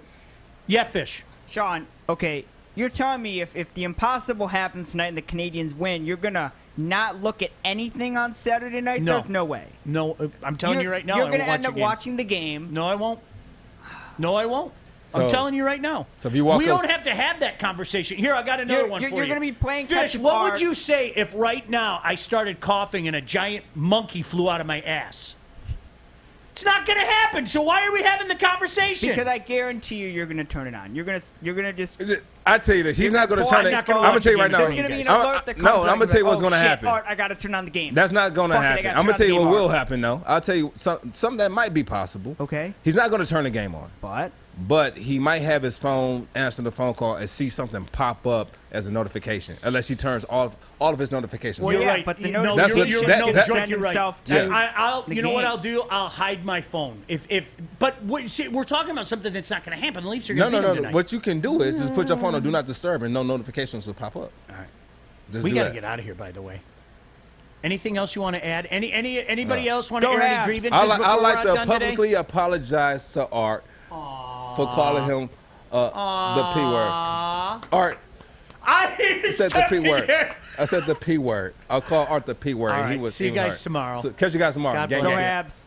Yeah, Fish. Sean, okay, you're telling me if the impossible happens tonight and the Canadians win, you're gonna not look at anything on Saturday night? No. There's no way. No, I'm telling you right now. You're gonna end up watching the game. No, I won't. No, I won't. So, I'm telling you right now. So if you walk, we don't have to have that conversation. Here, I got another one for you. You're gonna be playing Fish. catch What Art. would you say if right now I started coughing and a giant monkey flew out of my ass? It's not going to happen. So why are we having the conversation? Because I guarantee you're going to turn it on. You're going to just. I tell you this. He's not going to turn it. I'm going to tell you right now. There's going to be an alert that comes No, I'm going to tell you what's going to happen. Art, I got to turn on the game. That's not going to happen. I'm going to tell you what will happen. happen though. I'll tell you something that might be possible. Okay. He's not going to turn the game on. But he might have his phone answer the phone call and see something pop up as a notification, unless he turns all of his notifications. Well, on. you're right. But the you're right. You know what I'll do? I'll hide my phone. But we're talking about something that's not going to happen. The Leafs are going to beat them tonight. What you can do is just put your phone on Do Not Disturb, and no notifications will pop up. All right. We got to get out of here. By the way. Anything else you want to add? Anybody else want to air any grievances? I like to publicly apologize to Art for calling him the P word. Art. I said the P word. I said the P word. I'll call Art the P word. All right. He was see you guys tomorrow. So catch you guys tomorrow. God Gang, bless. gang. Go Habs.